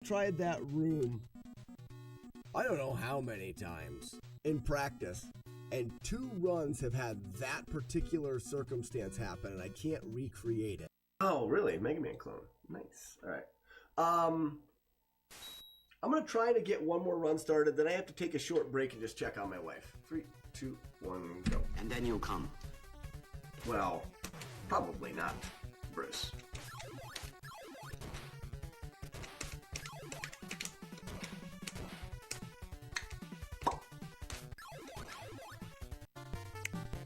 tried that room, I don't know how many times in practice, and 2 runs have had that particular circumstance happen, and I can't recreate it. Oh, really? Mega Man clone. Nice. All right. I'm going to try to get one more run started, then I have to take a short break and just check on my wife. 3, 2, 1, go. And then you'll come. Well, probably not, Bruce.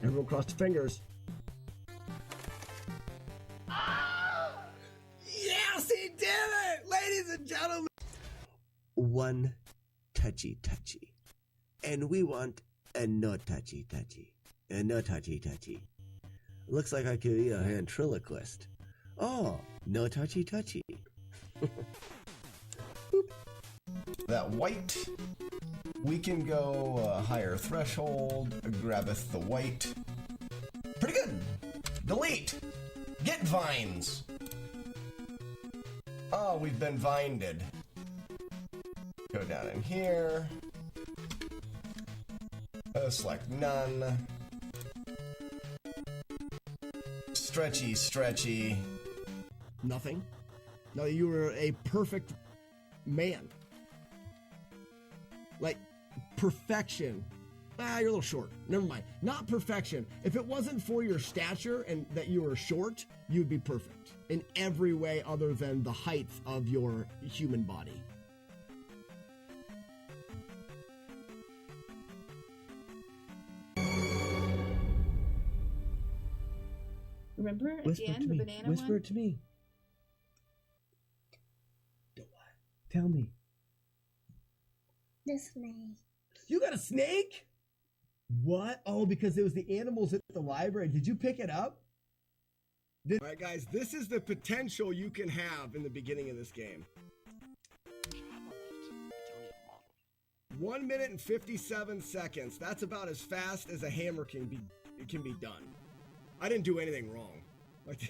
Everyone cross the fingers. Yes, he did it! Ladies and gentlemen! One touchy. And we want a no touchy. A no touchy. Looks like I could be a ventriloquist. Oh, no touchy. That white, we can go higher threshold, grabbeth the white. Pretty good. Delete. Get vines. Oh, we've been vinded. Go down in here. Select none. Stretchy. Nothing. No, you were a perfect man. Like, perfection. You're a little short. Never mind. Not perfection. If it wasn't for your stature and that you were short, you'd be perfect in every way other than the height of your human body. Remember at the end, the banana Whisper one? it to me. Tell me. The snake. You got a snake? What? Oh, because it was the animals at the library. Did you pick it up? All right, guys, this is the potential you can have in the beginning of this game. 1 minute and 57 seconds. That's about as fast as a hammer can be done. I didn't do anything wrong. Like,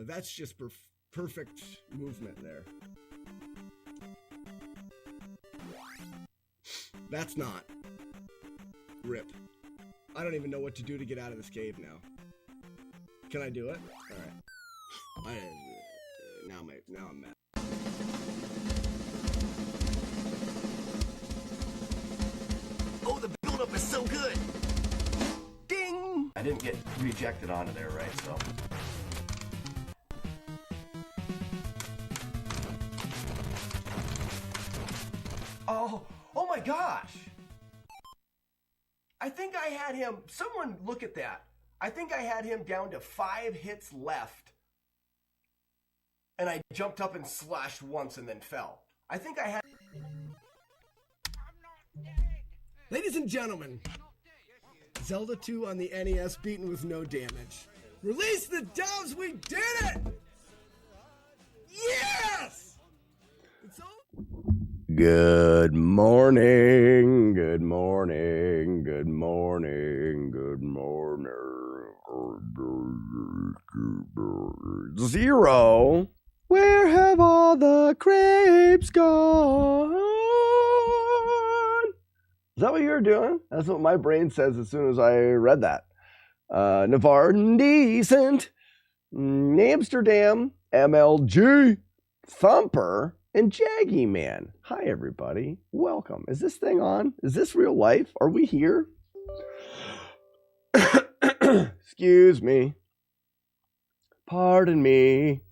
that's just perfect movement there. That's not. Rip. I don't even know what to do to get out of this cave now. Can I do it? Alright. Now I'm mad. Oh, the build-up is so good! Ding! I didn't get rejected onto there, right? So. Oh my gosh! I think I had him, someone look at that. I think I had him down to 5 hits left. And I jumped up and slashed once and then fell. I think I had... Ladies and gentlemen, Zelda 2 on the NES beaten with no damage. Release the doves, we did it! Yes! It's all... Good morning, good morning, good morning, good morning. 0. Where have all the crepes gone? Is that what you were doing? That's what my brain says as soon as I read that. Navarre, Decent, Amsterdam, MLG, Thumper, and Jaggy Man. Hi, everybody. Welcome. Is this thing on? Is this real life? Are we here? Excuse me. Pardon me.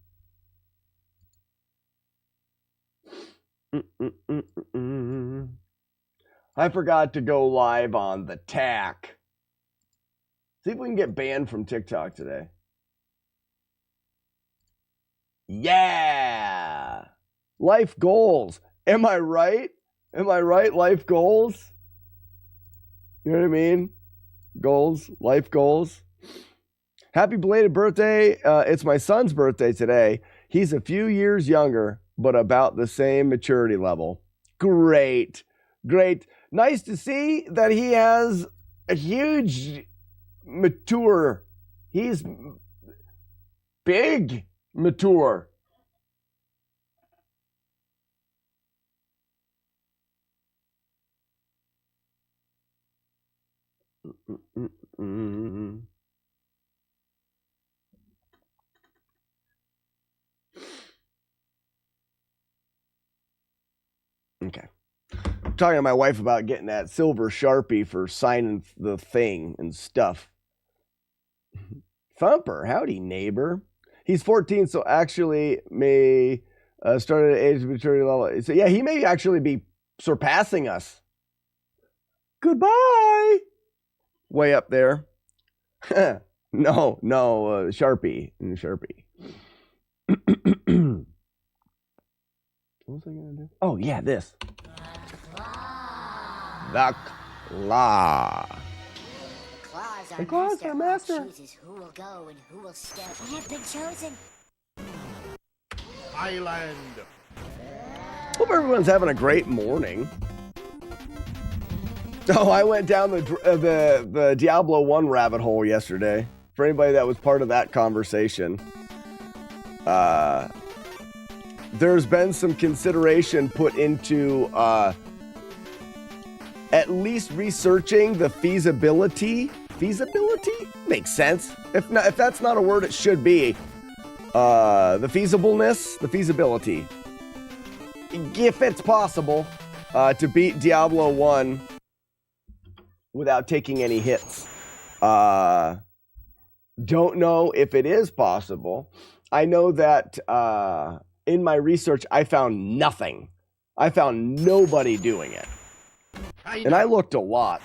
I forgot to go live on the TAC. See if we can get banned from TikTok today. Yeah! Life goals. Am I right? Am I right? Life goals? You know what I mean? Goals. Life goals. Happy belated birthday. It's my son's birthday today. He's a few years younger, but about the same maturity level. Great. Great. Nice to see that he has a huge mature. He's big mature. Okay. I'm talking to my wife about getting that silver Sharpie for signing the thing and stuff. Thumper, howdy, neighbor. He's 14, so actually may start at age of maturity level. So yeah, he may actually be surpassing us. Goodbye. Way up there. No, Sharpie. Sharpie. What was I going to do? Oh, yeah, this. The claw. The claws are master. Chooses who will go and who will stay. I have been chosen. Island. Hope everyone's having a great morning. Oh, I went down the Diablo 1 rabbit hole yesterday. For anybody that was part of that conversation, there's been some consideration put into at least researching the feasibility. Feasibility makes sense. If that's not a word, it should be. The feasibleness, the feasibility. If it's possible to beat Diablo 1 without taking any hits. Don't know if it is possible. I know that in my research, I found nothing. I found nobody doing it. And I looked a lot.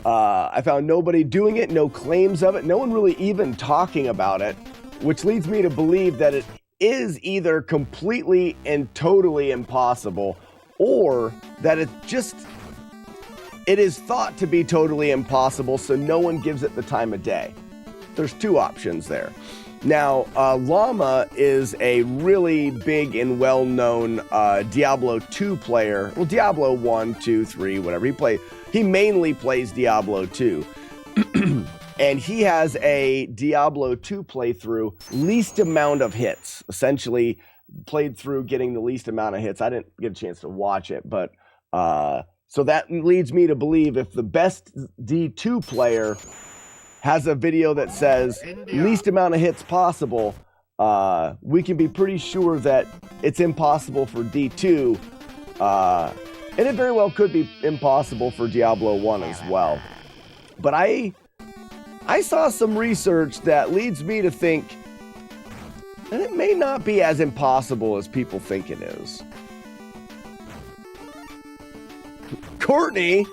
I found nobody doing it, no claims of it, no one really even talking about it, which leads me to believe that it is either completely and totally impossible, or that it is thought to be totally impossible, so no one gives it the time of day. There's two options there. Now, Llama is a really big and well-known Diablo 2 player. Well, Diablo 1, 2, 3, whatever. He mainly plays Diablo 2. And he has a Diablo 2 playthrough, least amount of hits. Essentially, played through getting the least amount of hits. I didn't get a chance to watch it, but so that leads me to believe if the best D2 player has a video that says least amount of hits possible, we can be pretty sure that it's impossible for D2, and it very well could be impossible for Diablo 1 as well. But I saw some research that leads me to think that it may not be as impossible as people think it is. Courtney,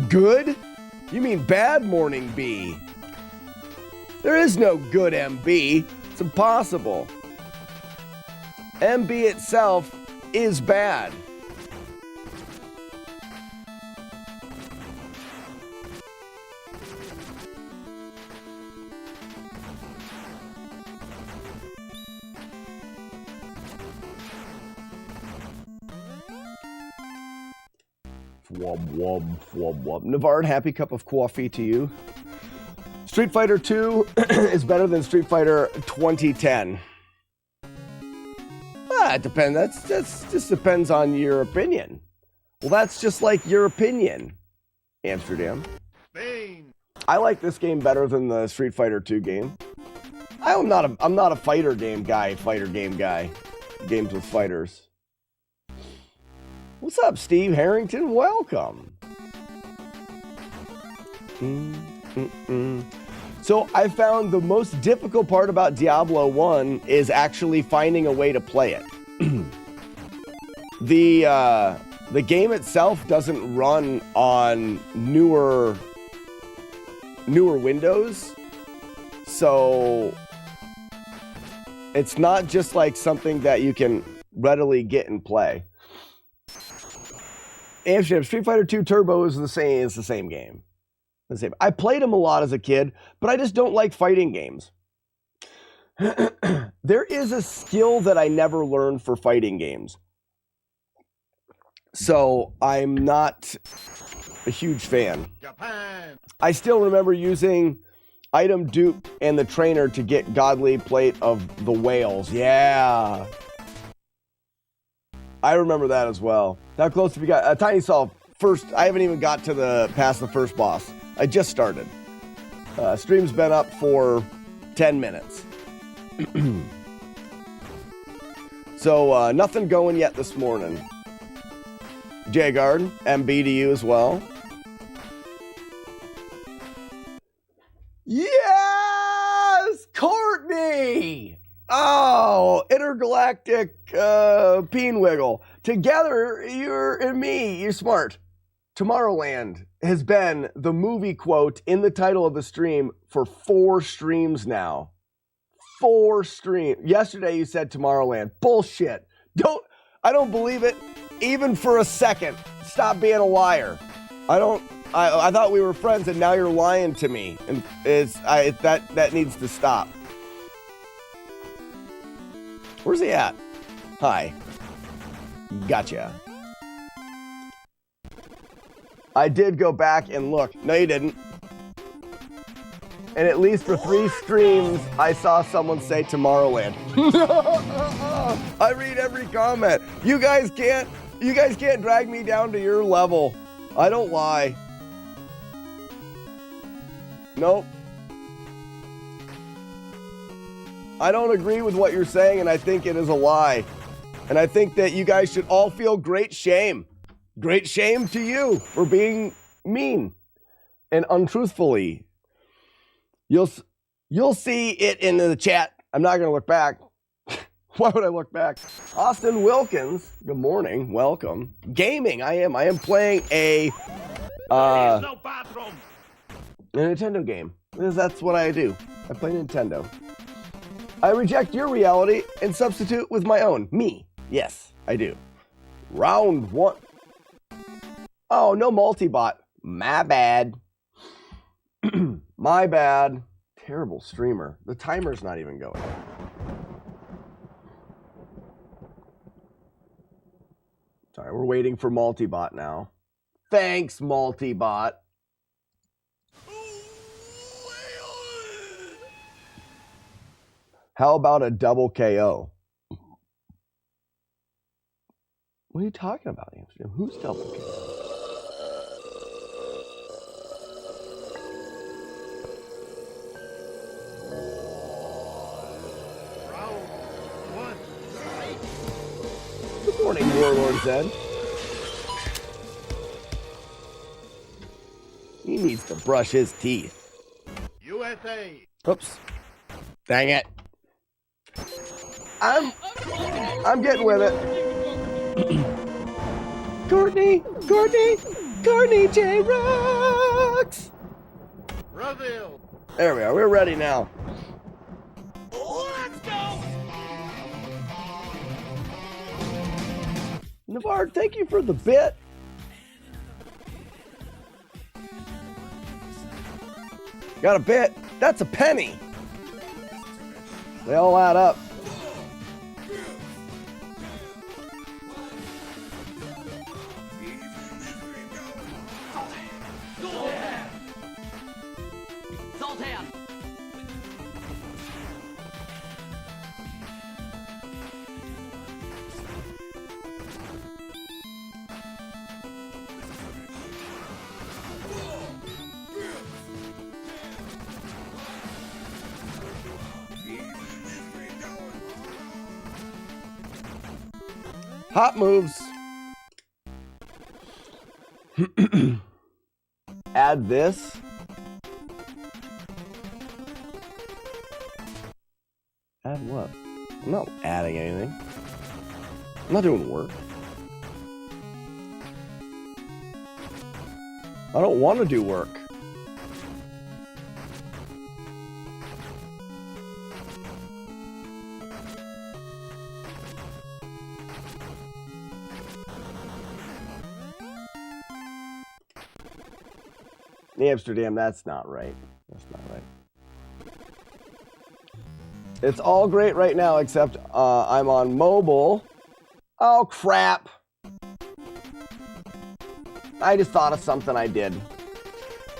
good? You mean bad morning bee? There is no good MB. It's impossible. MB itself is bad. Wub. Navard, happy cup of coffee to you. Street Fighter 2 is better than Street Fighter 2010. It depends. That's just depends on your opinion. Well, that's just like your opinion, Amsterdam. Spain. I like this game better than the Street Fighter 2 game. I'm not a fighter game guy. Games with fighters. What's up, Steve Harrington? Welcome. So I found the most difficult part about Diablo 1 is actually finding a way to play it. The game itself doesn't run on newer Windows, so it's not just like something that you can readily get and play. Amsterdam, Street Fighter 2 Turbo is the same game. The same. I played them a lot as a kid, but I just don't like fighting games. There is a skill that I never learned for fighting games. So I'm not a huge fan. Japan. I still remember using item dupe and the trainer to get godly plate of the whales. Yeah. I remember that as well. How close have you got? Tiny Solve, first, I haven't even got to past the first boss. I just started. Stream's been up for 10 minutes. So, nothing going yet this morning. J-Guard, MB to you as well. Yes! Courtney! Oh, intergalactic peen wiggle. Together, you're and me, you're smart. Tomorrowland has been the movie quote in the title of the stream for 4 streams now. 4 streams. Yesterday you said Tomorrowland. Bullshit. I don't believe it even for a second. Stop being a liar. I thought we were friends and now you're lying to me. And that needs to stop. Where's he at? Hi. Gotcha. I did go back and look. No, you didn't. And at least for 3 streams, I saw someone say Tomorrowland. I read every comment. You guys can't drag me down to your level. I don't lie. Nope. I don't agree with what you're saying, and I think it is a lie. And I think that you guys should all feel great shame. Great shame to you for being mean and untruthfully. You'll see it in the chat. I'm not going to look back. Why would I look back? Austin Wilkins, good morning. Welcome. Gaming, I am playing a Nintendo game. Because that's what I do. I play Nintendo. I reject your reality and substitute with my own. Me. Yes, I do. Round 1. Oh, no multi-bot. My bad. My bad. Terrible streamer. The timer's not even going. Sorry, we're waiting for multi-bot now. Thanks, multi-bot. How about a double KO? What are you talking about, Amsterdam? Who's double KO? Good morning, Warlord Zed. He needs to brush his teeth. USA. Oops. Dang it. I'm getting with it. Courtney J Rocks. Brazil. There we are. We're ready now. Let's go. Navarre, thank you for the bit. Got a bit. That's a penny. They all add up. Hot moves. Add this. Add what? I'm not adding anything. I'm not doing work. I don't want to do work. Amsterdam, that's not right. That's not right. It's all great right now, except I'm on mobile. Oh, crap. I just thought of something I did.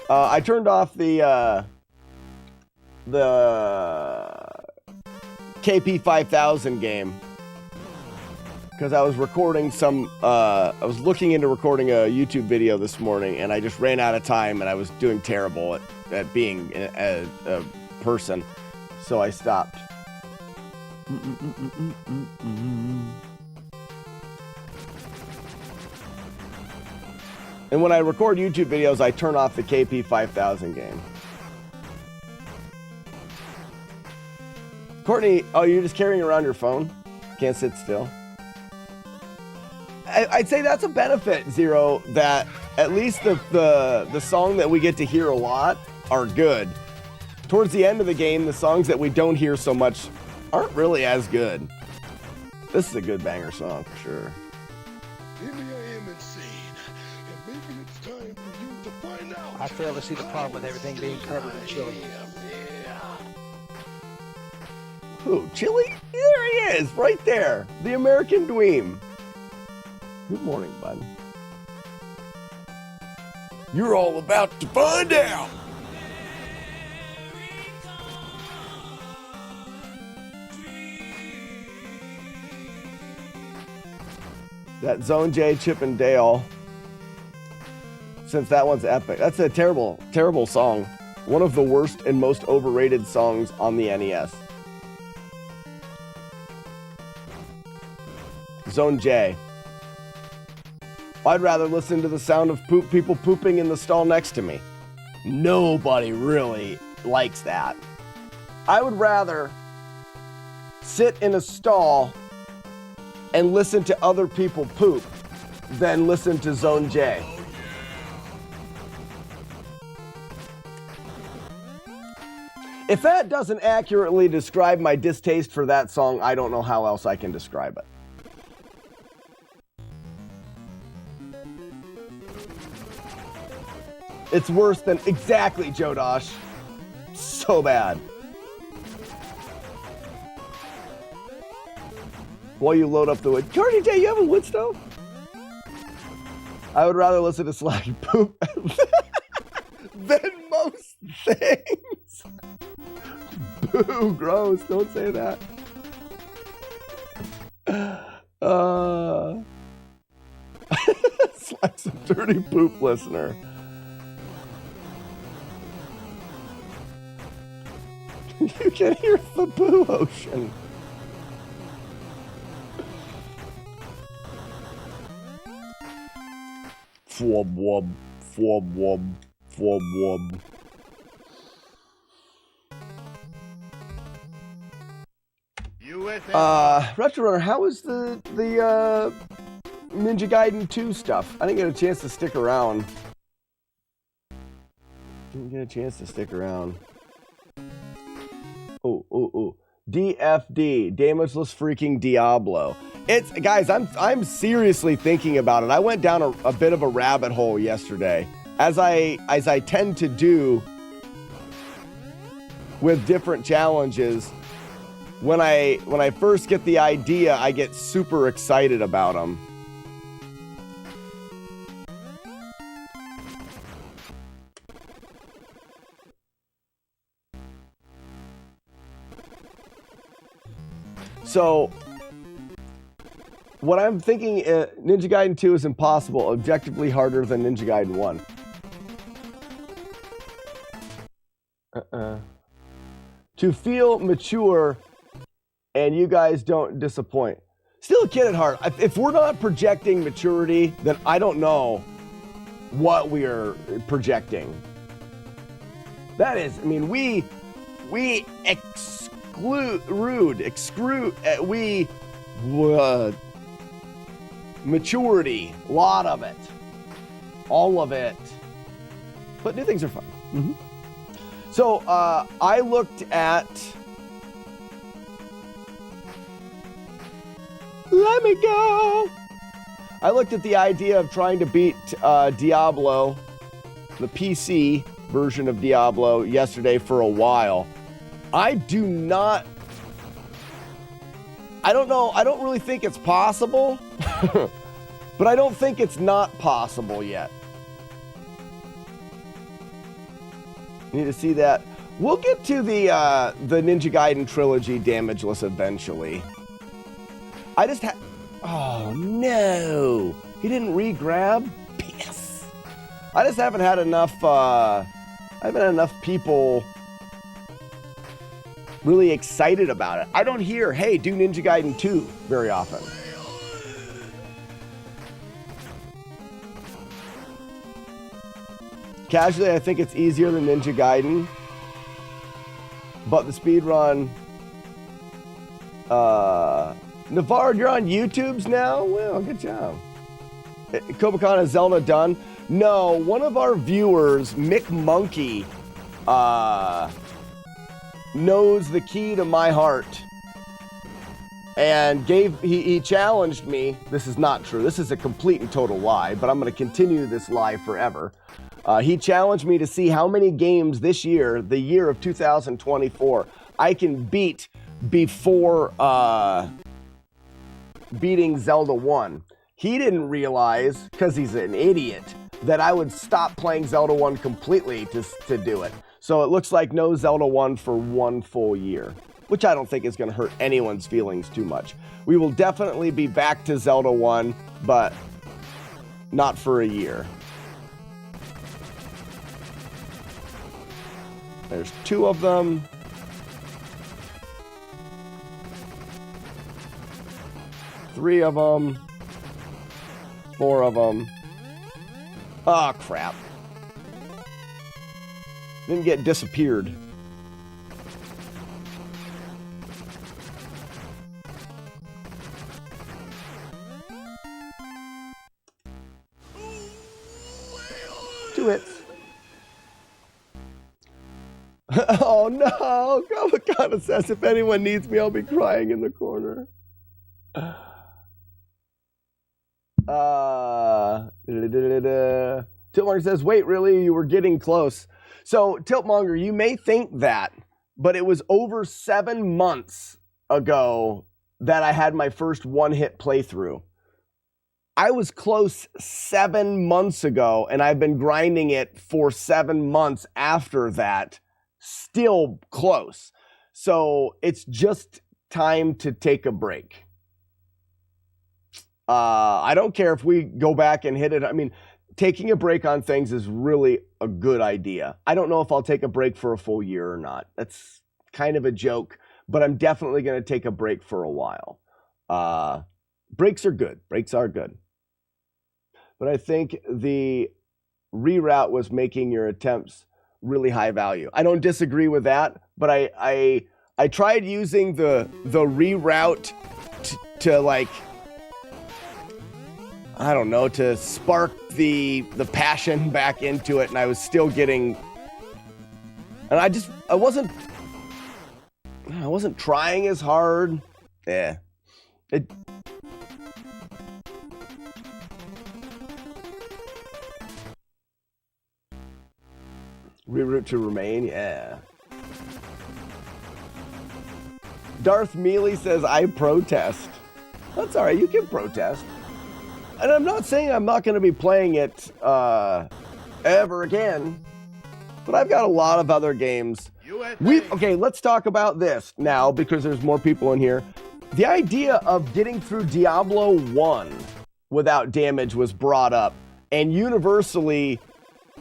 I turned off the KP 5000 game. because I was recording I was looking into recording a YouTube video this morning, and I just ran out of time, and I was doing terrible at being a person, so I stopped. And when I record YouTube videos, I turn off the KP5000 game. Courtney, oh, you're just carrying around your phone? Can't sit still? I'd say that's a benefit, Zero, that at least the song that we get to hear a lot are good. Towards the end of the game, the songs that we don't hear so much aren't really as good. This is a good banger song for sure. Maybe I am insane, and maybe it's time for you to find out. I fail to see the problem with everything being covered in chili. Who? Chili? There he is, right there. The American Dweem. Good morning, bud. You're all about to find out. That Zone J, Chip and Dale. Since that one's epic. That's a terrible, terrible song. One of the worst and most overrated songs on the NES. Zone J. I'd rather listen to the sound of people pooping in the stall next to me. Nobody really likes that. I would rather sit in a stall and listen to other people poop than listen to Zone J. If that doesn't accurately describe my distaste for that song, I don't know how else I can describe it. It's worse than exactly Joe Dosh. So bad. While you load up the wood. Cardi J, you have a wood stove? I would rather listen to Slacky poop than most things. Boo, gross. Don't say that. Slack's a dirty poop listener. You can hear the boo ocean. Fwob wob, fwob wob, fwob wob. Retro Runner, how was the Ninja Gaiden 2 stuff? I didn't get a chance to stick around. Oh. DFD, Damageless Freaking Diablo. It's, guys, I'm seriously thinking about it. I went down a bit of a rabbit hole yesterday, as I tend to do with different challenges. When I first get the idea, I get super excited about them. So, what I'm thinking, Ninja Gaiden 2 is impossible, objectively harder than Ninja Gaiden 1. To feel mature, and you guys don't disappoint. Still a kid at heart. If we're not projecting maturity, then I don't know what we are projecting. That is, I mean, we maturity, a lot of it, all of it, but new things are fun. Mm-hmm. So I looked at, let me go. I looked at the idea of trying to beat Diablo, the PC version of Diablo, yesterday for a while. I don't know, I don't really think it's possible, but I don't think it's not possible yet. Need to see that. We'll get to the Ninja Gaiden trilogy Damageless eventually. Oh no! He didn't re-grab? Piss. I just haven't had enough, I haven't had enough people really excited about it. I don't hear, hey, do Ninja Gaiden 2 very often. Casually, I think it's easier than Ninja Gaiden. But the speedrun... Navard, you're on YouTube's now? Well, good job. Kobakana, is Zelda done? No, one of our viewers, Mick Monkey, knows the key to my heart. And he challenged me. This is not true. This is a complete and total lie, but I'm going to continue this lie forever. He challenged me to see how many games this year, the year of 2024, I can beat before beating Zelda 1. He didn't realize, because he's an idiot, that I would stop playing Zelda 1 completely to do it. So it looks like no Zelda 1 for 1 full year, which I don't think is going to hurt anyone's feelings too much. We will definitely be back to Zelda 1, but not for a year. There's 2 of them. Three of them. 4 of them. Oh, crap. Didn't get disappeared. Do it. Oh no! Kawakana says if anyone needs me, I'll be crying in the corner. Tiltmonger says, wait, really? You were getting close. So, Tiltmonger, you may think that, but it was over 7 months ago that I had my first one-hit playthrough. I was close 7 months ago, and I've been grinding it for 7 months after that. Still close. So, it's just time to take a break. I don't care if we go back and hit it. I mean, taking a break on things is really a good idea. I don't know if I'll take a break for a full year or not. That's kind of a joke, but I'm definitely going to take a break for a while. Breaks are good. Breaks are good. But I think the reroute was making your attempts really high value. I don't disagree with that, but I tried using the reroute to like, I don't know, to spark the passion back into it, and I was still getting, and I wasn't trying as hard. Yeah. Reroute to remain, yeah. Darth Mealy says, I protest. That's all right, you can protest. And I'm not saying I'm not going to be playing it ever again, but I've got a lot of other games. Okay, let's talk about this now because there's more people in here. The idea of getting through Diablo 1 without damage was brought up, and universally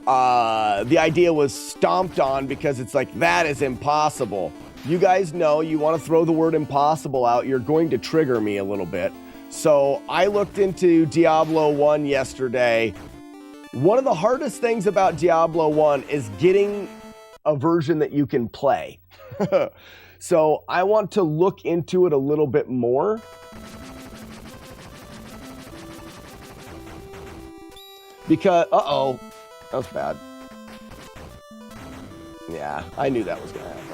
the idea was stomped on because it's like, that is impossible. You guys know, you want to throw the word impossible out, you're going to trigger me a little bit. So I looked into Diablo 1 yesterday. One of the hardest things about Diablo 1 is getting a version that you can play. So I want to look into it a little bit more. Because, uh-oh, that was bad. Yeah, I knew that was going to happen.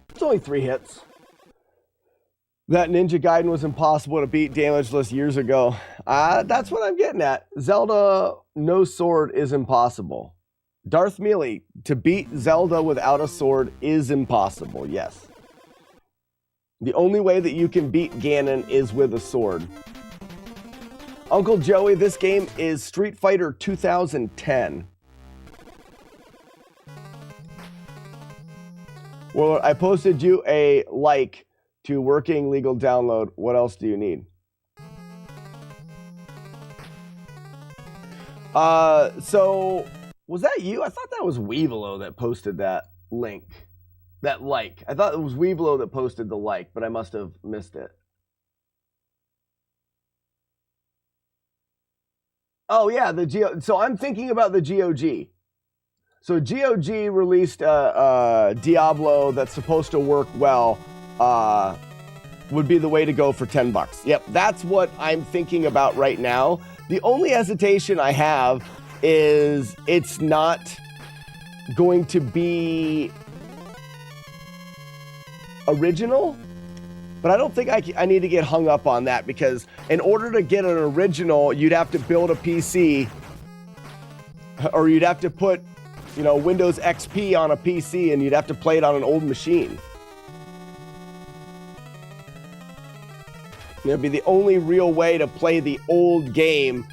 It's only 3 hits. That Ninja Gaiden was impossible to beat damageless years ago. That's what I'm getting at. Zelda no sword is impossible. Darth Mealy, to beat Zelda without a sword is impossible, yes. The only way that you can beat Ganon is with a sword. Uncle Joey, this game is Street Fighter 2010. Well, I posted you a like to working legal download. What else do you need? So was that you? I thought that was Weevilo that posted that link. That like. I thought it was Weevilo that posted the like, but I must have missed it. Oh yeah, so I'm thinking about the GOG. So GOG released Diablo that's supposed to work well. Would be the way to go for $10. Yep, that's what I'm thinking about right now. The only hesitation I have is it's not going to be original, but I don't think I need to get hung up on that, because in order to get an original, you'd have to build a PC, or you'd have to put, you know, Windows XP on a PC, and you'd have to play it on an old machine. It'd be the only real way to play the old game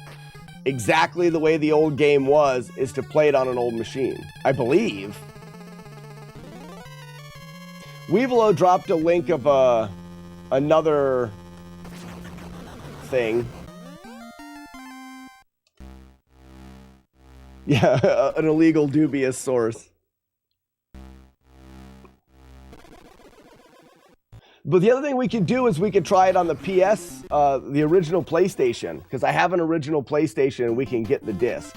exactly the way the old game was, is to play it on an old machine, I believe. Weevilo dropped a link of another thing. Yeah, an illegal, dubious source. But the other thing we could do is we could try it on the PS, the original PlayStation, because I have an original PlayStation and we can get the disc.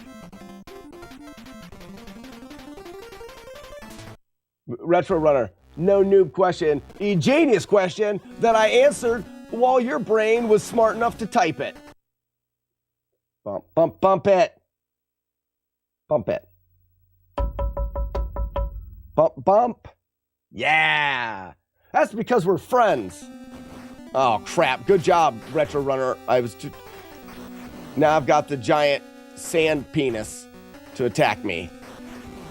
Retro Runner, no noob question, a genius question that I answered while your brain was smart enough to type it. Bump, bump, bump it. Bump it. Bump, bump. Yeah. That's because we're friends. Oh, crap. Good job, Retro Runner. Now I've got the giant sand penis to attack me.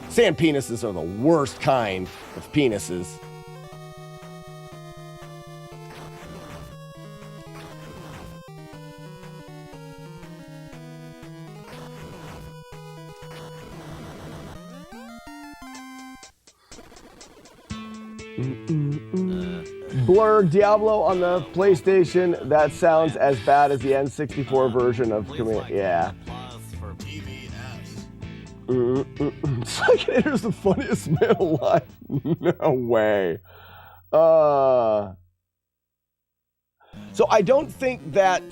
Sand penises are the worst kind of penises. Blur Diablo on the PlayStation. That sounds as bad as the N64 version of Command. Yeah. Second Hitter's the funniest man alive. No way. So I don't think that.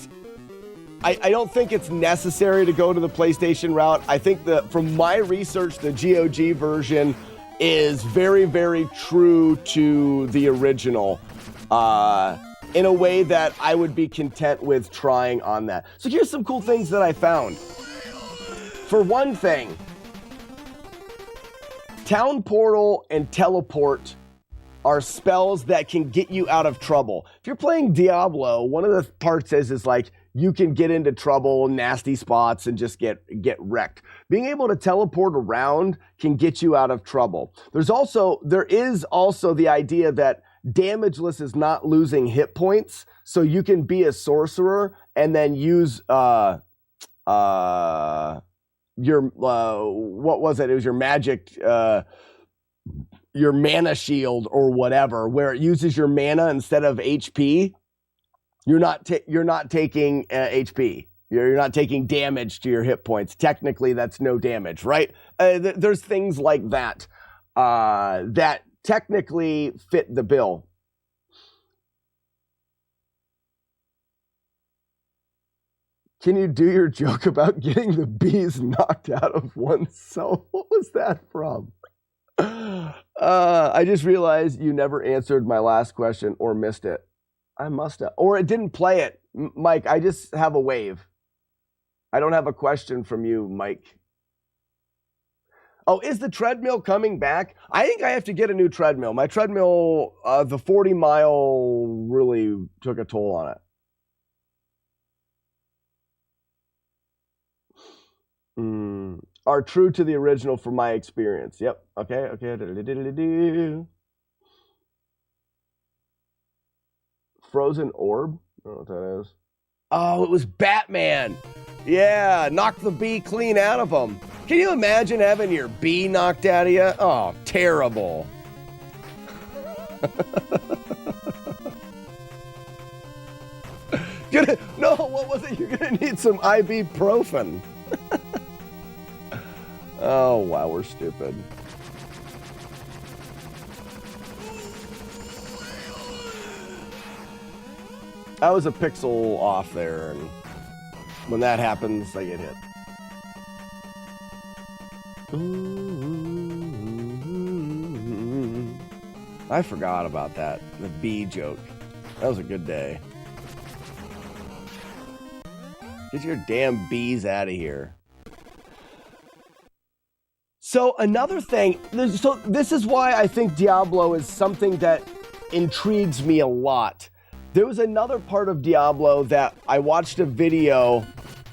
I don't think it's necessary to go to the PlayStation route. I think that from my research, the GOG version is very, very true to the original. In a way that I would be content with trying on that. So here's some cool things that I found. For one thing, Town Portal and Teleport are spells that can get you out of trouble. If you're playing Diablo, one of the parts is like you can get into trouble, nasty spots, and just get wrecked. Being able to teleport around can get you out of trouble. There is also the idea that damageless is not losing hit points, so you can be a sorcerer and then use your what was it? It was your magic, your mana shield or whatever, where it uses your mana instead of HP. You're not taking HP. You're not taking damage to your hit points. Technically, that's no damage, right? There's things like that that technically fit the bill. Can you do your joke about getting the bees knocked out of oneself? What was that from? I just realized you never answered my last question or missed it. I must have. Or it didn't play it. Mike, I just have a wave. I don't have a question from you, Mike. Oh, is the treadmill coming back? I think I have to get a new treadmill. My treadmill, the 40 mile really took a toll on it. Are true to the original from my experience. Yep. Okay. frozen orb? I don't know what that is. Oh, it was Batman. Yeah, knocked the bee clean out of him. Can you imagine having your bee knocked out of you? Oh, terrible. No, what was it? You're gonna need some ibuprofen. Oh, wow, we're stupid. I was a pixel off there, and when that happens, I get hit. I forgot about that, the bee joke. That was a good day. Get your damn bees out of here. So another thing, so this is why I think Diablo is something that intrigues me a lot. There was another part of Diablo that I watched a video,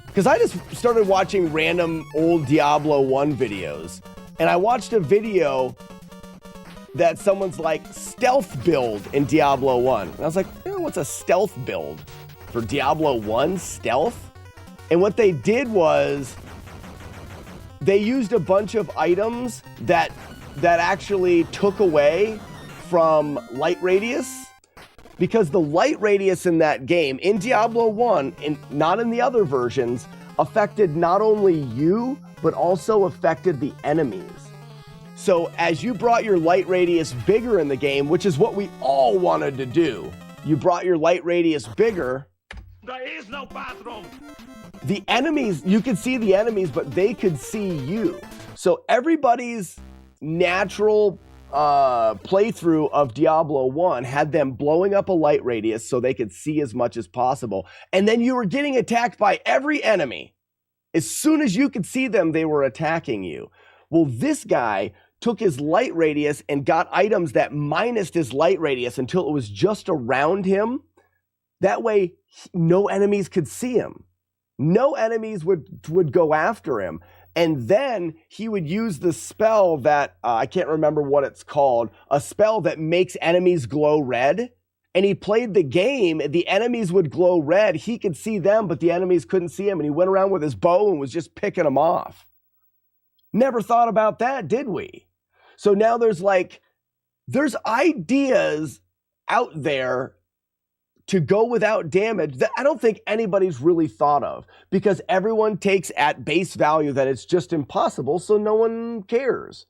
because I just started watching random old Diablo 1 videos, and I watched a video that someone's like, stealth build in Diablo 1. And I was like, what's a stealth build for Diablo 1 stealth? And what they did was they used a bunch of items that actually took away from light radius, because the light radius in that game, in Diablo 1, and not in the other versions, affected not only you, but also affected the enemies. So as you brought your light radius bigger in the game, which is what we all wanted to do, you brought your light radius bigger. There is no bathroom. The enemies, you could see the enemies, but they could see you. So everybody's natural playthrough of Diablo 1 had them blowing up a light radius so they could see as much as possible. And then you were getting attacked by every enemy. As soon as you could see them, they were attacking you. Well, this guy took his light radius and got items that minused his light radius until it was just around him. That way, no enemies could see him. No enemies would go after him. And then he would use the spell that, I can't remember what it's called, a spell that makes enemies glow red. And he played the game, the enemies would glow red. He could see them, but the enemies couldn't see him. And he went around with his bow and was just picking them off. Never thought about that, did we? So now there's ideas out there to go without damage that I don't think anybody's really thought of, because everyone takes at base value that it's just impossible, so no one cares.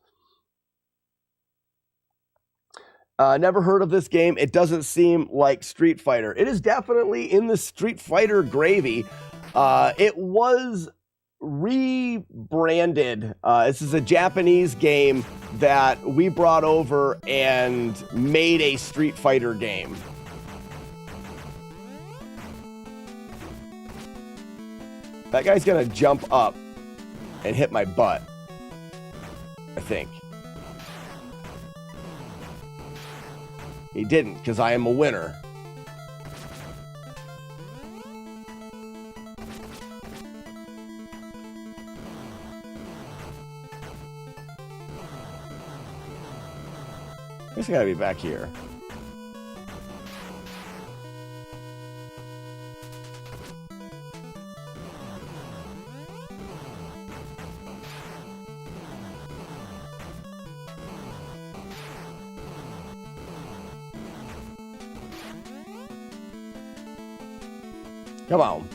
Never heard of this game. It doesn't seem like Street Fighter. It is definitely in the Street Fighter gravy. It was rebranded. This is a Japanese game that we brought over and made a Street Fighter game. That guy's gonna jump up and hit my butt, I think. He didn't, because I am a winner. I guess I gotta be back here. Come on.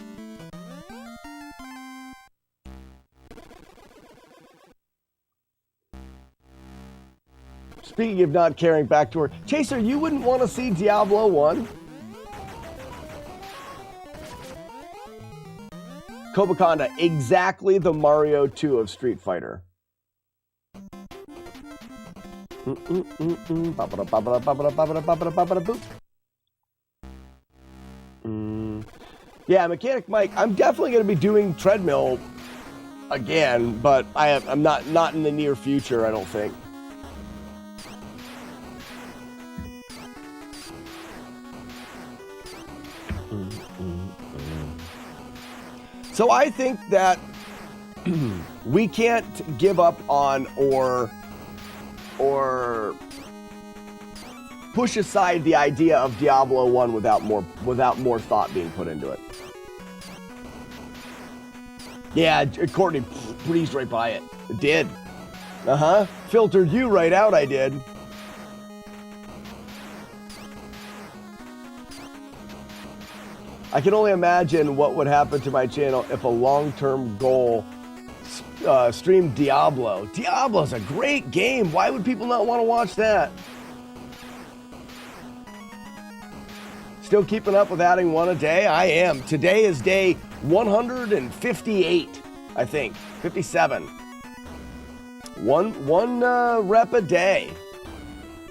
Speaking of not caring, back to her. Chaser, you wouldn't want to see Diablo 1? Kobakonda, exactly the Mario 2 of Street Fighter. Yeah, Mechanic Mike, I'm definitely going to be doing treadmill again, but I'm not in the near future, I don't think. So I think that we can't give up on or push aside the idea of Diablo 1 without more thought being put into it. Yeah, Courtney breezed right by it. It did. Uh-huh. Filtered you right out, I did. I can only imagine what would happen to my channel if a long-term goal streamed Diablo. Diablo's a great game. Why would people not want to watch that? Still keeping up with adding one a day? I am. Today is day 158, I think. 57. One rep a day.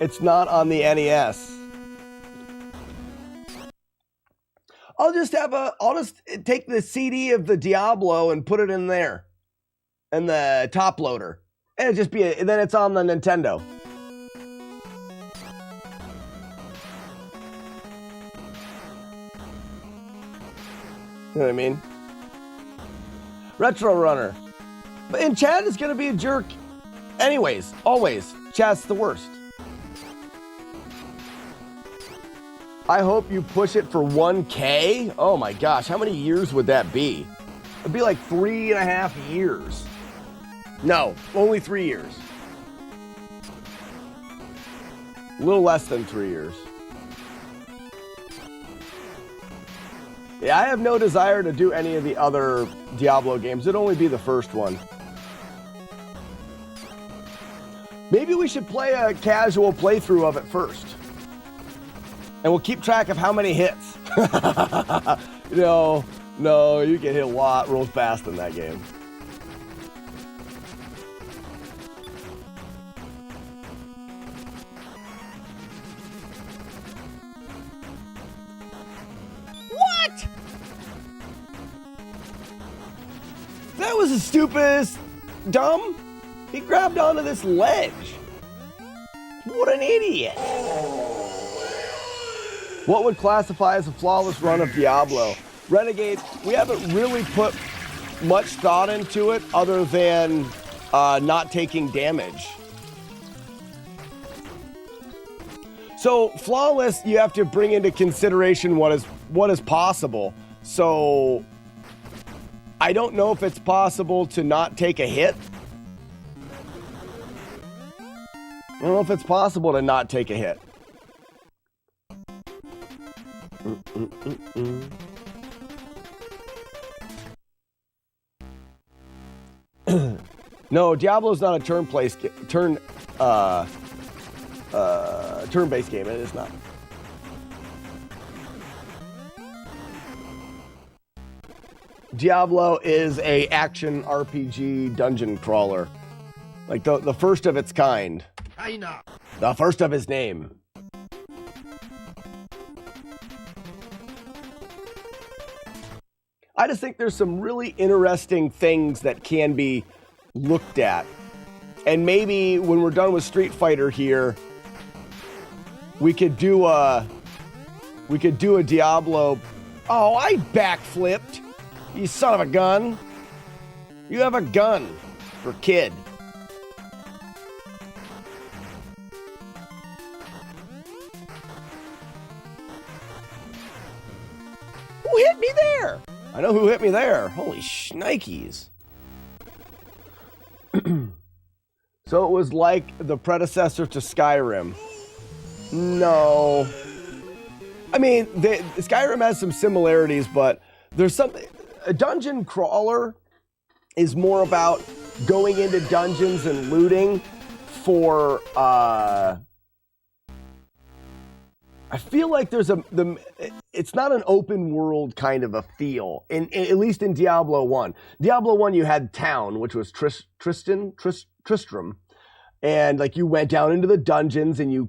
It's not on the NES. I'll just take the CD of the Diablo and put it in there. And the top loader. And it just then it's on the Nintendo. You know what I mean? Retro Runner. And Chad is going to be a jerk anyways. Always. Chad's the worst. I hope you push it for 1K. Oh my gosh. How many years would that be? It'd be like 3.5 years. No, only 3 years. A little less than 3 years. Yeah, I have no desire to do any of the other Diablo games. It'd only be the first one. Maybe we should play a casual playthrough of it first. And we'll keep track of how many hits. No, you get hit a lot real fast in that game. What? That was the stupidest, dumb. He grabbed onto this ledge. What an idiot. What would classify as a flawless run of Diablo? Renegade, we haven't really put much thought into it other than not taking damage. So flawless, you have to bring into consideration what is possible. So I don't know if it's possible to not take a hit. I don't know if it's possible to not take a hit. No, Diablo's not a turn-based game. It is not. Diablo is a action RPG dungeon crawler, like the first of its kind. The first of his name. I just think there's some really interesting things that can be looked at. And maybe when we're done with Street Fighter here, we could do a Diablo. Oh, I backflipped. You son of a gun. You have a gun for kid. Who hit me there? I know who hit me there. Holy shnikes. So it was like the predecessor to Skyrim. No. I mean, Skyrim has some similarities, but there's something... A dungeon crawler is more about going into dungeons and looting for... I feel like there's it's not an open world kind of a feel, at least in Diablo 1. Diablo 1, you had town, which was Tristram, and like you went down into the dungeons and you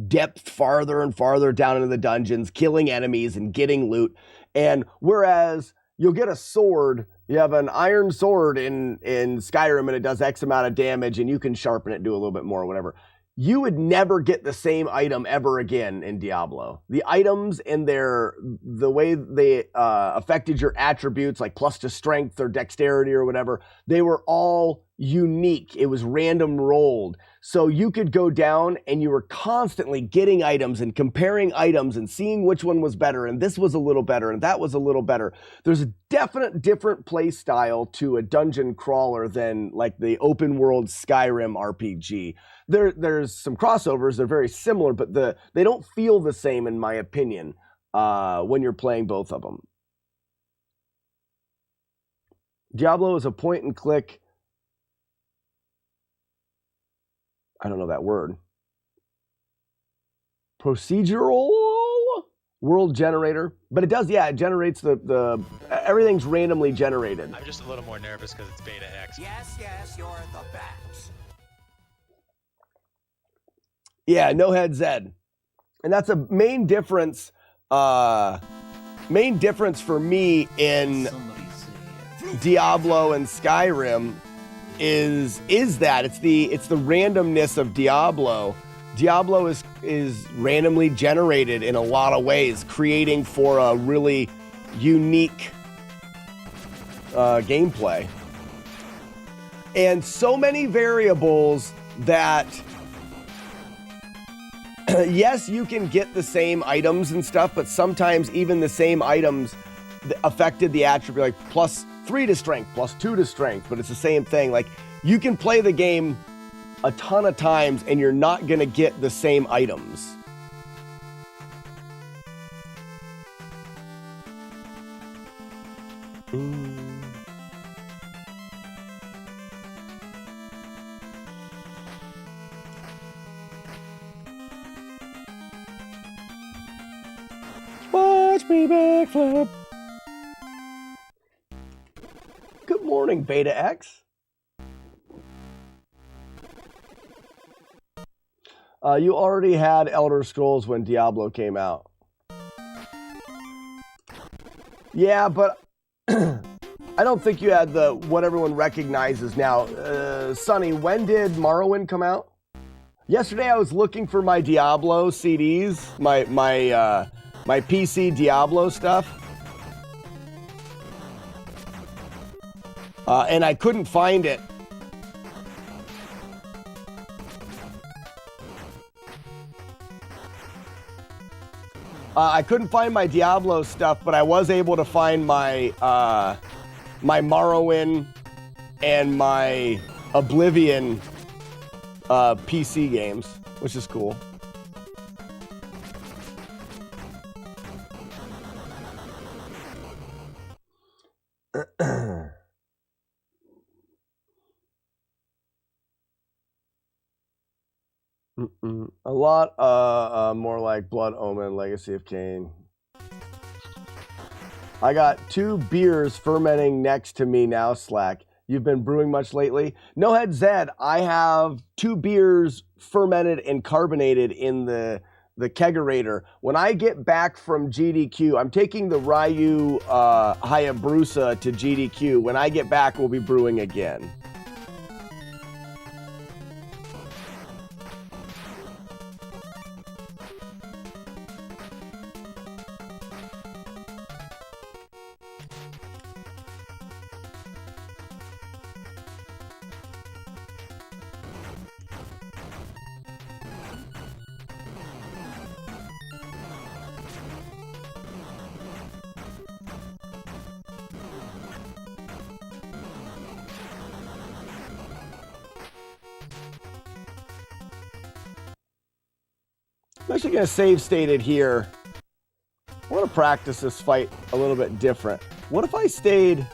depthed farther and farther down into the dungeons, killing enemies and getting loot. And whereas you'll get a sword, you have an iron sword in Skyrim and it does X amount of damage and you can sharpen it, do a little bit more, whatever. You would never get the same item ever again in Diablo. The items and the way they affected your attributes, like plus to strength or dexterity or whatever, they were all unique. It was random rolled. So you could go down and you were constantly getting items and comparing items and seeing which one was better. And this was a little better and that was a little better. There's a definite different play style to a dungeon crawler than like the open world Skyrim RPG. There's some crossovers. They're very similar, but they don't feel the same in my opinion when you're playing both of them. Diablo is a point and click. I don't know that word. Procedural world generator, but it does, yeah, it generates the everything's randomly generated. I'm just a little more nervous because it's beta X. Yes, you're the best. Yeah, no head Zed. And that's a main difference for me in Diablo and Skyrim is that it's the randomness of Diablo. Diablo is randomly generated in a lot of ways, creating for a really unique gameplay. And so many variables that yes, you can get the same items and stuff, but sometimes even the same items affected the attribute, like +3 to strength, +2 to strength, but it's the same thing. Like, you can play the game a ton of times and you're not going to get the same items. Watch me backflip. Good morning, Beta X. You already had Elder Scrolls when Diablo came out. Yeah, but I don't think you had what everyone recognizes now. Sonny, when did Morrowind come out? Yesterday I was looking for my Diablo CDs, my PC Diablo stuff. And I couldn't find it. I couldn't find my Diablo stuff, but I was able to find my my Morrowind and my Oblivion PC games, which is cool. A lot more like Blood Omen, Legacy of Kain. I got 2 beers fermenting next to me now, Slack. You've been brewing much lately? No head Zed, I have 2 beers fermented and carbonated in the kegerator. When I get back from GDQ, I'm taking the Ryu Hayabusa to GDQ. When I get back, we'll be brewing again. I'm actually going to save state it here. I want to practice this fight a little bit different. What if I stayed...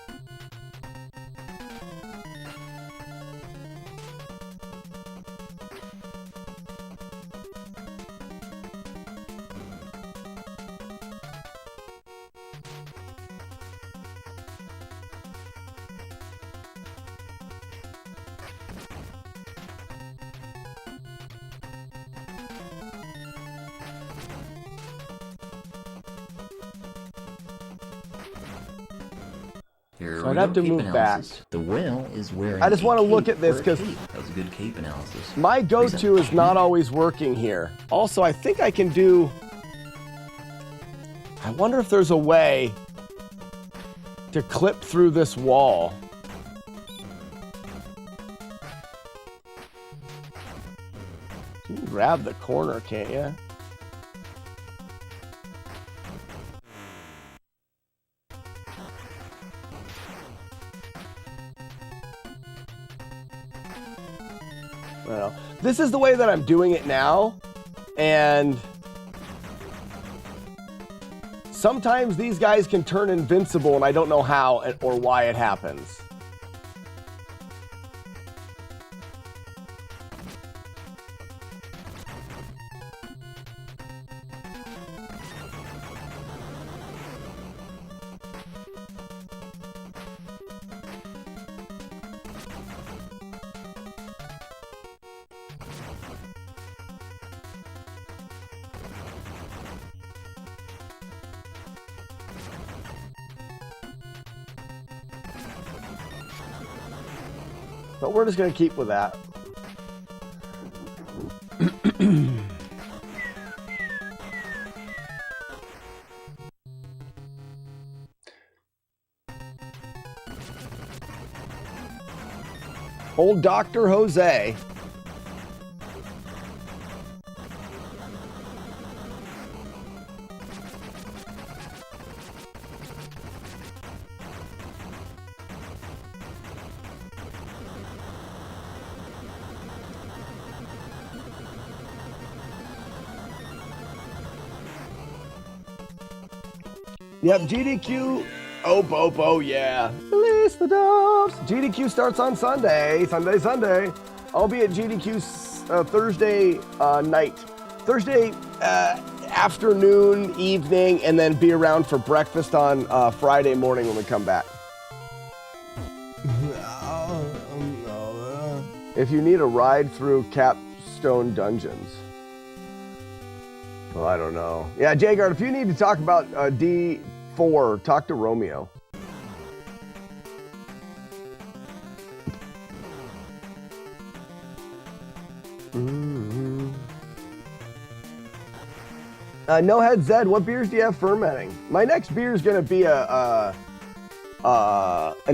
So I'd have to move back. The whale is wearing I just want to look at this because that was a good cape analysis. My go-to is not always working here. Also, I think I can do... I wonder if there's a way to clip through this wall. grab the corner, can't you? Well, this is the way that I'm doing it now, and sometimes these guys can turn invincible, and I don't know how or why it happens. But we're just going to keep with that. Old Dr. Jose. Yep, GDQ. Oh, yeah. Release the doves. GDQ starts on Sunday. Sunday. I'll be at GDQ Thursday night. Thursday afternoon, evening, and then be around for breakfast on Friday morning when we come back. If you need a ride through Capstone Dungeons. Well, I don't know. Yeah, Jagard, if you need to talk about D4, talk to Romeo. No Head Zed, what beers do you have fermenting? My next beer is going to be an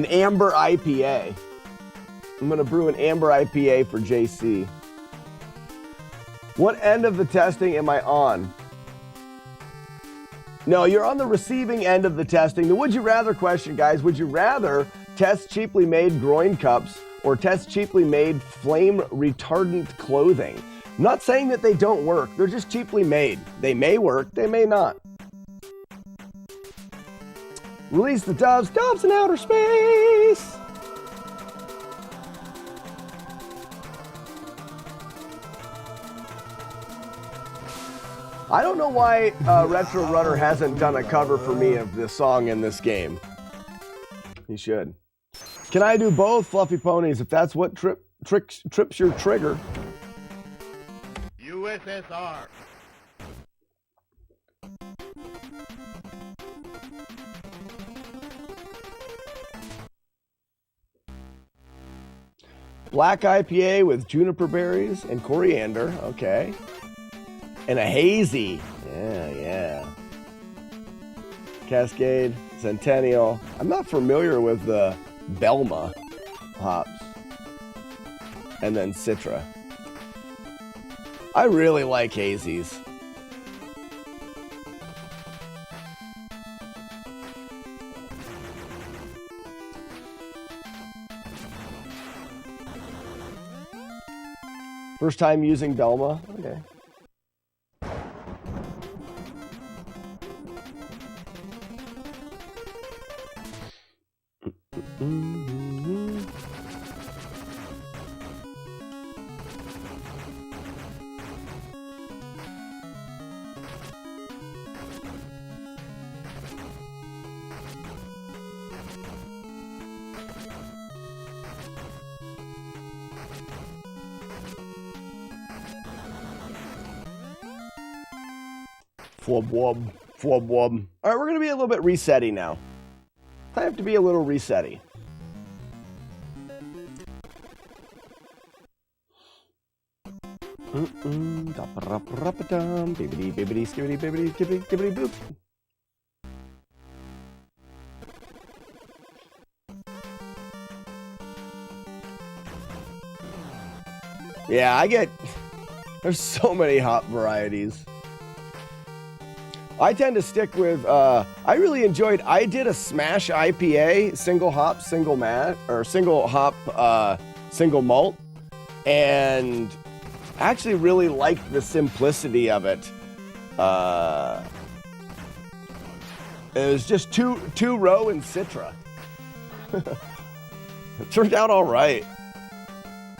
amber IPA. I'm going to brew an amber IPA for JC. What end of the testing am I on? No, you're on the receiving end of the testing. The would you rather question, guys, would you rather test cheaply made groin cups or test cheaply made flame retardant clothing? I'm not saying that they don't work. They're just cheaply made. They may work, they may not. Release the doves. Doves in outer space. I don't know why Retro Runner hasn't done a cover for me of this song in this game. He should. Can I do both, Fluffy Ponies, if that's what trips your trigger? USSR. Black IPA with juniper berries and coriander. Okay. And a hazy. Yeah. Cascade, Centennial. I'm not familiar with the Belma hops. And then Citra. I really like hazies. First time using Belma? Okay. Flub wob. All right, we're gonna be a little bit resetty now. I have to be a little resetty. Bibbidi bibbidi skibbidi bibbidi skibbidi skibbidi boop. Yeah, I get There's so many hop varieties. I tend to stick with, I really enjoyed, I did a Smash IPA, single hop, single malt, and I actually really liked the simplicity of it. It was just two row and Citra. It turned out all right.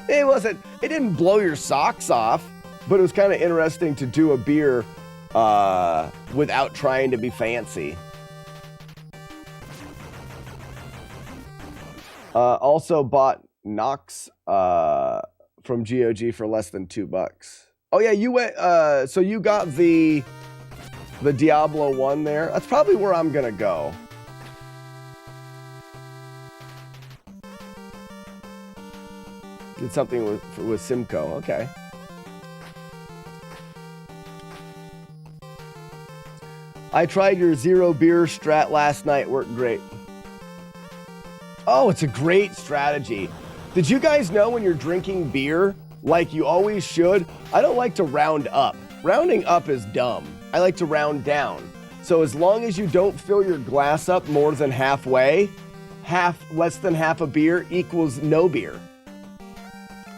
It didn't blow your socks off, but it was kind of interesting to do a beer without trying to be fancy. Also bought Nox from GOG for less than $2. Oh yeah, you went. So you got the Diablo 1 there. That's probably where I'm gonna go. Did something with Simcoe. Okay. I tried your zero beer strat last night. Worked great. Oh, it's a great strategy. Did you guys know when you're drinking beer, like you always should, I don't like to round up. Rounding up is dumb. I like to round down. So as long as you don't fill your glass up more than halfway, less than half a beer equals no beer.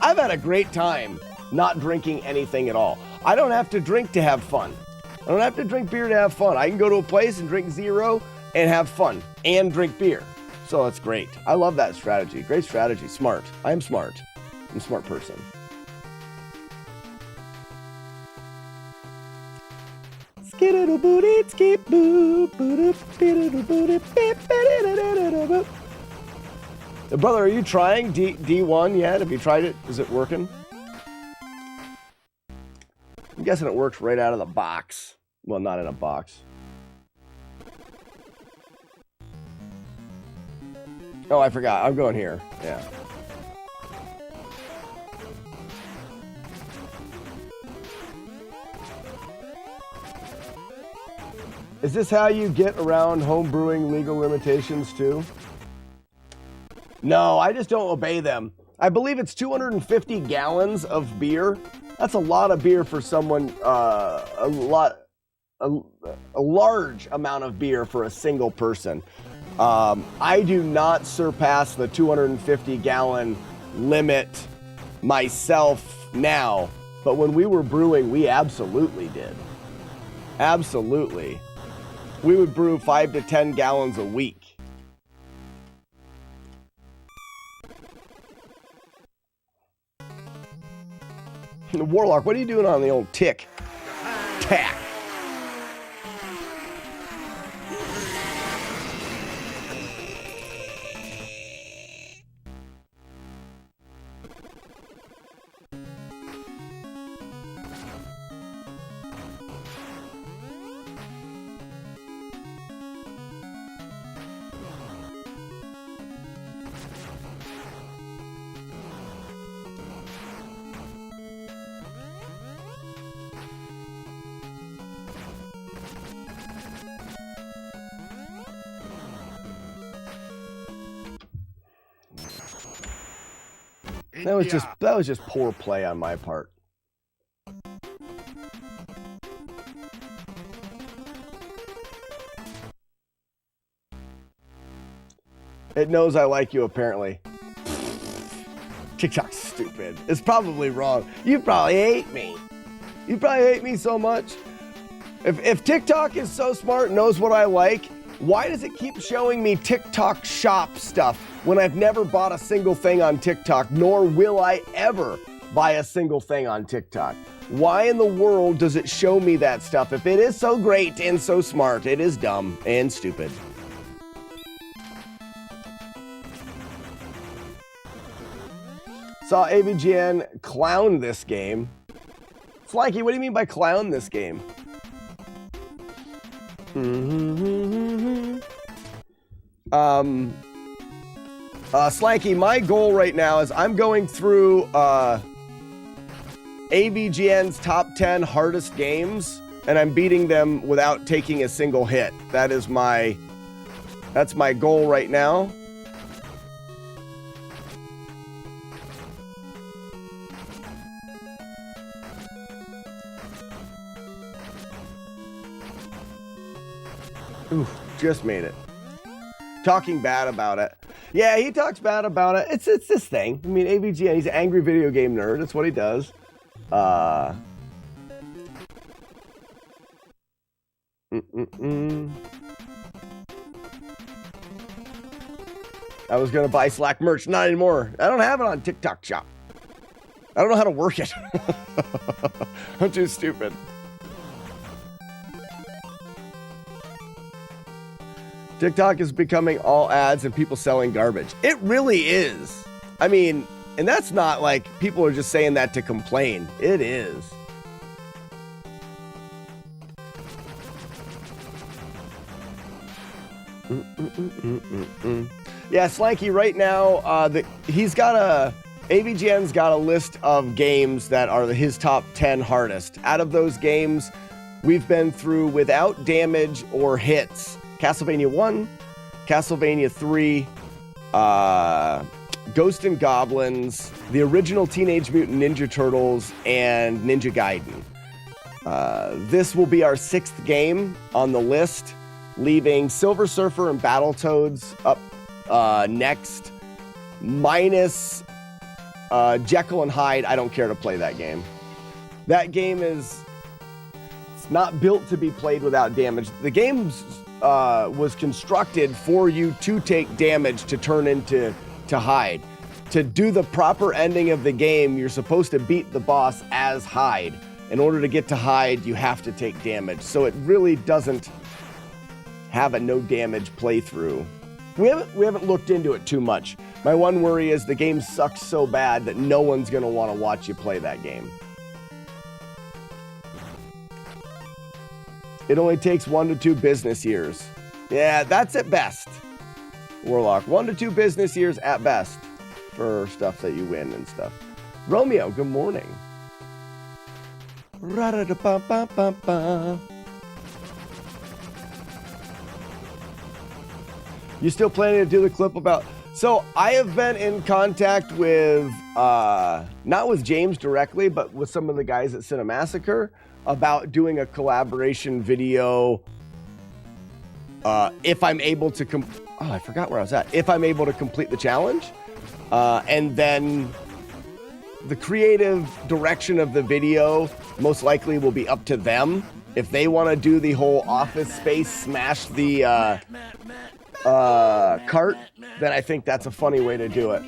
I've had a great time not drinking anything at all. I don't have to drink to have fun. I don't have to drink beer to have fun. I can go to a place and drink zero and have fun and drink beer. So it's great. I love that strategy. Great strategy. Smart. I'm smart. I'm a smart person. Brother, are you trying D1 yet? Have you tried it? Is it working? I'm guessing it works right out of the box. Well, not in a box. Oh, I forgot. I'm going here. Yeah. Is this how you get around home brewing legal limitations too? No, I just don't obey them. I believe it's 250 gallons of beer. That's a lot of beer for someone, a large amount of beer for a single person. I do not surpass the 250 gallon limit myself now, but when we were brewing, we absolutely did. Absolutely. We would brew 5 to 10 gallons a week. Warlock, what are you doing on the old tick? Tack. That was just poor play on my part. It knows I like you apparently. TikTok's stupid. It's probably wrong. You probably hate me. You probably hate me so much. If TikTok is so smart and knows what I like, why does it keep showing me TikTok shop stuff when I've never bought a single thing on TikTok, nor will I ever buy a single thing on TikTok? Why in the world does it show me that stuff? If it is so great and so smart, it is dumb and stupid. Saw AVGN clown this game. Slanky, what do you mean by clown this game? Slanky, my goal right now is I'm going through AVGN's top 10 hardest games, and I'm beating them without taking a single hit. That's my goal right now. Oof, just made it. Talking bad about it. Yeah, he talks bad about it. It's this thing. I mean, AVGN, he's an angry video game nerd. That's what he does. I was gonna buy Slack merch, not anymore. I don't have it on TikTok Shop. I don't know how to work it. I'm too stupid. TikTok is becoming all ads and people selling garbage. It really is. I mean, and that's not like people are just saying that to complain. It is. Yeah, Slanky, right now, AVGN's got a list of games that are his top 10 hardest. Out of those games, we've been through without damage or hits. Castlevania 1, Castlevania 3, Ghost and Goblins, the original Teenage Mutant Ninja Turtles, and Ninja Gaiden. This will be our 6th game on the list, leaving Silver Surfer and Battletoads up next, minus Jekyll and Hyde. I don't care to play that game. That game it's not built to be played without damage. The game was constructed for you to take damage to turn into Hyde. To do the proper ending of the game, you're supposed to beat the boss as Hyde. In order to get to Hyde, you have to take damage. So it really doesn't have a no damage playthrough. We haven't looked into it too much. My one worry is the game sucks so bad that no one's going to want to watch you play that game. It only takes 1 to 2 business years. Yeah, that's at best. Warlock, 1 to 2 business years at best for stuff that you win and stuff. Romeo, good morning. Ra-da-da-ba-ba-ba-ba. You still planning to do the clip about... So I have been in contact with, not with James directly, but with some of the guys at Cinemassacre about doing a collaboration video if I'm able to... I forgot where I was at. If I'm able to complete the challenge. And then the creative direction of the video most likely will be up to them. If they want to do the whole Office Space smash the cart, then I think that's a funny way to do it.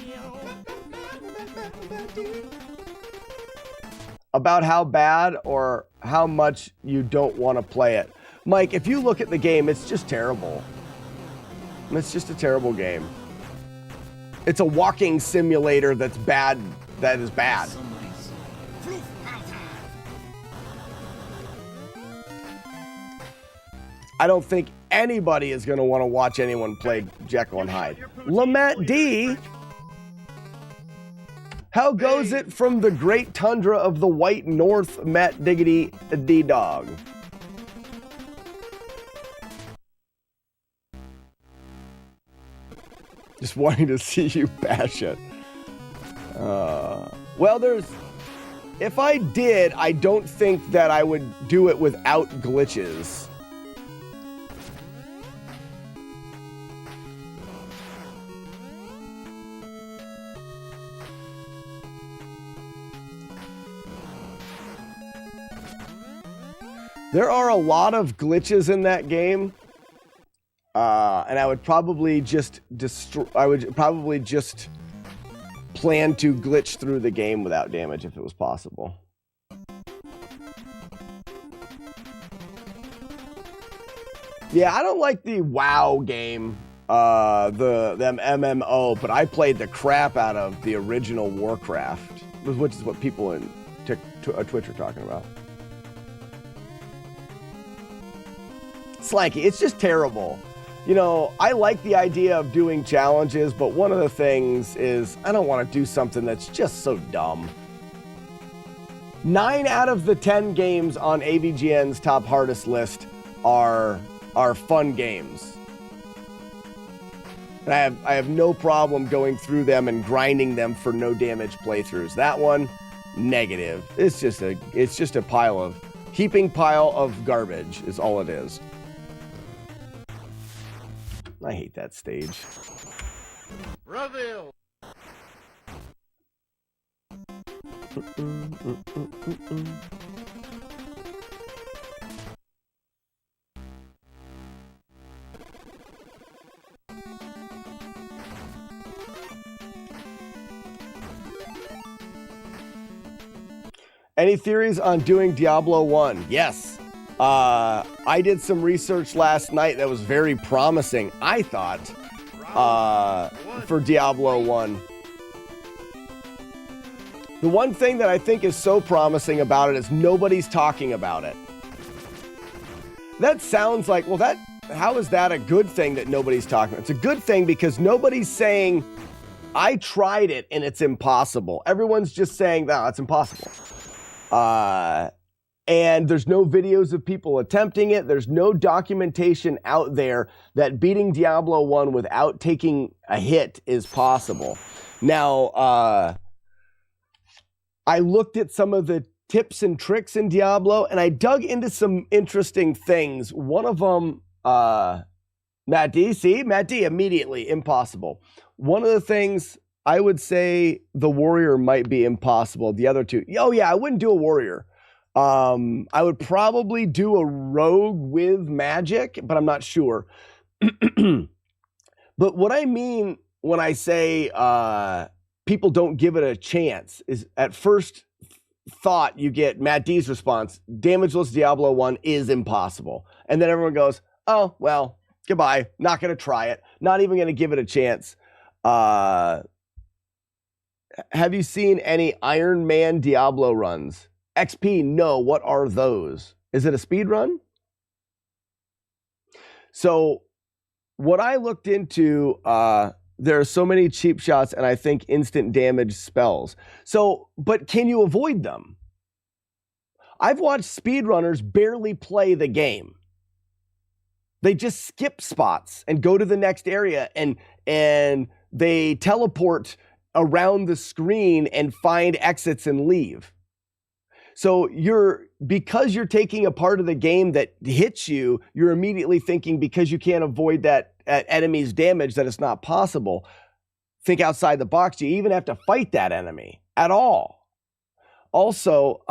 About how bad or how much you don't want to play it. Mike, if you look at the game, it's just terrible. It's just a terrible game. It's a walking simulator that's bad. That is bad. I don't think anybody is going to want to watch anyone play Jekyll and Hyde. Lamette D. How goes it from the great tundra of the white north, Matt Diggity D-Dog? Just wanting to see you bash it. Well, if I did, I don't think that I would do it without glitches. There are a lot of glitches in that game, and I would probably just plan to glitch through the game without damage if it was possible. Yeah, I don't like the WoW game, the MMO, but I played the crap out of the original Warcraft, which is what people in Twitch are talking about. Slanky, it's just terrible. You know, I like the idea of doing challenges, but one of the things is I don't want to do something that's just so dumb. 9 out of the 10 games on AVGN's top hardest list are fun games. And I have no problem going through them and grinding them for no damage playthroughs. That one, negative. It's just a heaping pile of garbage is all it is. I hate that stage. Reveal. Any theories on doing Diablo 1? Yes. I did some research last night that was very promising, I thought, for Diablo 1. The one thing that I think is so promising about it is nobody's talking about it. That sounds like, well, how is that a good thing that nobody's talking about? It's a good thing because nobody's saying, I tried it and it's impossible. Everyone's just saying, no, it's impossible. And there's no videos of people attempting it. There's no documentation out there that beating Diablo 1 without taking a hit is possible. Now, I looked at some of the tips and tricks in Diablo, and I dug into some interesting things. One of them, Matt D, immediately impossible. One of the things I would say the warrior might be impossible. The other two, oh yeah, I wouldn't do a warrior. I would probably do a rogue with magic, but I'm not sure. But what I mean when I say people don't give it a chance is at first thought you get Matt D's response, damageless Diablo 1 is impossible. And then everyone goes, oh, well, goodbye. Not going to try it. Not even going to give it a chance. Have you seen any Iron Man Diablo runs? XP, no. What are those? Is it a speed run? So what I looked into, there are so many cheap shots and I think instant damage spells. So, but can you avoid them? I've watched speedrunners barely play the game. They just skip spots and go to the next area and they teleport around the screen and find exits and leave. So because you're taking a part of the game that hits you, you're immediately thinking because you can't avoid that enemy's damage that it's not possible. Think outside the box. You even have to fight that enemy at all. Also,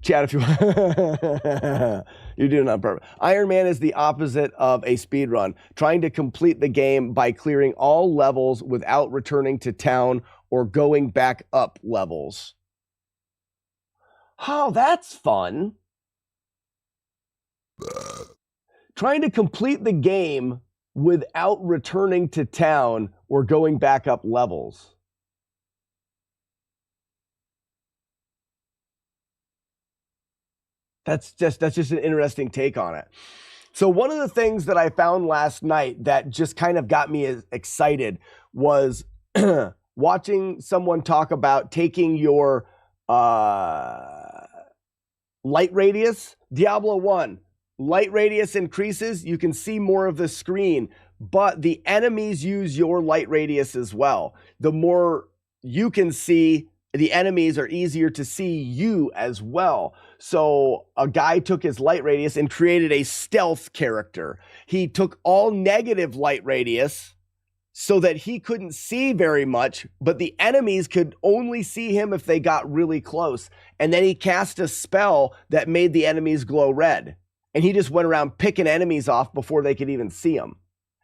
chat if you want. You're doing it on purpose. Iron Man is the opposite of a speed run, trying to complete the game by clearing all levels without returning to town or going back up levels. Oh, that's fun. Trying to complete the game without returning to town or going back up levels. That's just an interesting take on it. So one of the things that I found last night that just kind of got me excited was watching someone talk about taking your light radius. Diablo 1, light radius increases. You can see more of the screen, but the enemies use your light radius as well. The more you can see, the enemies are easier to see you as well. So a guy took his light radius and created a stealth character. He took all negative light radius so that he couldn't see very much, but the enemies could only see him if they got really close. And then he cast a spell that made the enemies glow red. And he just went around picking enemies off before they could even see him.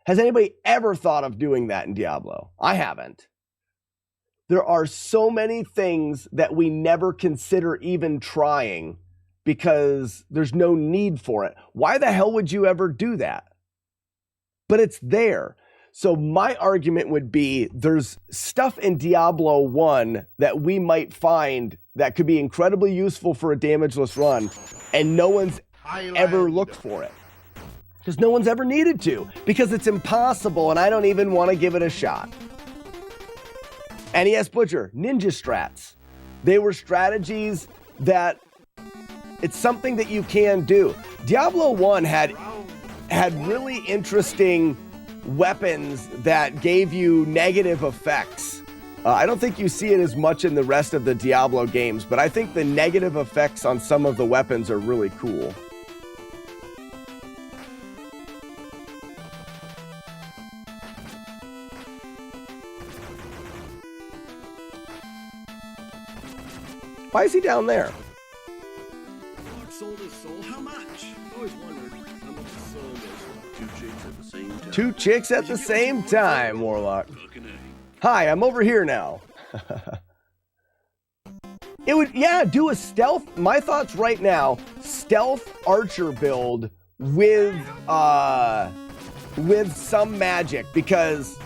Has anybody ever thought of doing that in Diablo? I haven't. There are so many things that we never consider even trying because there's no need for it. Why the hell would you ever do that? But it's there. So my argument would be there's stuff in Diablo 1 that we might find that could be incredibly useful for a damageless run, and no one's ever looked for it. Because no one's ever needed to. Because it's impossible, and I don't even want to give it a shot. NES Butcher, ninja strats. They were strategies that it's something that you can do. Diablo 1 had really interesting weapons that gave you negative effects. I don't think you see it as much in the rest of the Diablo games, but I think the negative effects on some of the weapons are really cool. Why is he down there? Lord sold his soul. How much? Always wondered how much his soul was. Two chicks at the same time. Two chicks at the same time, Warlock. Hi, I'm over here now. It would, yeah, do a stealth. My thoughts right now, stealth archer build with some magic, because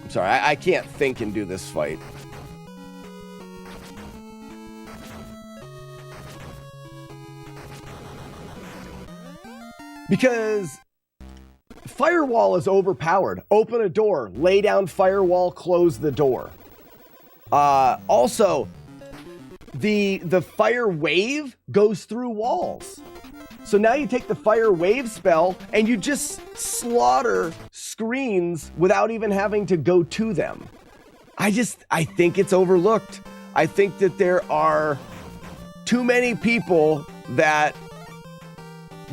I'm sorry, I can't think and do this fight. Because firewall is overpowered. Open a door, lay down firewall, close the door. Also, the fire wave goes through walls. So now you take the fire wave spell and you just slaughter screens without even having to go to them. I think it's overlooked. I think that there are too many people that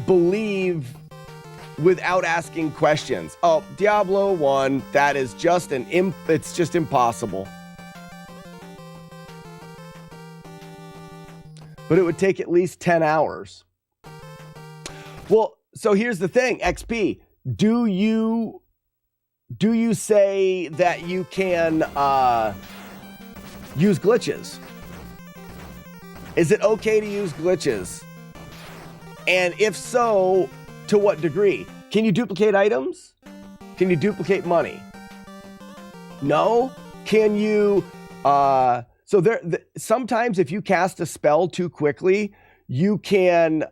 believe without asking questions. Oh, Diablo 1, that is just it's just impossible. But it would take at least 10 hours. Well, so here's the thing, XP, do you say that you can use glitches? Is it okay to use glitches? And if so, to what degree? Can you duplicate items? Can you duplicate money? No? Can you, sometimes if you cast a spell too quickly, you can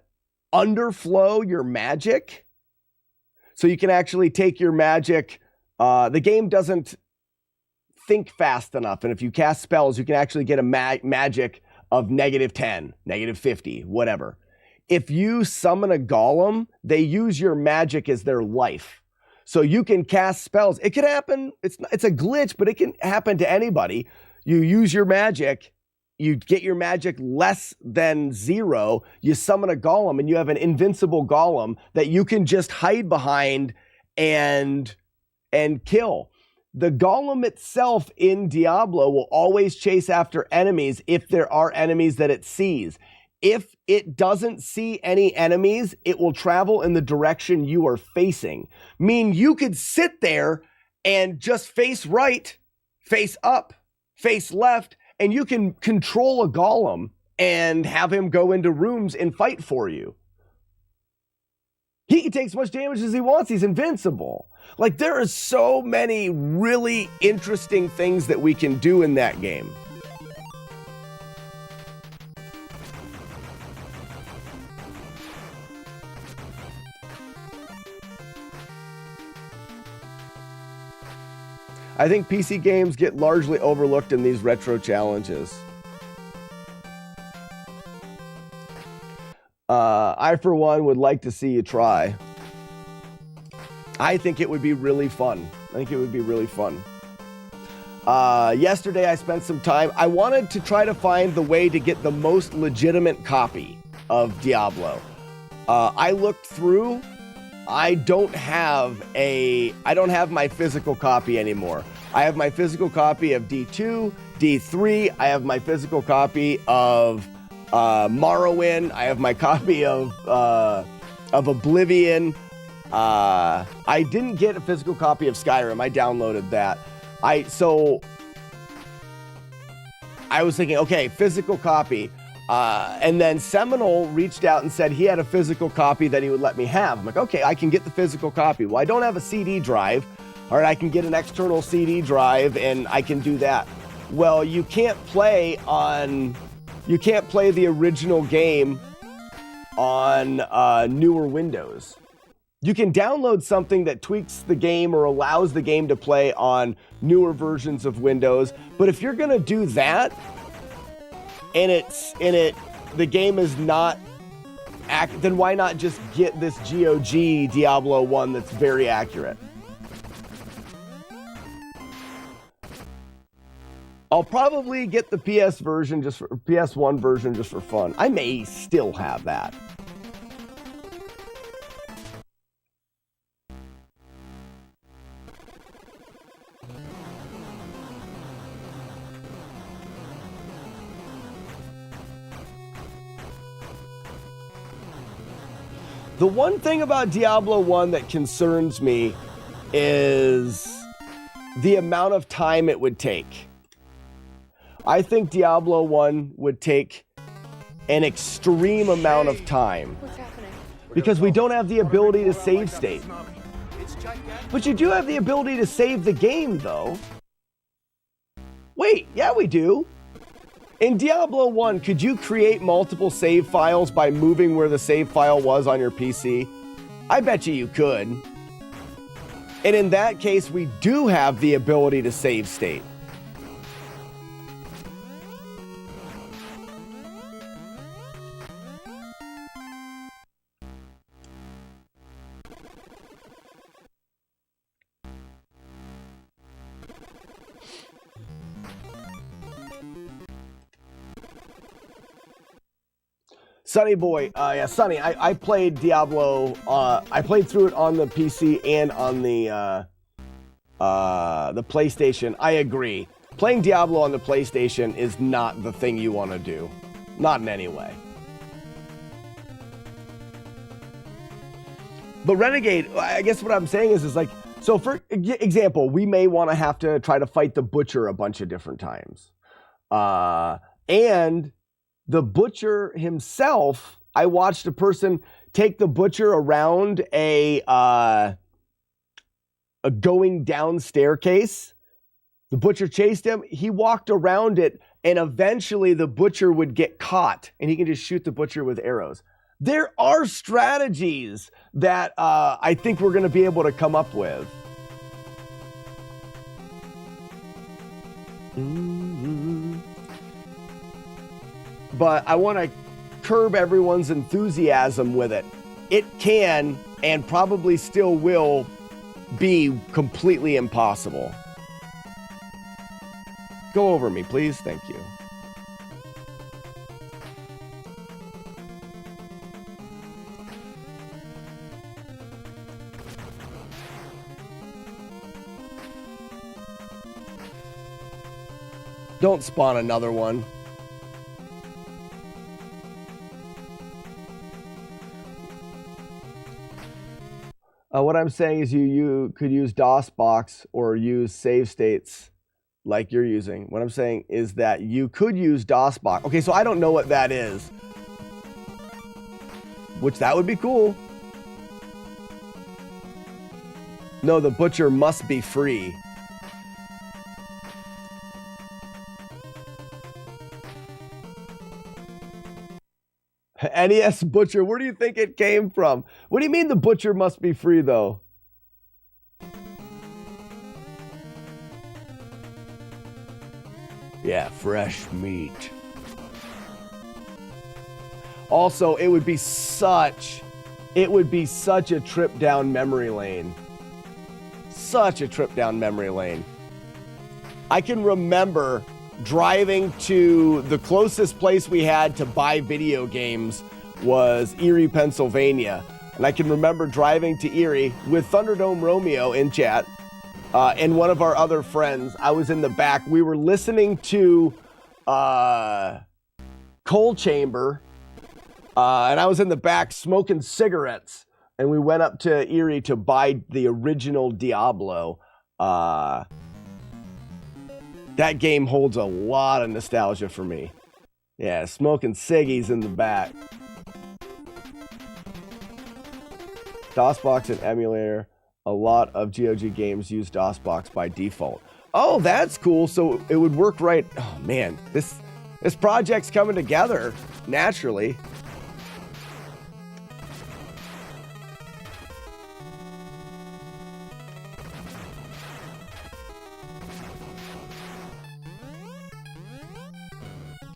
underflow your magic. So you can actually take your magic, the game doesn't think fast enough. And if you cast spells, you can actually get a magic of -10, -50, whatever. If you summon a golem, they use your magic as their life. So you can cast spells. It can happen. It's a glitch, but it can happen to anybody. You use your magic, you get your magic less than 0, you summon a golem, and you have an invincible golem that you can just hide behind and kill. The golem itself in Diablo will always chase after enemies if there are enemies that it sees. If it doesn't see any enemies, it will travel in the direction you are facing. Mean you could sit there and just face right, face up, face left, and you can control a golem and have him go into rooms and fight for you. He can take as much damage as he wants. He's invincible. Like, there are so many really interesting things that we can do in that game. I think PC games get largely overlooked in these retro challenges. I, for one, would like to see you try. I think it would be really fun. Yesterday, I spent some time. I wanted to try to find the way to get the most legitimate copy of Diablo. I looked through. I don't have my physical copy anymore. I have my physical copy of D2, D3. I have my physical copy of Morrowind. I have my copy of Oblivion. I didn't get a physical copy of Skyrim. I downloaded that. So I was thinking, okay, physical copy. And then Seminole reached out and said he had a physical copy that he would let me have. I'm like, okay, I can get the physical copy. Well, I don't have a CD drive. All right, I can get an external CD drive and I can do that. Well, you can't play the original game on newer Windows. You can download something that tweaks the game or allows the game to play on newer versions of Windows. But if you're gonna do that, and the game is not then why not just get this GOG Diablo 1 that's very accurate? I'll probably get the PS1 version just for fun. I may still have that. The one thing about Diablo 1 that concerns me is the amount of time it would take. I think Diablo 1 would take an extreme amount of time. What's happening? Because we don't have the ability to save state. But you do have the ability to save the game, though. Wait, yeah, we do. In Diablo 1, could you create multiple save files by moving where the save file was on your PC? I bet you could. And in that case, we do have the ability to save state. Sunny Boy, yeah, Sunny, I played Diablo, I played through it on the PC and on the PlayStation. I agree. Playing Diablo on the PlayStation is not the thing you want to do. Not in any way. But Renegade, I guess what I'm saying is like, so for example, we may want to have to try to fight the Butcher a bunch of different times. And the Butcher himself, I watched a person take the Butcher around a going down staircase. The Butcher chased him. He walked around it, and eventually the Butcher would get caught, and he can just shoot the Butcher with arrows. There are strategies that I think we're going to be able to come up with. But I want to curb everyone's enthusiasm with it. It can, and probably still will, be completely impossible. Go over me, please. Thank you. Don't spawn another one. What I'm saying is you could use DOSBox or use save states like you're using. What I'm saying is that you could use DOSBox. Okay, so I don't know what that is. Which that would be cool. No, the Butcher must be free. NES Butcher, where do you think it came from? What do you mean the Butcher must be free, though? Yeah, fresh meat. Also, it would be such a trip down memory lane. Such a trip down memory lane. I can remember driving to the closest place we had to buy video games was Erie, Pennsylvania. And I can remember driving to Erie with Thunderdome Romeo in chat and one of our other friends. I was in the back. We were listening to Coal Chamber and I was in the back smoking cigarettes. And we went up to Erie to buy the original Diablo. That game holds a lot of nostalgia for me. Yeah, smoking ciggies in the back. DOSBox and emulator. A lot of GOG games use DOSBox by default. Oh, that's cool. So it would work right. Oh man, this project's coming together naturally.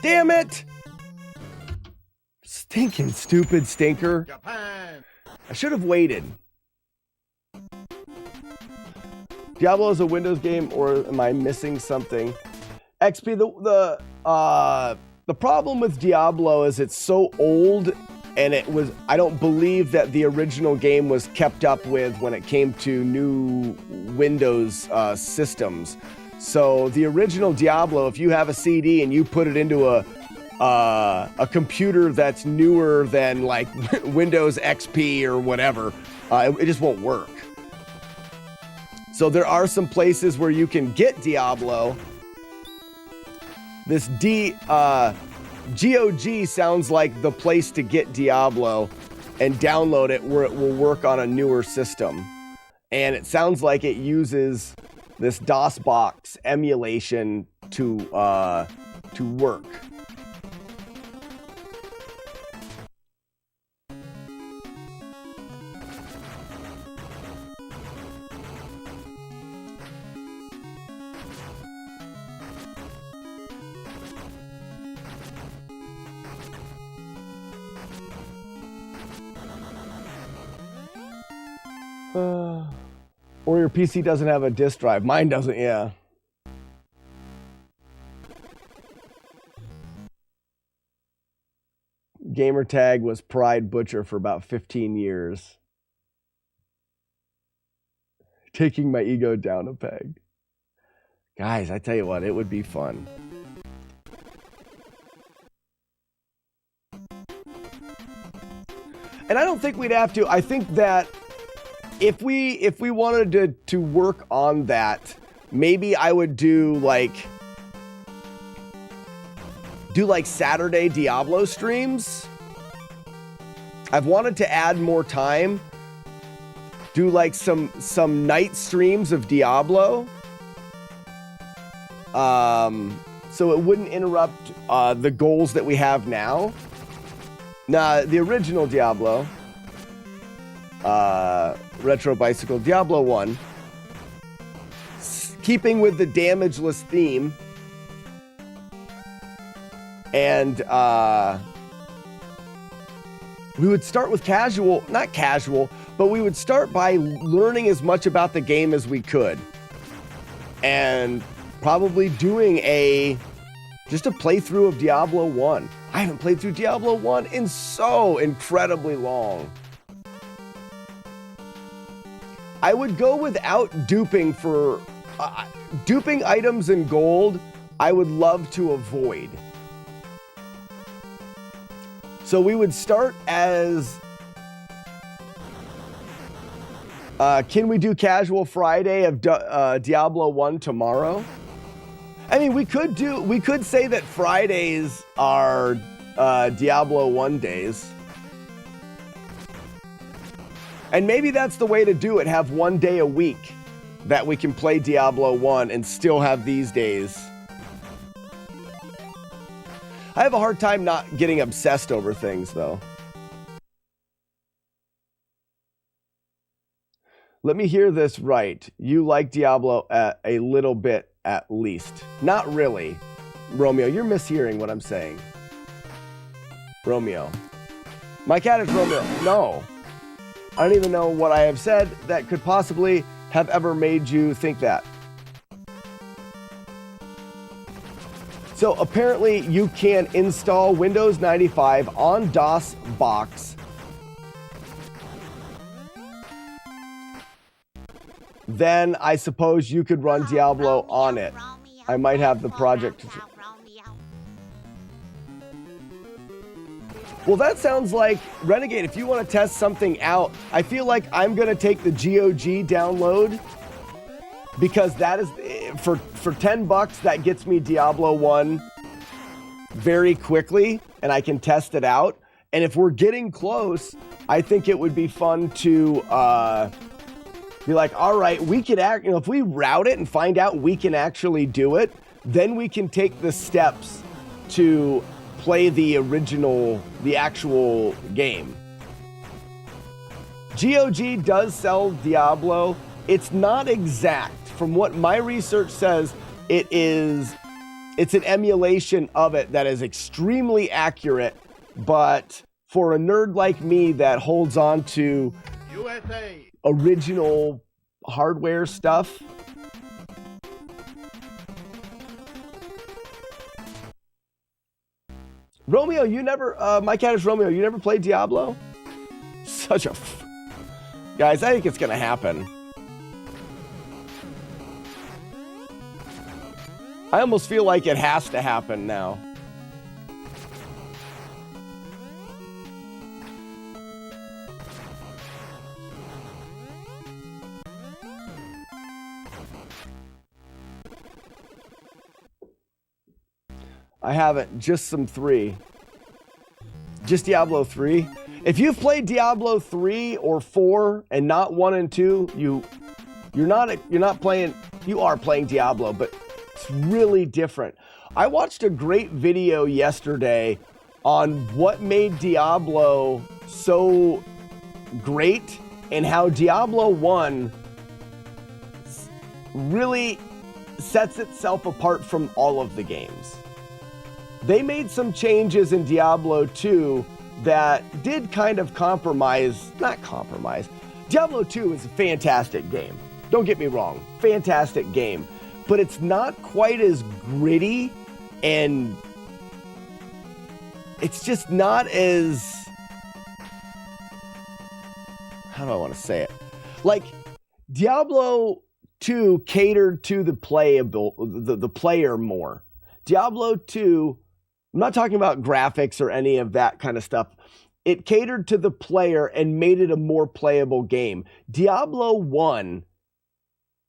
Damn it! Stinking stupid stinker. Japan. I should have waited. Diablo is a Windows game, or am I missing something? XP, the problem with Diablo is it's so old, and I don't believe that the original game was kept up with when it came to new Windows systems. So the original Diablo, if you have a CD and you put it into a computer that's newer than like Windows XP or whatever, it just won't work. So there are some places where you can get Diablo. This GOG sounds like the place to get Diablo and download it where it will work on a newer system. And it sounds like it uses this DOSBox emulation to work. Or your PC doesn't have a disk drive. Mine doesn't, yeah. Gamertag was Pride Butcher for about 15 years. Taking my ego down a peg. Guys, I tell you what, it would be fun. And I don't think we'd have to. I think that if we wanted to work on that, maybe I would do like Saturday Diablo streams. I've wanted to add more time. Do like some night streams of Diablo. So it wouldn't interrupt the goals that we have now. Nah, the original Diablo, Retro Bicycle, Diablo 1, keeping with the damageless theme, and we would start with not casual, but we would start by learning as much about the game as we could, and probably doing just a playthrough of Diablo 1. I haven't played through Diablo 1 in so incredibly long. I would go without duping for... duping items in gold, I would love to avoid. So we would start as... can we do Casual Friday of Diablo 1 tomorrow? I mean, we could say that Fridays are Diablo 1 days. And maybe that's the way to do it. Have one day a week that we can play Diablo 1 and still have these days. I have a hard time not getting obsessed over things, though. Let me hear this right. You like Diablo a little bit at least. Not really. Romeo, you're mishearing what I'm saying. Romeo. My cat is Romeo. No. I don't even know what I have said that could possibly have ever made you think that. So apparently you can install Windows 95 on DOSBox. Then I suppose you could run Diablo on it. I might have the project. Well, that sounds like, Renegade, if you want to test something out, I feel like I'm going to take the GOG download, because that is, for 10 bucks, that gets me Diablo 1 very quickly, and I can test it out. And if we're getting close, I think it would be fun to be like, all right, we could if we route it and find out we can actually do it, then we can take the steps to play the actual game. GOG does sell Diablo. It's not exact. From what my research says, it's an emulation of it that is extremely accurate, but for a nerd like me that holds on to original hardware stuff, Romeo, you never, my cat is Romeo, you never played Diablo? Such a... Guys, I think it's gonna happen. I almost feel like it has to happen now. I haven't. Just some 3. Just Diablo 3. If you've played Diablo 3 or 4 and not 1 and 2, you're not playing. You are playing Diablo, but it's really different. I watched a great video yesterday on what made Diablo so great and how Diablo 1 really sets itself apart from all of the games. They made some changes in Diablo 2 that did kind of not compromise. Diablo 2 is a fantastic game. Don't get me wrong, fantastic game. But it's not quite as gritty, and it's just not as, how do I want to say it? Like, Diablo 2 catered to the player more. Diablo 2, I'm not talking about graphics or any of that kind of stuff. It catered to the player and made it a more playable game. Diablo 1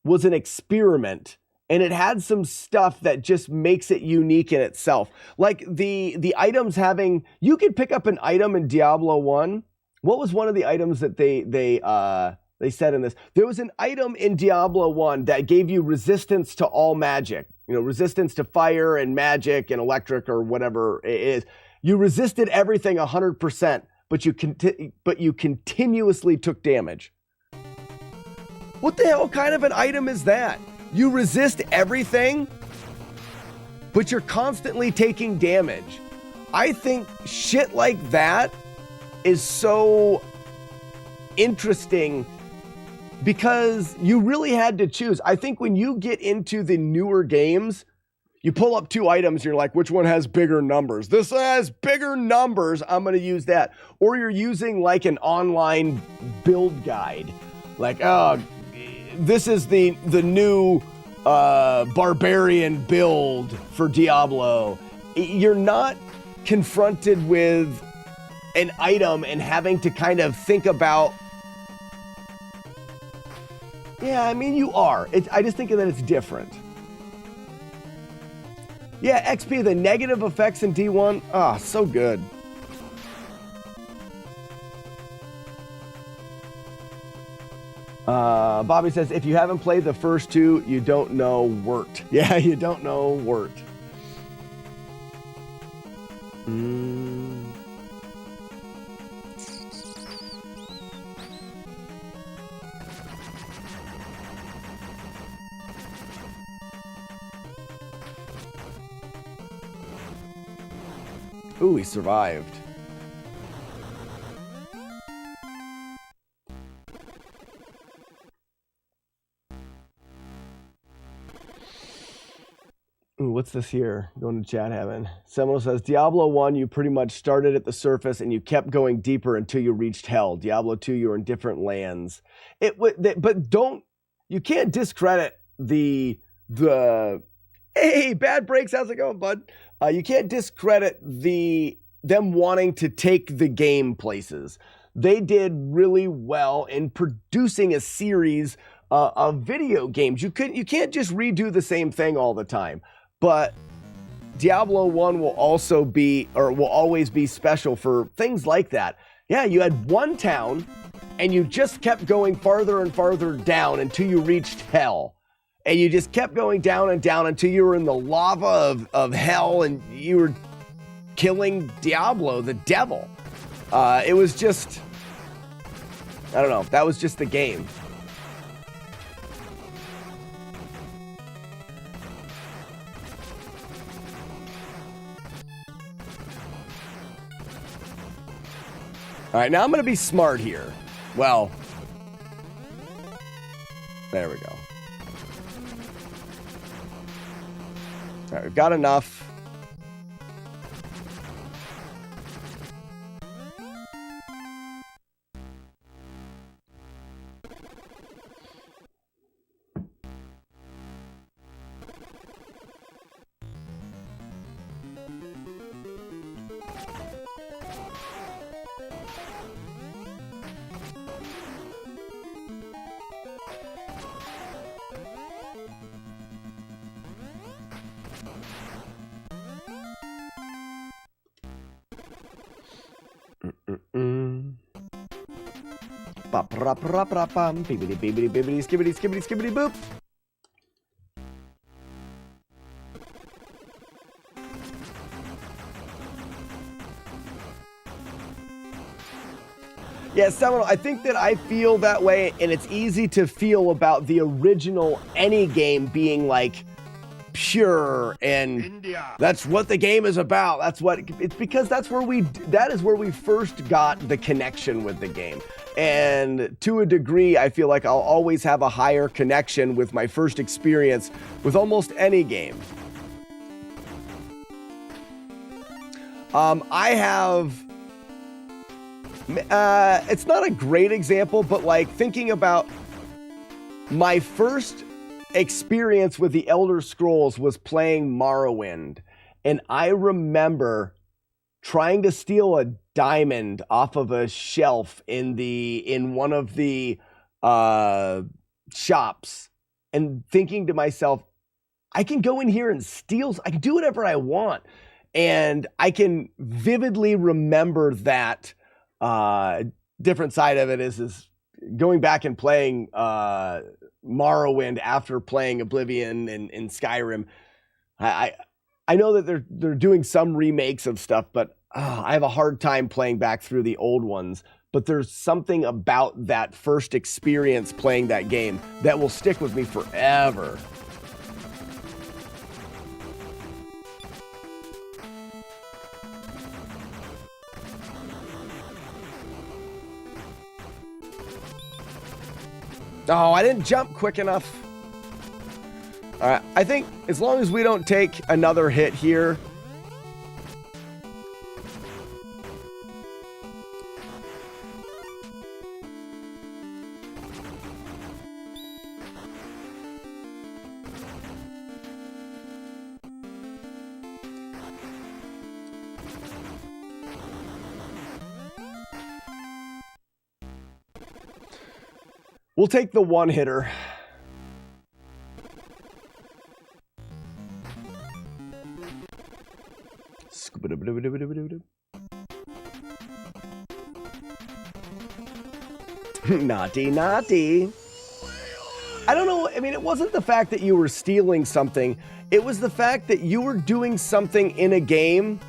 was an experiment, and it had some stuff that just makes it unique in itself. Like the items having, you could pick up an item in Diablo 1. What was one of the items that they said in this? There was an item in Diablo 1 that gave you resistance to all magic. You know, resistance to fire and magic and electric or whatever it is. You resisted everything 100%, but you continuously took damage. What the hell kind of an item is that? You resist everything, but you're constantly taking damage. I think shit like that is so interesting because you really had to choose. I think when you get into the newer games, you pull up 2 items, you're like, which one has bigger numbers? This has bigger numbers, I'm gonna use that. Or you're using like an online build guide. Like, oh, this is the new barbarian build for Diablo. You're not confronted with an item and having to kind of think about. Yeah, I mean, you are. I just think that it's different. Yeah, XP, the negative effects in D1. Ah, so good. Bobby says, if you haven't played the first 2, you don't know Wirt. Yeah, you don't know Wirt. Ooh, he survived. Ooh, what's this here? Going to chat heaven. Seminole says, Diablo 1, you pretty much started at the surface and you kept going deeper until you reached hell. Diablo 2, you were in different lands. But you can't discredit the hey, Bad Breaks, how's it going, bud? You can't discredit them wanting to take the game places. They did really well in producing a series of video games. You can't just redo the same thing all the time. But Diablo 1 will always be special for things like that. Yeah, you had one town and you just kept going farther and farther down until you reached hell. And you just kept going down and down until you were in the lava of hell and you were killing Diablo, the devil. It was just, I don't know, that was just the game. All right, now I'm going to be smart here. Well, there we go. All right, we've got enough. Ba-pra-pra-pra-pam, bibbidi-bibbidi-bibbidi, skibbidi-skibbidi-skibbidi-boop. Yeah, Seminole, I think that I feel that way, and it's easy to feel about the original any game being like pure and that's what the game is about. That's what it's because that is where we first got the connection with the game. And to a degree, I feel like I'll always have a higher connection with my first experience with almost any game. I have it's not a great example, but like thinking about my first experience with the Elder Scrolls was playing Morrowind, and I remember trying to steal a diamond off of a shelf in one of the shops, and thinking to myself, I can go in here and steal. I can do whatever I want, and I can vividly remember that. Different side of it is going back and playing Morrowind after playing Oblivion and Skyrim. I know that they're doing some remakes of stuff, but I have a hard time playing back through the old ones. But there's something about that first experience playing that game that will stick with me forever. Oh, I didn't jump quick enough. All right, I think as long as we don't take another hit here. We'll take the one hitter. Naughty, naughty. I don't know. I mean, it wasn't the fact that you were stealing something. It was the fact that you were doing something in a game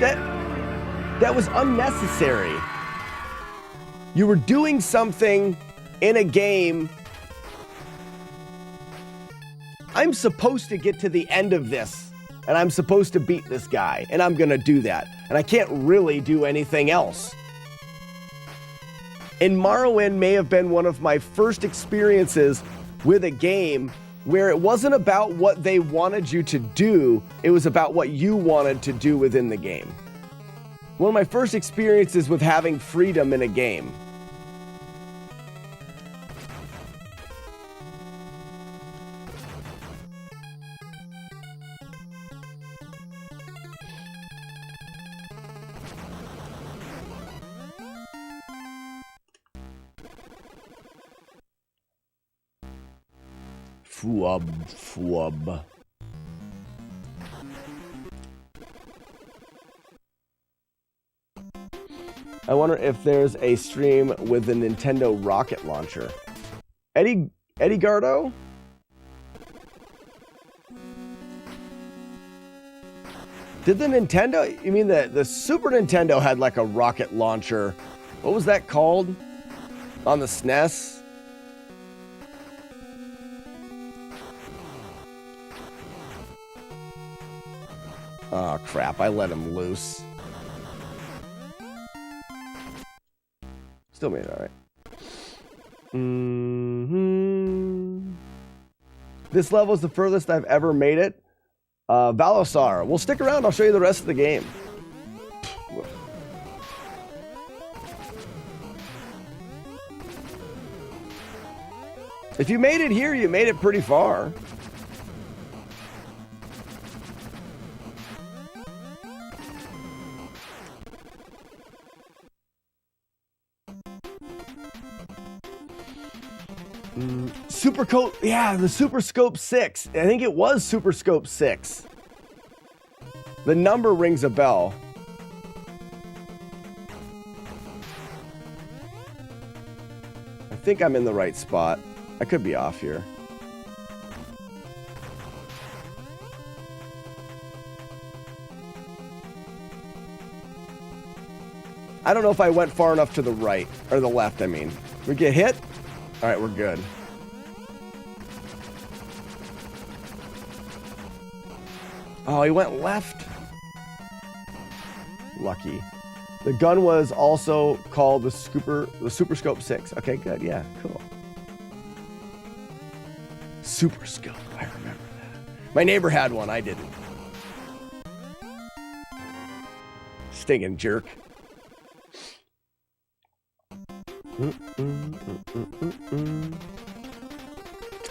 that was unnecessary. You were doing something in a game. I'm supposed to get to the end of this, and I'm supposed to beat this guy, and I'm gonna do that. And I can't really do anything else. And Morrowind may have been one of my first experiences with a game where it wasn't about what they wanted you to do, it was about what you wanted to do within the game. One of my first experiences with having freedom in a game. Fwub. I wonder if there's a stream with the Nintendo rocket launcher. Eddie Gardo? Did the Nintendo, you mean the Super Nintendo had like a rocket launcher? What was that called? On the SNES? Oh crap, I let him loose. Still made it alright. This level is the furthest I've ever made it. Valosar. Well, stick around, I'll show you the rest of the game. If you made it here, you made it pretty far. Super Scope, yeah, the Super Scope 6. I think it was Super Scope 6. The number rings a bell. think I'm in the right spot. I could be off here. I don't know if I went far enough to the right, or the left, I mean. We get hit? All right, we're good. Oh, he went left. Lucky. The gun was also called the Super Scope 6. Okay, good. Yeah, cool. Super Scope. I remember that. My neighbor had one. I didn't. Stinking jerk.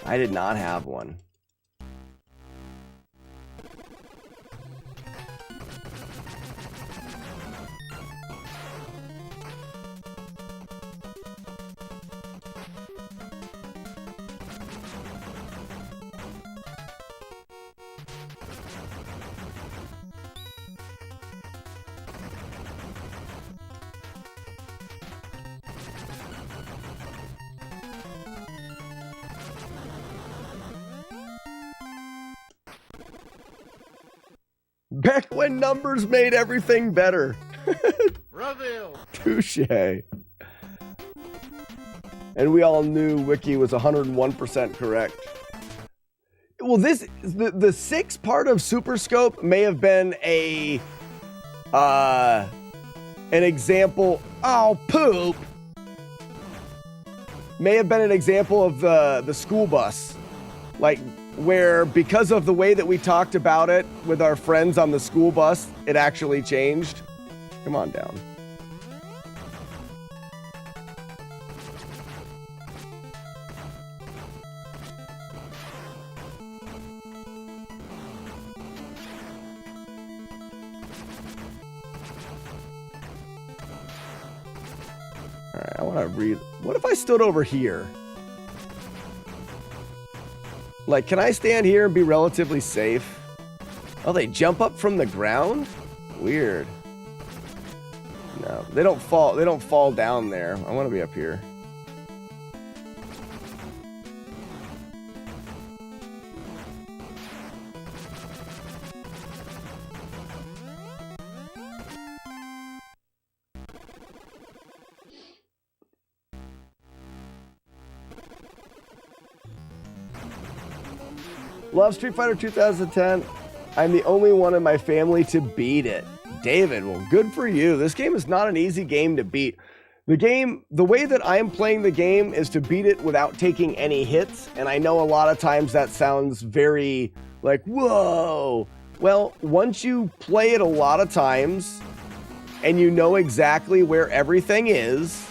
I did not have one. Back when numbers made everything better. Reveal. Touche. And we all knew Wiki was 101% correct. Well, the 6 part of Super Scope may have been an example. Oh, poop. May have been an example of the school bus, like, where because of the way that we talked about it with our friends on the school bus, it actually changed. Come on down. All right, I want to read. What if I stood over here? Like, can I stand here and be relatively safe? Oh, they jump up from the ground? Weird. No, they don't fall. They don't fall down there. I want to be up here. Love Street Fighter 2010. I'm the only one in my family to beat it. David, well, good for you. This game is not an easy game to beat. The way that I'm playing the game is to beat it without taking any hits. And I know a lot of times that sounds very like, whoa. Well, once you play it a lot of times and you know exactly where everything is,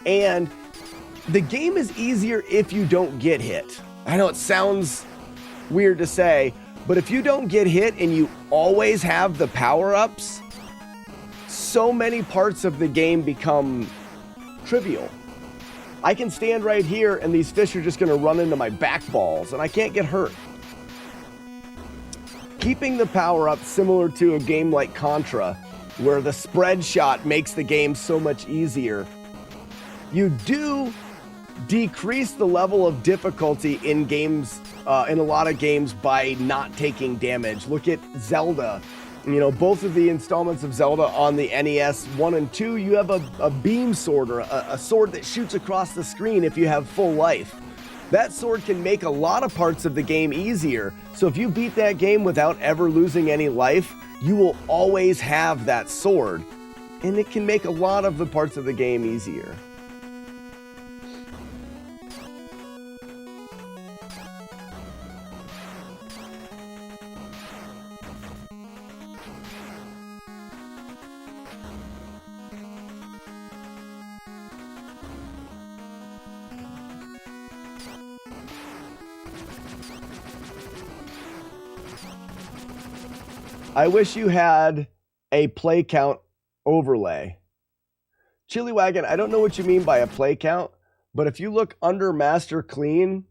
and the game is easier if you don't get hit. I know it sounds weird to say, but if you don't get hit and you always have the power-ups, so many parts of the game become trivial. I can stand right here and these fish are just going to run into my back balls and I can't get hurt. Keeping the power-up similar to a game like Contra, where the spread shot makes the game so much easier, you do decrease the level of difficulty in games, in a lot of games, by not taking damage. Look at Zelda. You know, both of the installments of Zelda on the NES 1 and 2, you have a beam sword, or a sword that shoots across the screen if you have full life. That sword can make a lot of parts of the game easier. So if you beat that game without ever losing any life, you will always have that sword. And it can make a lot of the parts of the game easier. I wish you had a play count overlay. Chili Wagon, I don't know what you mean by a play count, but if you look under Master Clean,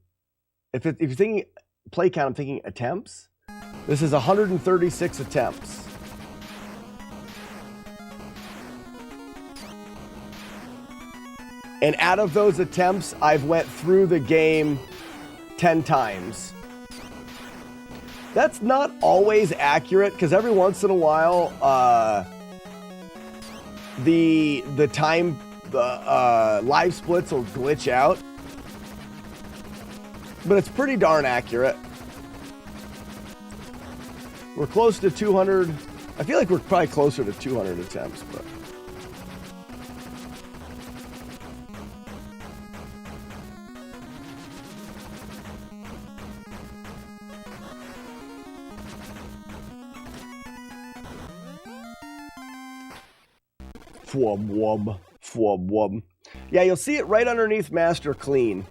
if you're thinking play count, I'm thinking attempts. This is 136 attempts. And out of those attempts, I've went through the game 10 times. That's not always accurate, because every once in a while, the live splits will glitch out. But it's pretty darn accurate. We're close to 200. I feel like we're probably closer to 200 attempts, but. Fwub wub, fwub wub. Yeah, you'll see it right underneath Master Clean.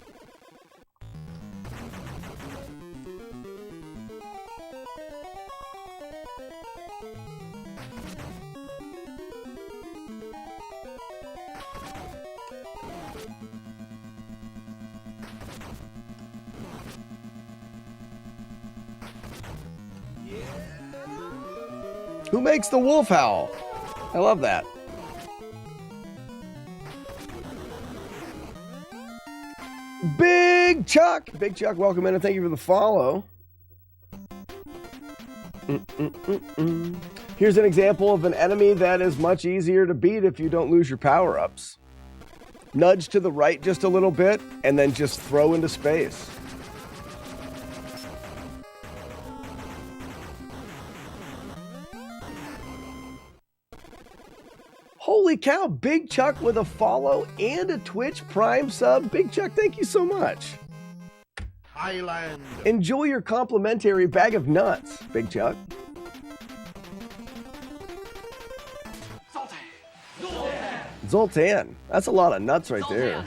Who makes the wolf howl? I love that. Big Chuck, welcome in and thank you for the follow. Here's an example of an enemy that is much easier to beat if you don't lose your power-ups. Nudge to the right just a little bit and then just throw into space. Holy cow, Big Chuck with a follow and a Twitch Prime sub. Big Chuck, thank you so much. Highland. Enjoy your complimentary bag of nuts, Big Chuck. Zoltan. That's a lot of nuts right there.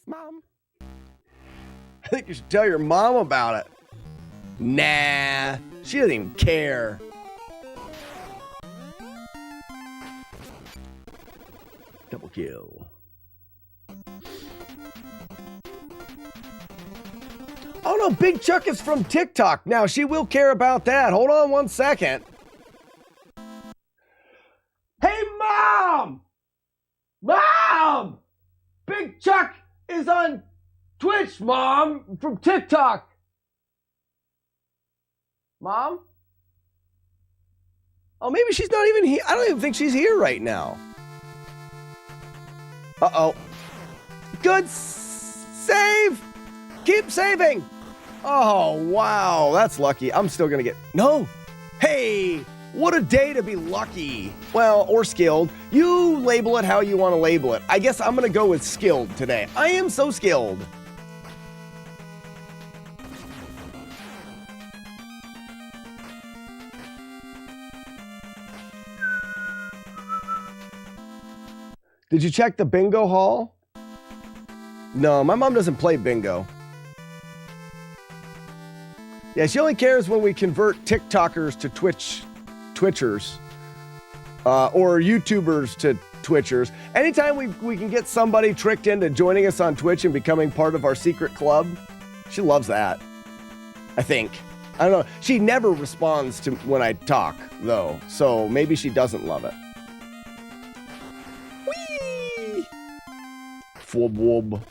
Mom. I think you should tell your mom about it. Nah, she doesn't even care. Double kill. Oh no, Big Chuck is from TikTok. Now she will care about that. Hold on one second. Hey, Mom! Mom! Big Chuck is on Twitch, Mom, from TikTok. Mom? Oh, maybe she's not even here. I don't even think she's here right now. Uh-oh. Good save! Keep saving! Oh, wow. That's lucky. I'm still gonna get... No! Hey! What a day to be lucky. Well, or skilled. You label it how you want to label it. I guess I'm going to go with skilled today. I am so skilled. Did you check the bingo hall? No, my mom doesn't play bingo. Yeah, she only cares when we convert TikTokers to Twitchers, or YouTubers to Twitchers. Anytime we can get somebody tricked into joining us on Twitch and becoming part of our secret club, she loves that. I think. I don't know. She never responds to when I talk, though, so maybe she doesn't love it. Whee! Fwub.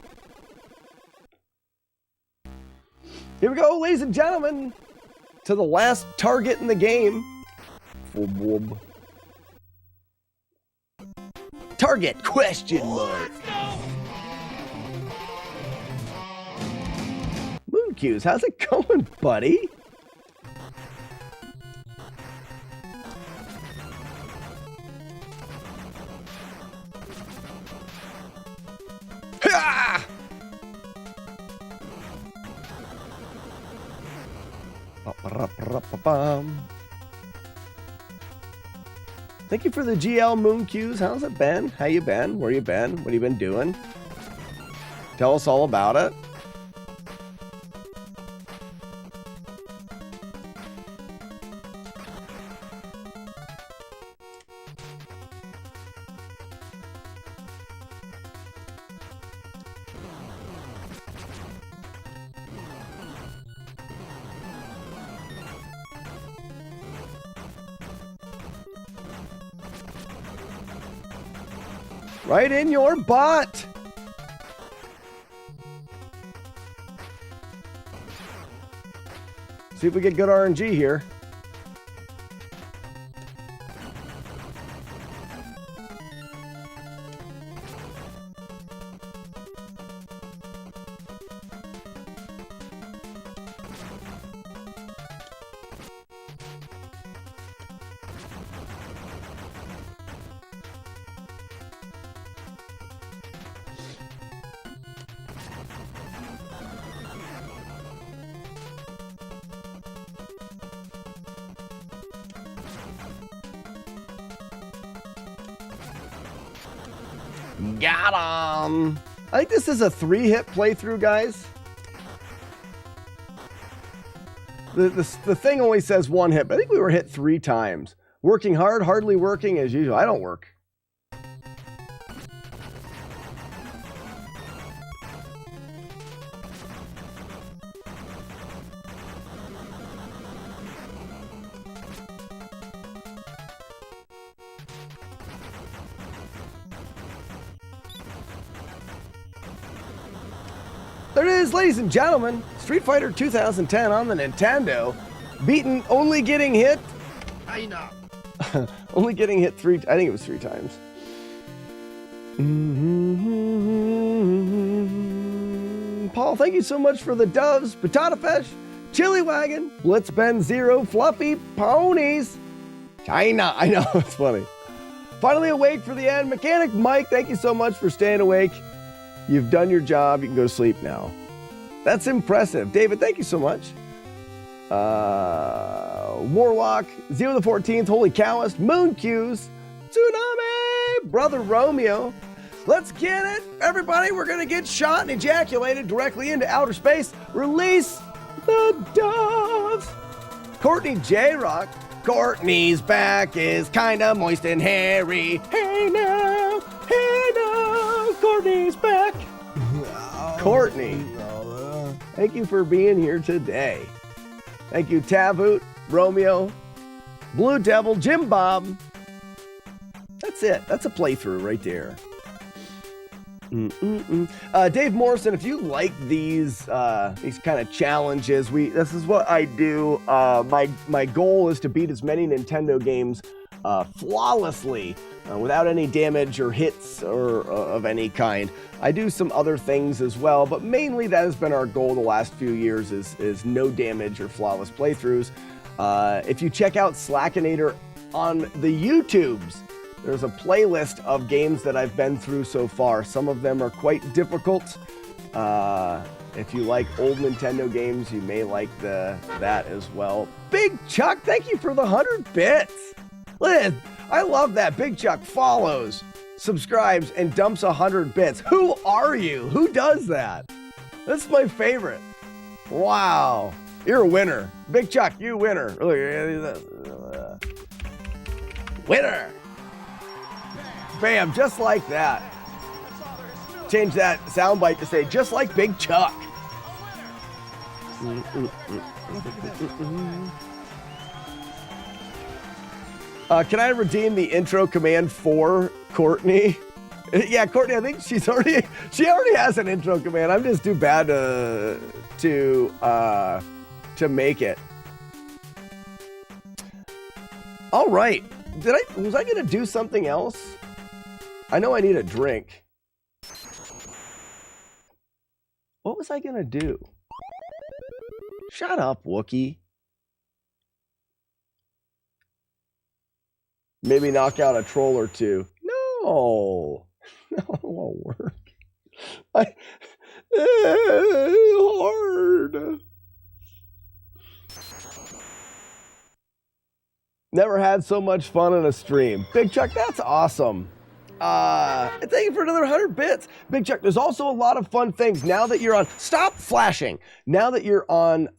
Here we go, ladies and gentlemen, to the last target in the game. Target question mark. Moon Cues, how's it going, buddy? Ha! Thank you for the GL Moon Cues. How's it been? How you been? Where you been? What have you been doing? Tell us all about it. Right in your butt. See if we get good RNG here. Got him. I think this is a 3-hit playthrough, guys. The thing only says 1 hit, but I think we were hit 3 times. Working hard, hardly working as usual. I don't work. There it is, ladies and gentlemen. Street Fighter 2010 on the Nintendo. Beaten, only getting hit. I know. Only getting hit 3, I think it was 3 times. Paul, thank you so much for the doves. Patata Fish, Chili Wagon, Blitz Ben Zero, Fluffy Ponies. China, I know, it's funny. Finally awake for the end. Mechanic Mike, thank you so much for staying awake. You've done your job. You can go to sleep now. That's impressive. David, thank you so much. Warlock, Zero the 14th, Holy Cowist, Moon Cues, Tsunami, Brother Romeo. Let's get it. Everybody, we're going to get shot and ejaculated directly into outer space. Release the doves. Courtney J-Rock. Courtney's back is kind of moist and hairy. Hey now, Courtney's back. Courtney, thank you for being here today. Thank you, Tavoot, Romeo, Blue Devil, Jim Bob. That's it. That's a playthrough right there. Dave Morrison, if you like these kind of challenges, this is what I do. My goal is to beat as many Nintendo games flawlessly, without any damage or hits or of any kind. I do some other things as well, but mainly that has been our goal the last few years is no damage or flawless playthroughs. If you check out Slackinator on the YouTubes, there's a playlist of games that I've been through so far. Some of them are quite difficult. If you like old Nintendo games, you may like that as well. Big Chuck, thank you for the 100 bits. Liz, I love that. Big Chuck follows, subscribes, and dumps 100 bits. Who are you? Who does that? That's my favorite. Wow. You're a winner. Big Chuck, you winner. Winner. Bam, just like that. Change that soundbite to say, just like Big Chuck. Can I redeem the intro command for Courtney? Yeah, Courtney, I think she already has an intro command. I'm just too bad to make it. All right. Was I gonna do something else? I know I need a drink. What was I gonna do? Shut up, Wookie. Maybe knock out a troll or two. No, it won't work. Hard. Never had so much fun in a stream. Big Chuck, that's awesome. Thank you for another 100 bits. Big Chuck, there's also a lot of fun things now that you're on. Stop flashing. Now that you're on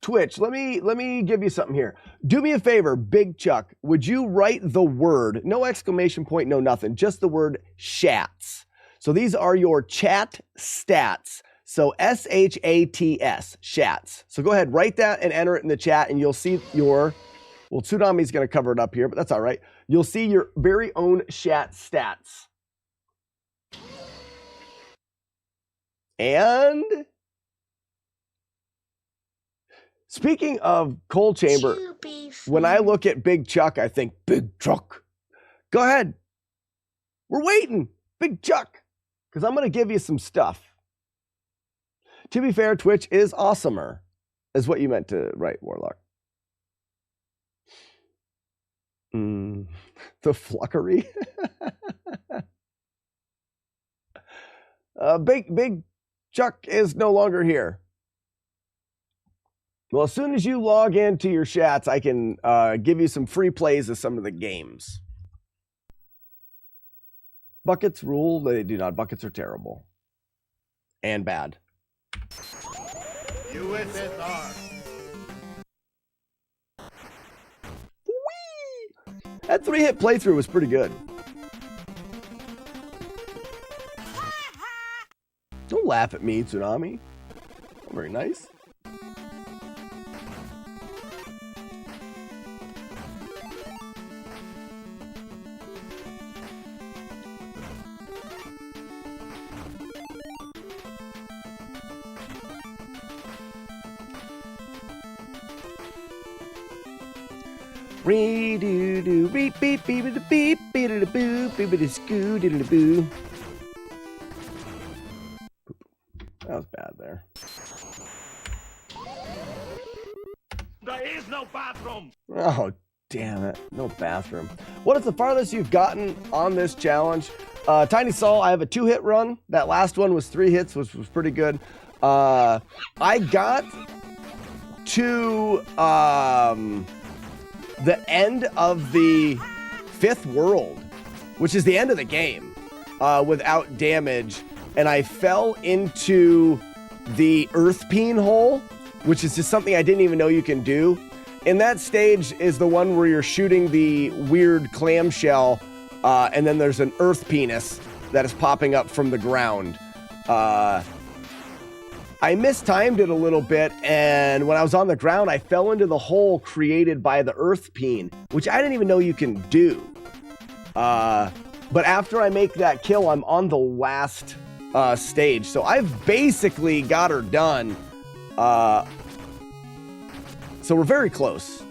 Twitch, let me give you something here. Do me a favor, Big Chuck. Would you write the word, no exclamation point, no nothing, just the word shats. So these are your chat stats. So SHATS, shats. So go ahead, write that and enter it in the chat, and you'll see your, well, Tsunami's going to cover it up here, but that's all right. you'll see your very own chat stats. And speaking of Coal Chamber, when I look at Big Chuck, I think, Big Chuck. Go ahead. We're waiting. Big Chuck. Because I'm going to give you some stuff. To be fair, Twitch is awesomer, is what you meant to write, Warlock. The Fluckery. Big Chuck is no longer here. Well, as soon as you log into your chats, I can give you some free plays of some of the games. Buckets rule. They do not. Buckets are terrible. And bad. USSR. Whee! That 3-hit playthrough was pretty good. Don't laugh at me, Tsunami. Very nice. Re-do-do, beep-beep-beep-beep, beep-beep-beep-boo, beep-beep-scoo-diddle-boo. That was bad there. There is no bathroom. Oh, damn it. No bathroom. What is the farthest you've gotten on this challenge? Tiny Saul, I have a 2-hit run. That last one was 3 hits, which was pretty good. I got to the end of the 5th world, which is the end of the game, without damage. And I fell into the earth peen hole, which is just something I didn't even know you can do. And that stage is the one where you're shooting the weird clamshell, and then there's an earth penis that is popping up from the ground. I mistimed it a little bit, and when I was on the ground, I fell into the hole created by the earth peen, which I didn't even know you can do. But after I make that kill, I'm on the last stage. So I've basically got her done. So we're very close.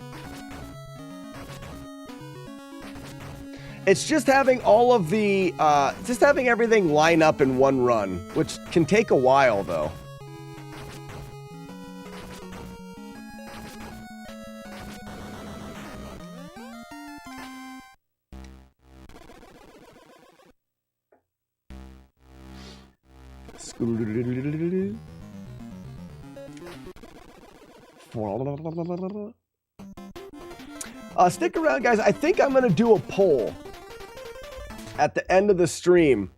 It's just having all of the, just having everything line up in one run, which can take a while though. Stick around, guys. I think I'm going to do a poll at the end of the stream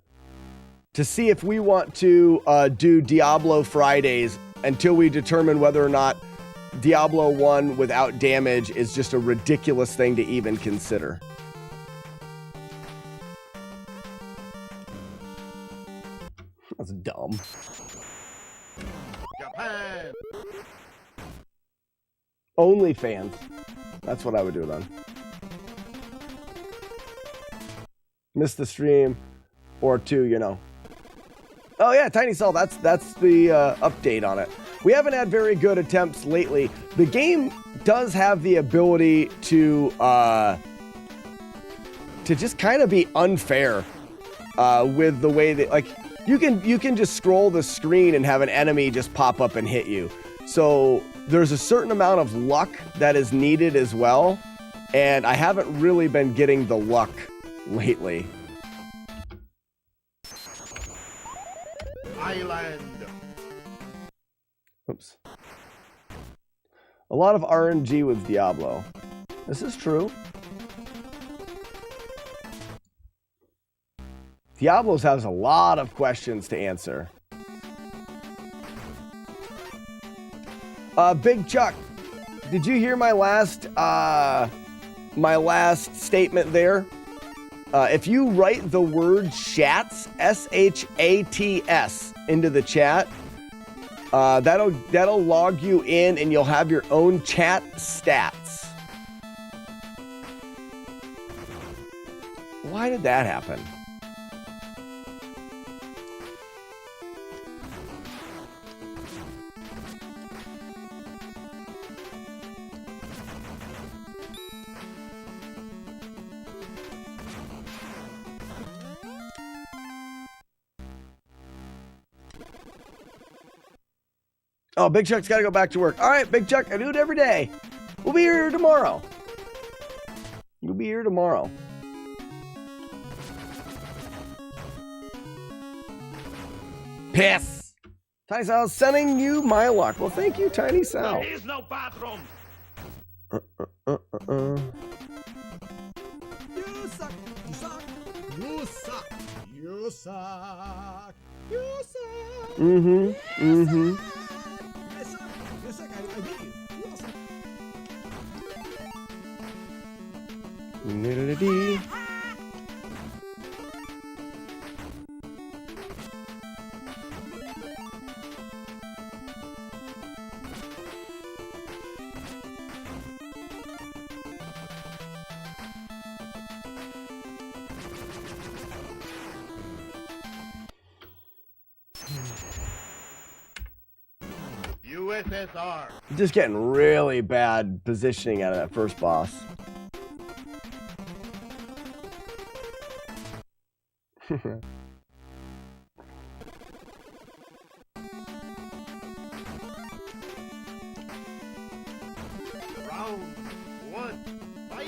to see if we want to do Diablo Fridays until we determine whether or not Diablo 1 without damage is just a ridiculous thing to even consider. That's dumb. Japan. OnlyFans. That's what I would do it on. Miss the stream or 2, you know. Oh yeah, Tiny Soul, that's the update on it. We haven't had very good attempts lately. The game does have the ability to just kind of be unfair with the way that, like, you can just scroll the screen and have an enemy just pop up and hit you. So there's a certain amount of luck that is needed as well, and I haven't really been getting the luck lately. Island. Oops. A lot of RNG with Diablo. This is true. Diablos has a lot of questions to answer. Big Chuck, did you hear my last statement there? If you write the word shats, S-H-A-T-S, into the chat, that'll log you in and you'll have your own chat stats. Why did that happen? Oh, Big Chuck's got to go back to work. All right, Big Chuck, I do it every day. We'll be here tomorrow. You'll be here tomorrow. Piss. Tiny Sal's sending you my luck. Well, thank you, Tiny Sal. There is no bathroom. You suck. You suck. You suck. You suck. You suck. Mm-hmm. Mm-hmm. I suck. You suck. I hate you. You all suck. Nidididi. USSR. Just getting really bad positioning out of that first boss. Round one. Fight.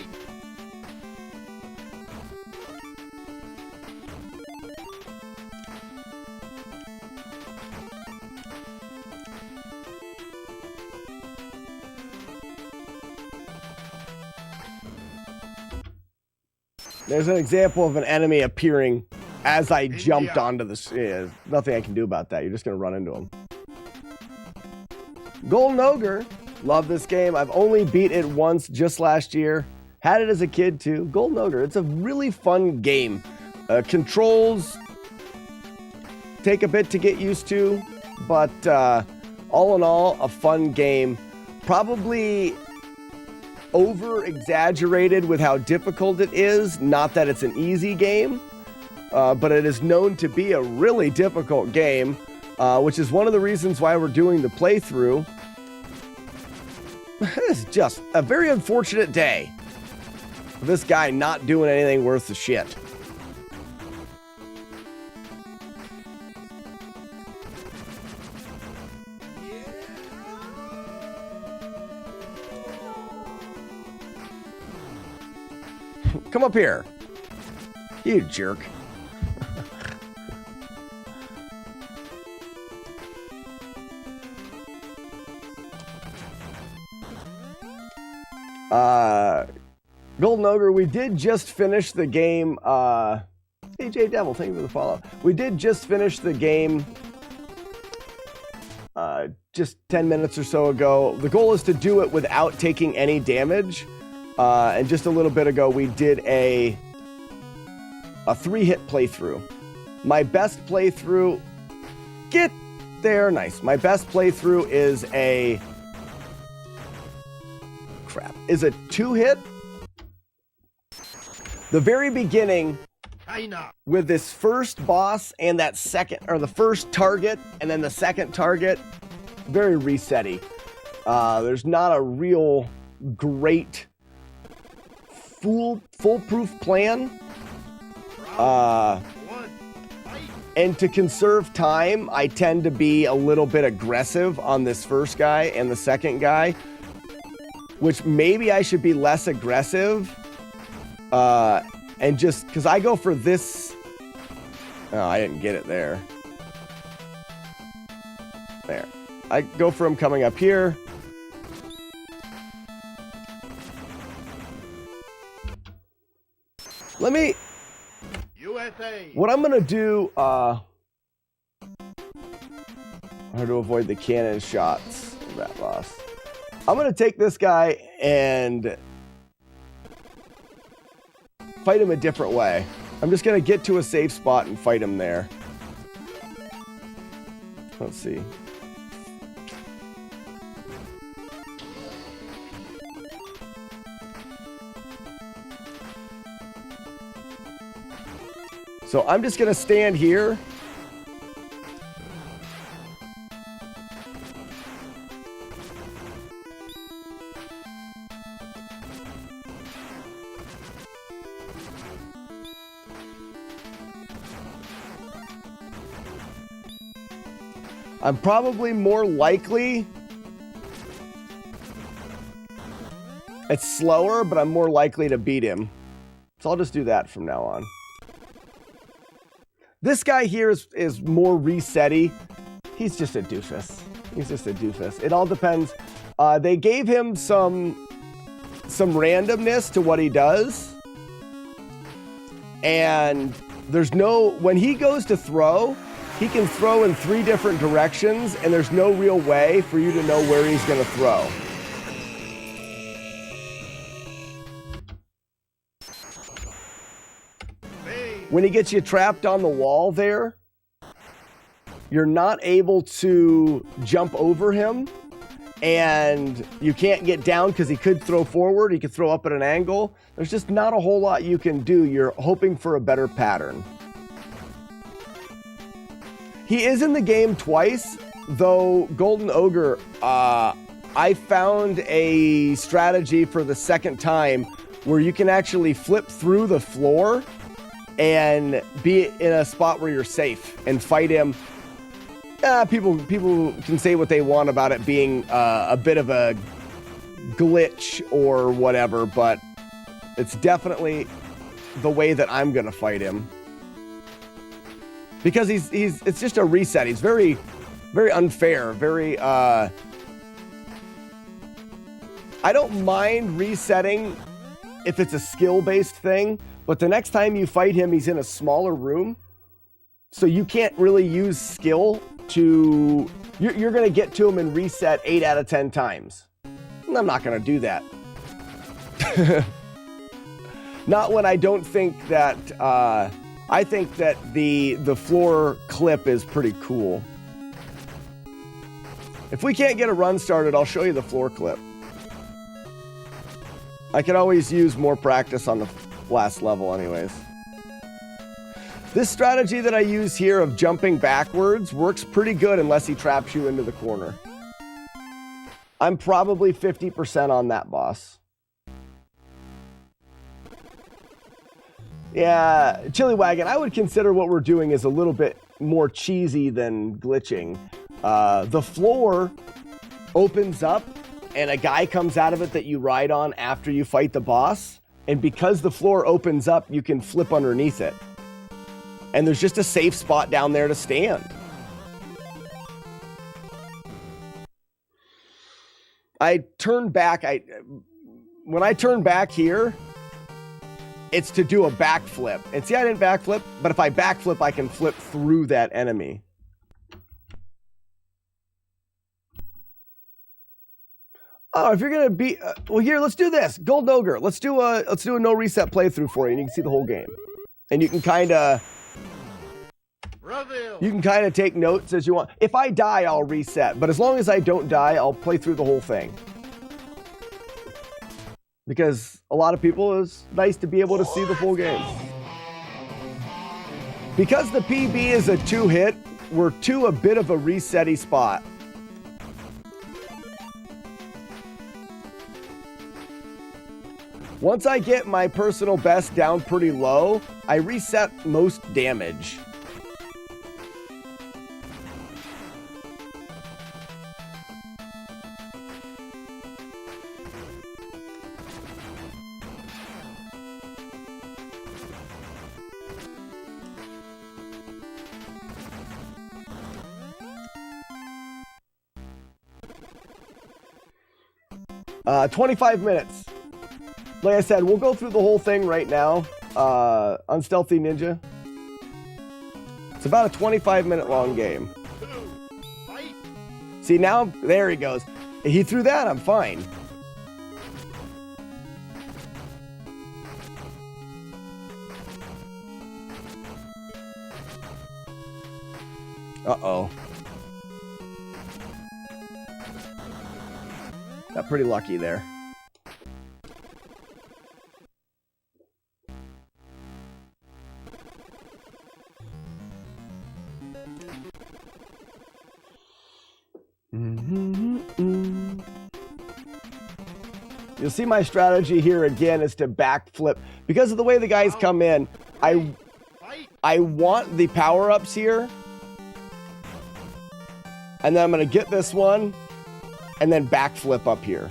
There's an example of an enemy appearing as I jumped onto the... Yeah, nothing I can do about that. You're just going to run into him. Golden Ogre. Love this game. I've only beat it once just last year. Had it as a kid too. Golden Ogre. It's a really fun game. Controls take a bit to get used to, but all in all, a fun game. Probably over-exaggerated with how difficult it is. Not that it's an easy game, but it is known to be a really difficult game, which is one of the reasons why we're doing the playthrough. This is just a very unfortunate day for this guy not doing anything worth the shit. Come up here. You jerk. Golden Ogre, we did just finish the game. AJ Devil, thank you for the follow. We did just finish the game just 10 minutes or so ago. The goal is to do it without taking any damage. And just a little bit ago, we did a 3-hit playthrough. My best playthrough, get there, nice. My best playthrough is a 2-hit. The very beginning, with this first boss and that second, or the first target and then the second target, very resetty. There's not a real great foolproof plan. And to conserve time, I tend to be a little bit aggressive on this first guy and the second guy, which maybe I should be less aggressive. And just because I go for this. Oh, I didn't get it there. There. I go for him coming up here. Let me... USA. What I'm going to do... how to avoid the cannon shots of that boss. I'm going to take this guy and fight him a different way. I'm just going to get to a safe spot and fight him there. Let's see. So I'm just going to stand here. I'm probably more likely, it's slower, but I'm more likely to beat him. So I'll just do that from now on. This guy here is more resetty. He's just a doofus. He's just a doofus. It all depends. They gave him some randomness to what he does. And there's no, when he goes to throw, he can throw in 3 different directions, and there's no real way for you to know where he's going to throw. When he gets you trapped on the wall there, you're not able to jump over him, and you can't get down because he could throw forward, he could throw up at an angle. There's just not a whole lot you can do. You're hoping for a better pattern. He is in the game twice, though Golden Ogre, I found a strategy for the second time where you can actually flip through the floor and be in a spot where you're safe and fight him. People can say what they want about it being a bit of a glitch or whatever, but it's definitely the way that I'm going to fight him. Because it's just a reset. He's very, very unfair. Very, I don't mind resetting if it's a skill-based thing, but the next time you fight him, he's in a smaller room. So you can't really use skill to, you're going to get to him and reset 8 out of 10 times. And I'm not going to do that. Not when I don't think that, I think that the floor clip is pretty cool. If we can't get a run started, I'll show you the floor clip. I could always use more practice on the last level anyways. This strategy that I use here of jumping backwards works pretty good unless he traps you into the corner. I'm probably 50% on that boss. Yeah, Chili Wagon, I would consider what we're doing is a little bit more cheesy than glitching. The floor opens up and a guy comes out of it that you ride on after you fight the boss. And because the floor opens up, you can flip underneath it. And there's just a safe spot down there to stand. I turn back. When I turn back here, it's to do a backflip. And see, I didn't backflip, but if I backflip, I can flip through that enemy. Oh, if you're gonna be well, here, let's do this. Gold Ogre, let's do a no reset playthrough for you, and you can see the whole game, and you can kind of take notes as you want. If I die, I'll reset, but as long as I don't die, I'll play through the whole thing. Because a lot of people, it's nice to be able to see the full game. Because the PB is a 2-hit, we're to a bit of a reset-y spot. Once I get my personal best down pretty low, I reset most damage. Uh, 25 minutes. Like I said, we'll go through the whole thing right now. Unstealthy Ninja. It's about a 25-minute long game. See, now, there he goes. He threw that, I'm fine. Uh-oh. Got pretty lucky there. You'll see my strategy here again is to backflip. Because of the way the guys come in, I want the power-ups here. And then I'm going to get this one and then backflip up here.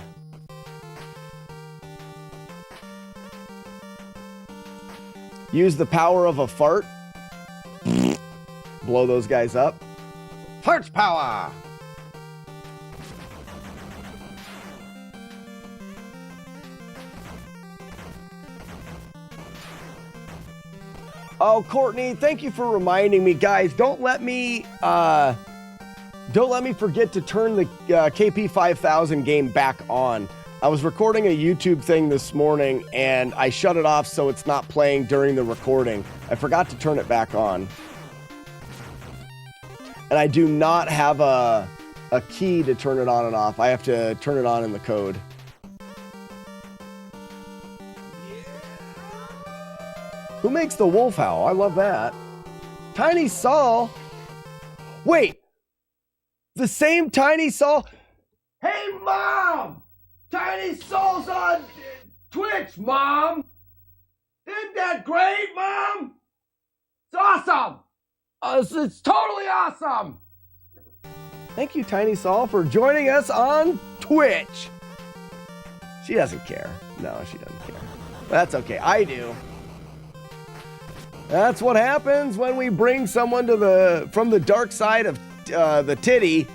Use the power of a fart. Blow those guys up. Farts power! Oh, Courtney, thank you for reminding me. Guys, don't let me forget to turn the KP 5000 game back on. I was recording a YouTube thing this morning, and I shut it off so it's not playing during the recording. I forgot to turn it back on. And I do not have a key to turn it on and off. I have to turn it on in the code. Who makes the wolf howl? I love that. Tiny Saul. Wait. The same Tiny Saul. Hey, Mom! Tiny Saul's on Twitch, Mom! Isn't that great, Mom? It's awesome! It's totally awesome! Thank you, Tiny Saul, for joining us on Twitch. She doesn't care. No, she doesn't care. That's okay. I do. That's what happens when we bring someone from the dark side of the titty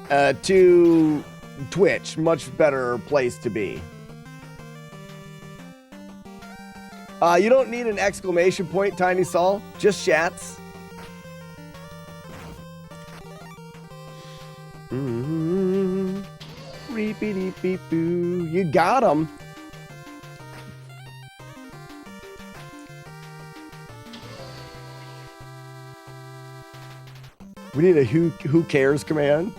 to Twitch. Much better place to be. You don't need an exclamation point, Tiny Saul. Just shats. Reep-a-deep-beep-boo. You got him. We need a who cares command.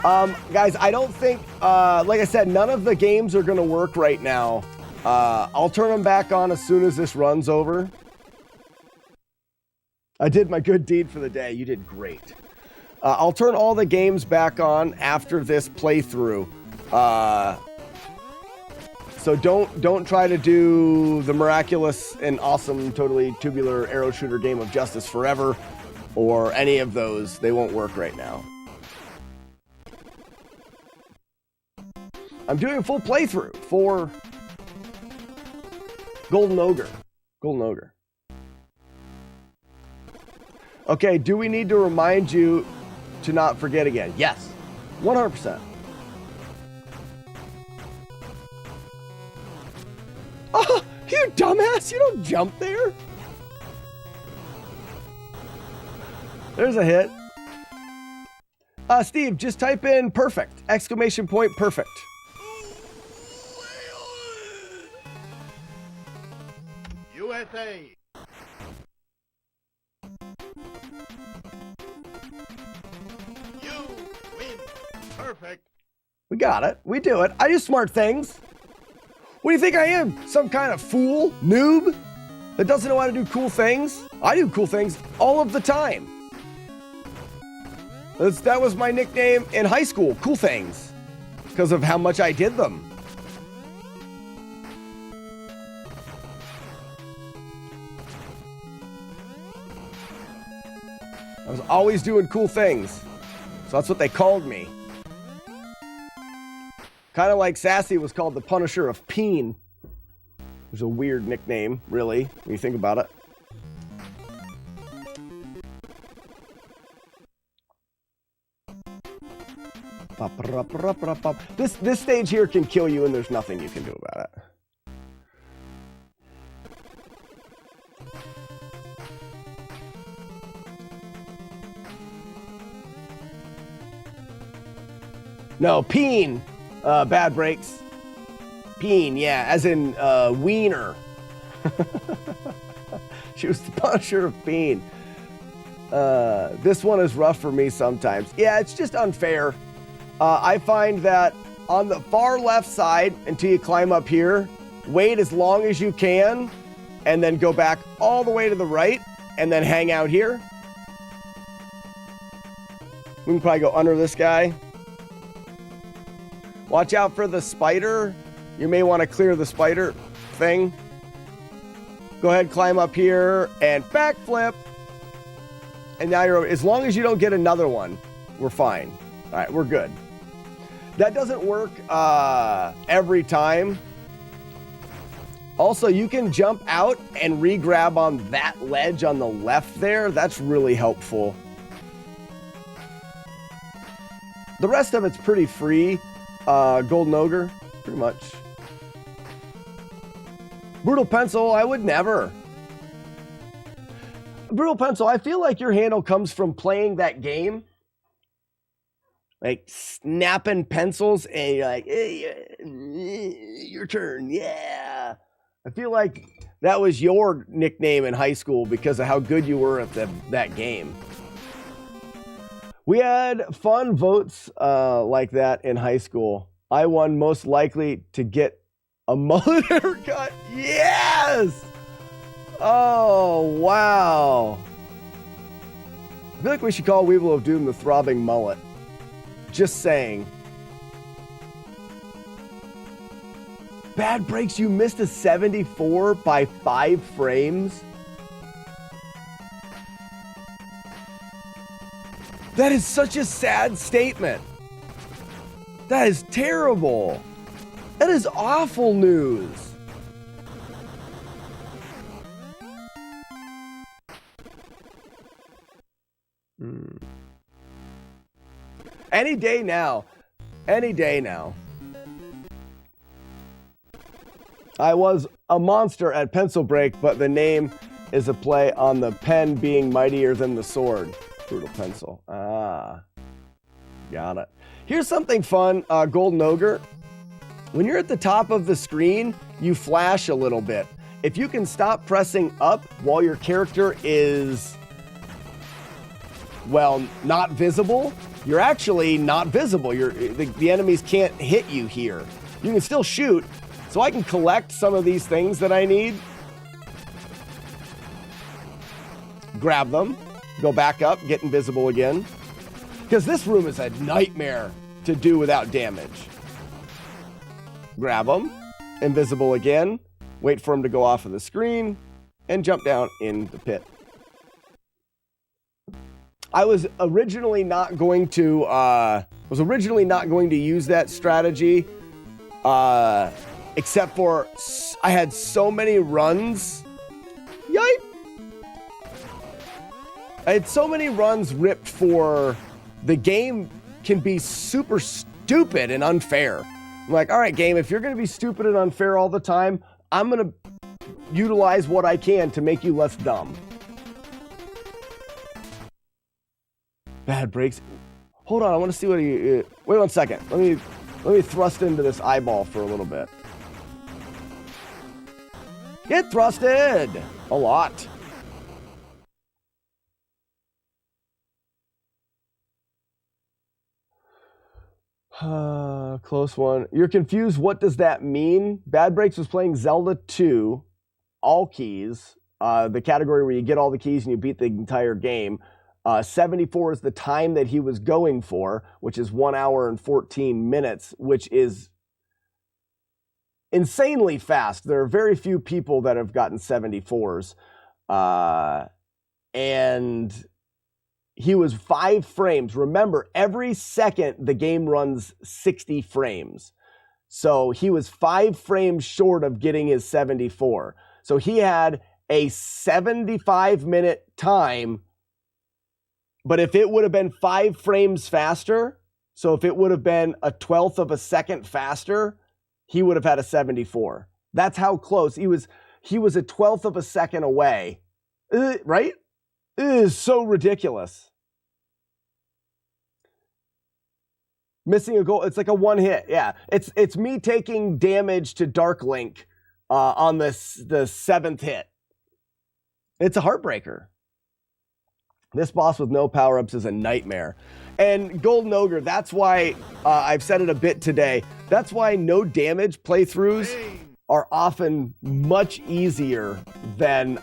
Guys, I don't think, like I said, none of the games are going to work right now. I'll turn them back on as soon as this run's over. I did my good deed for the day. You did great. I'll turn all the games back on after this playthrough. So don't try to do the miraculous and awesome, totally tubular arrow shooter game of Justice Forever or any of those. They won't work right now. I'm doing a full playthrough for Golden Ogre. Golden Ogre. Okay, do we need to remind you to not forget again? Yes, 100%. Oh, you dumbass! You don't jump there. There's a hit. Steve, just type in perfect! Exclamation point perfect. USA. You win. Perfect. We got it. We do it. I do smart things. What do you think I am? Some kind of fool? Noob? That doesn't know how to do cool things? I do cool things all of the time. That was my nickname in high school, Cool Things, because of how much I did them. I was always doing cool things, so that's what they called me. Kind of like Sassy was called the Punisher of Peen. Which is a weird nickname, really, when you think about it. This stage here can kill you, and there's nothing you can do about it. No, Peen. Bad breaks. Peen, yeah, as in wiener. She was the Punisher of Peen. This one is rough for me sometimes. Yeah, it's just unfair. I find that on the far left side, until you climb up here, wait as long as you can, and then go back all the way to the right, and then hang out here. We can probably go under this guy. Watch out for the spider. You may want to clear the spider thing. Go ahead, climb up here and backflip. And now you're over. As long as you don't get another one, we're fine. All right, we're good. That doesn't work every time. Also, you can jump out and re-grab on that ledge on the left there. That's really helpful. The rest of it's pretty free. Golden Ogre, pretty much. Brutal Pencil, I would never. Brutal Pencil, I feel like your handle comes from playing that game. Like snapping pencils and you're like, hey, your turn, yeah. I feel like that was your nickname in high school because of how good you were at that game. We had fun votes like that in high school. I won most likely to get a mullet haircut. Yes! Oh, wow. I feel like we should call Weevil of Doom the throbbing mullet. Just saying. Bad breaks, you missed a 74 by 5 frames. That is such a sad statement. That is terrible. That is awful news. Any day now. Any day now. I was a monster at pencil break, but the name is a play on the pen being mightier than the sword. Brutal Pencil. Ah. Got it. Here's something fun, Golden Ogre. When you're at the top of the screen, you flash a little bit. If you can stop pressing up while your character is, well, not visible, you're actually not visible. The enemies can't hit you here. You can still shoot, so I can collect some of these things that I need. Grab them, go back up, get invisible again. Because this room is a nightmare to do without damage. Grab them, invisible again, wait for them to go off of the screen, and jump down in the pit. I was originally not going to use that strategy, except for I had so many runs. Yipe! I had so many runs ripped for the game can be super stupid and unfair. I'm like, all right, game, if you're going to be stupid and unfair all the time, I'm going to utilize what I can to make you less dumb. Bad breaks. Hold on, I want to see what you... wait 1 second. Let me thrust into this eyeball for a little bit. Get thrusted! A lot. Close one. You're confused. What does that mean? Bad Breaks was playing Zelda 2, all keys, the category where you get all the keys and you beat the entire game. 74 is the time that he was going for, which is 1 hour and 14 minutes, which is insanely fast. There are very few people that have gotten 74s. And he was 5 frames. Remember, every second the game runs 60 frames. So he was 5 frames short of getting his 74. So he had a 75-minute time, but if it would have been 5 frames faster, so if it would have been a 1/12 of a second faster, he would have had a 74. That's how close. He was a 1/12 of a second away. Right? It is so ridiculous. Missing a goal. It's like a one hit. Yeah. It's me taking damage to Dark Link on the 7th hit. It's a heartbreaker. This boss with no power-ups is a nightmare. And Golden Ogre, that's why I've said it a bit today. That's why no damage playthroughs are often much easier than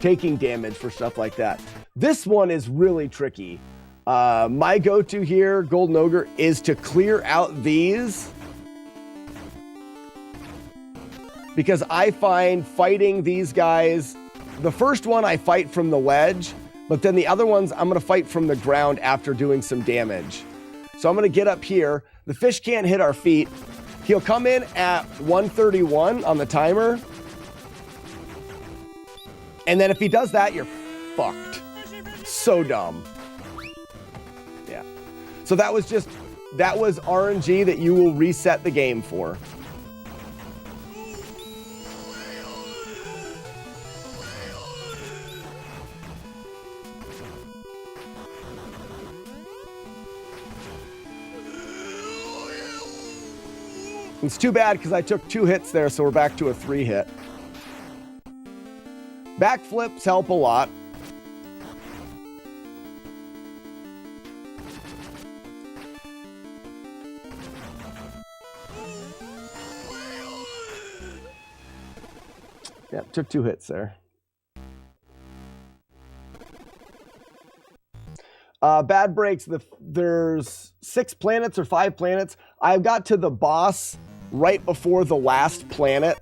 taking damage for stuff like that. This one is really tricky. My go-to here, Golden Ogre, is to clear out these, because I find fighting these guys, the first one I fight from the ledge, but then the other ones I'm going to fight from the ground after doing some damage. So I'm going to get up here. The fish can't hit our feet. He'll come in at 131 on the timer. And then if he does that, you're fucked. So dumb. Yeah. So that was RNG that you will reset the game for. It's too bad because I took 2 hits there, so we're back to a 3 hit. Backflips help a lot. Yeah, took 2 hits there. Bad breaks. There's 6 planets or 5 planets. I got to the boss right before the last planet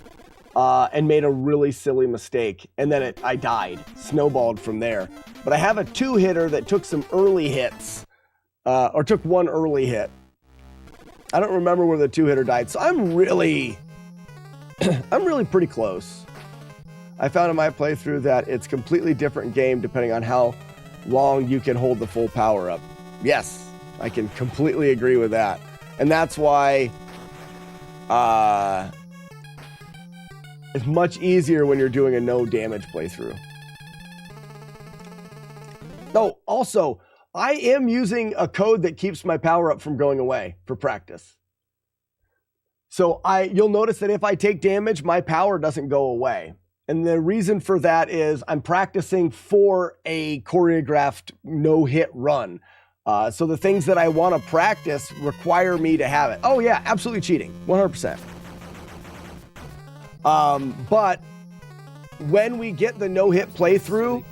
and made a really silly mistake. And then I died, snowballed from there. But I have a 2-hitter that took some early hits, or took 1 early hit. I don't remember where the 2-hitter died. So I'm really pretty close. I found in my playthrough that it's completely different game depending on how long you can hold the full power up. Yes, I can completely agree with that. And that's why it's much easier when you're doing a no damage playthrough. Oh, also, I am using a code that keeps my power up from going away for practice. So you'll notice that if I take damage, my power doesn't go away. And the reason for that is I'm practicing for a choreographed no-hit run. So the things that I want to practice require me to have it. Oh yeah, absolutely cheating, 100%. But when we get the no-hit playthrough,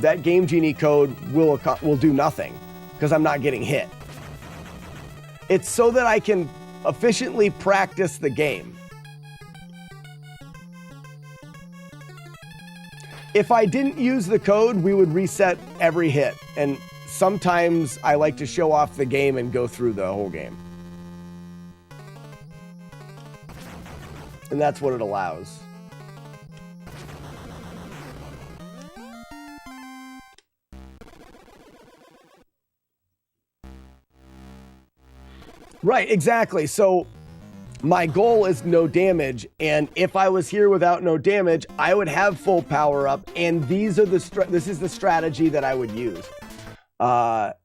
that Game Genie code will do nothing because I'm not getting hit. It's so that I can efficiently practice the game. If I didn't use the code, we would reset every hit. And sometimes I like to show off the game and go through the whole game. And that's what it allows. Right, exactly. So my goal is no damage, and if I was here without no damage, I would have full power up, and this is the strategy that I would use.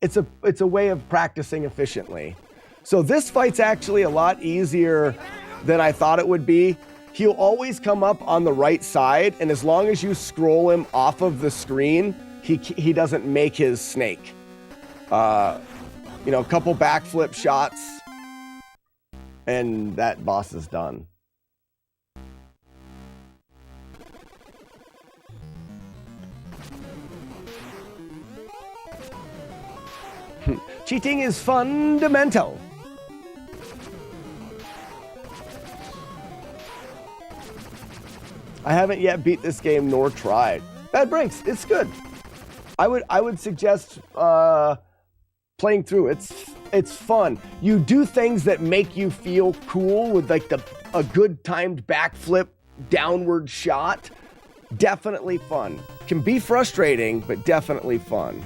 It's a way of practicing efficiently. So this fight's actually a lot easier than I thought it would be. He'll always come up on the right side, and as long as you scroll him off of the screen, he doesn't make his snake. A couple backflip shots, and that boss is done. Cheating is fundamental. I haven't yet beat this game nor tried. Bad breaks, it's good. I would suggest playing through. It's fun. You do things that make you feel cool with like a good timed backflip downward shot. Definitely fun. Can be frustrating, but definitely fun.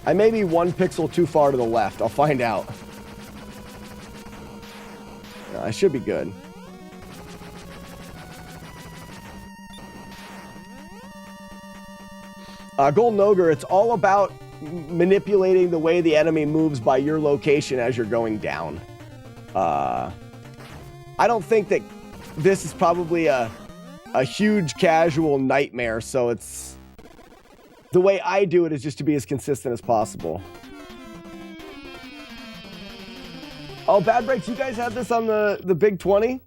I may be 1 pixel too far to the left. I'll find out. I should be good. Golden Ogre, it's all about manipulating the way the enemy moves by your location as you're going down. I don't think that this is probably a huge casual nightmare, so it's... The way I do it is just to be as consistent as possible. Oh, Bad Breaks, you guys had this on the Big 20?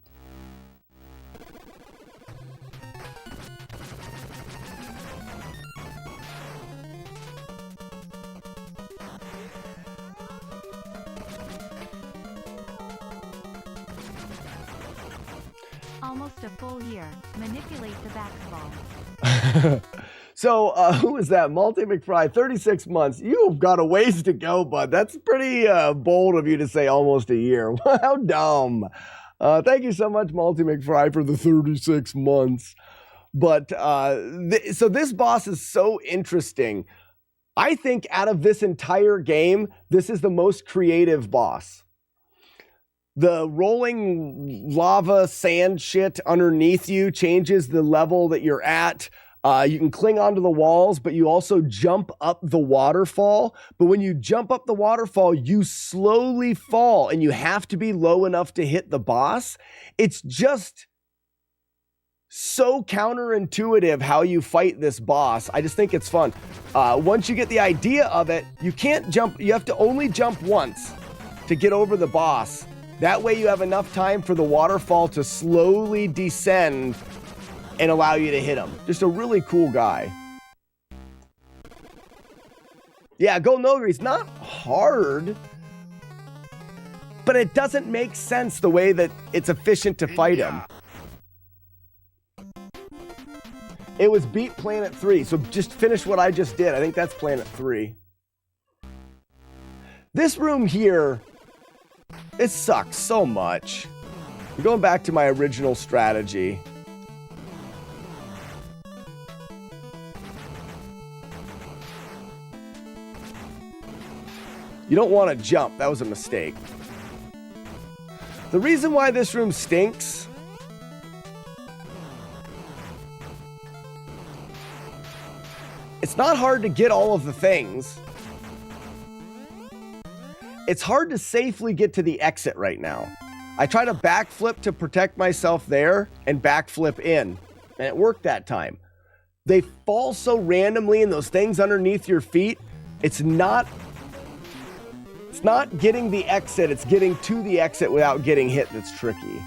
Almost a full year. Manipulate the basketball. So, who is that? Multi McFry, 36 months. You've got a ways to go, bud. That's pretty bold of you to say almost a year. How dumb. Thank you so much, Multi McFry, for the 36 months. But, so this boss is so interesting. I think out of this entire game, this is the most creative boss. The rolling lava sand shit underneath you changes the level that you're at. You can cling onto the walls, but you also jump up the waterfall. But when you jump up the waterfall, you slowly fall, and you have to be low enough to hit the boss. It's just so counterintuitive how you fight this boss. I just think it's fun. Once you get the idea of it, you can't jump. You have to only jump once to get over the boss. That way you have enough time for the waterfall to slowly descend and allow you to hit him. Just a really cool guy. Yeah, Golden Ogre, he's not hard, but it doesn't make sense the way that it's efficient to fight him. It was beat Planet 3, so just finish what I just did. I think that's Planet 3. This room here, it sucks so much. I'm going back to my original strategy. You don't want to jump. That was a mistake. The reason why this room stinks it's not hard to get all of the things. It's hard to safely get to the exit right now. I try to backflip to protect myself there and backflip in, and it worked that time. They fall so randomly in those things underneath your feet. It's not getting the exit, it's getting to the exit without getting hit that's tricky.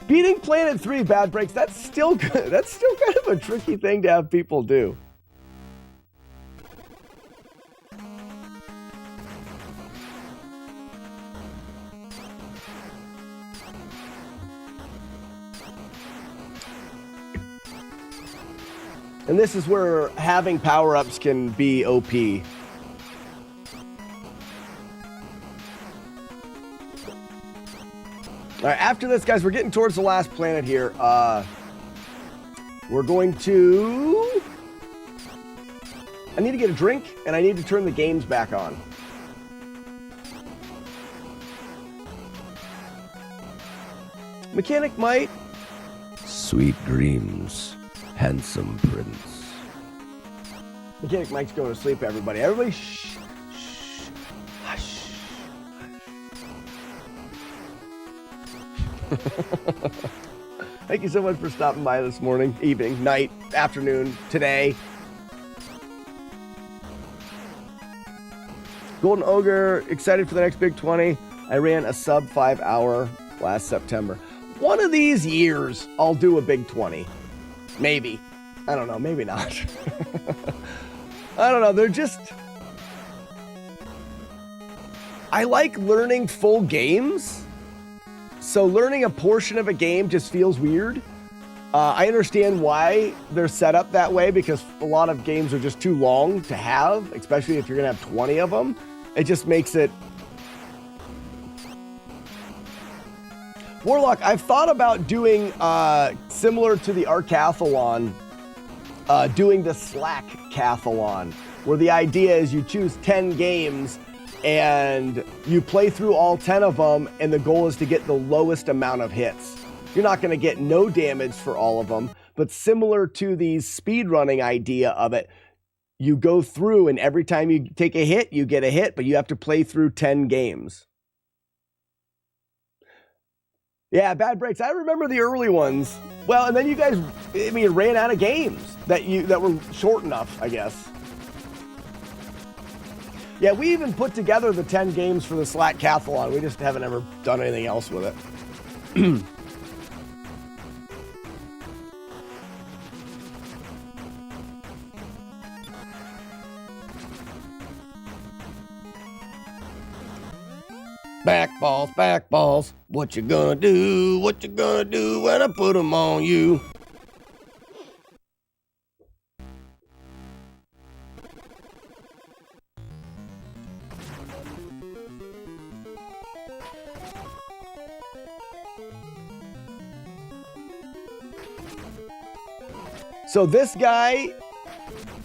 Beating Planet 3, Bad Breaks, that's still good. That's still kind of a tricky thing to have people do. And this is where having power-ups can be OP. All right, after this, guys, we're getting towards the last planet here. We're going to... I need to get a drink, and I need to turn the games back on. Mechanic Might. Sweet dreams, handsome prince. Mechanic Mike's going to sleep, everybody. Everybody, shh, shh, hush. Thank you so much for stopping by this morning, evening, night, afternoon, today. Golden Ogre, excited for the next Big 20. I ran a sub 5 hour last September. One of these years, I'll do a Big 20. Maybe. I don't know, maybe not. I don't know, they're just... I like learning full games. So learning a portion of a game just feels weird. I understand why they're set up that way, because a lot of games are just too long to have, especially if you're going to have 20 of them. It just makes it... Warlock, I've thought about doing, similar to the Arcathlon, doing the Slack Cathlon, where the idea is you choose 10 games and you play through all 10 of them, and the goal is to get the lowest amount of hits. You're not going to get no damage for all of them, but similar to the speedrunning idea of it, you go through, and every time you take a hit, you get a hit, but you have to play through 10 games. Yeah, bad breaks. I remember the early ones. Well, and then you guys, I mean, ran out of games that were short enough, I guess. Yeah, we even put together the 10 games for the Slack Cathalon. We just haven't ever done anything else with it. Back balls. What you gonna do? What you gonna do when I put them on you? So this guy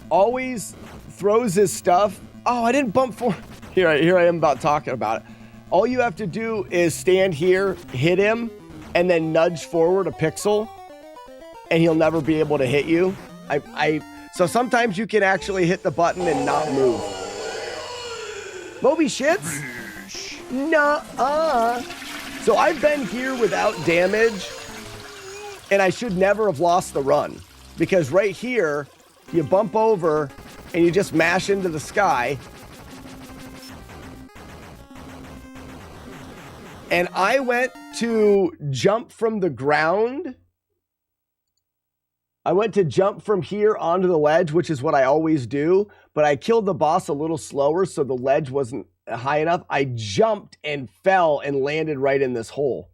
always throws his stuff. Oh, I didn't bump for. Here I am about talking about it. All you have to do is stand here, hit him, and then nudge forward a pixel, and he'll never be able to hit you. So sometimes you can actually hit the button and not move. Moby shits? Nuh-uh. So I've been here without damage, and I should never have lost the run. Because right here, you bump over, and you just mash into the sky. And I went to jump from the ground. I went to jump from here onto the ledge, which is what I always do. But I killed the boss a little slower, so the ledge wasn't high enough. I jumped and fell and landed right in this hole.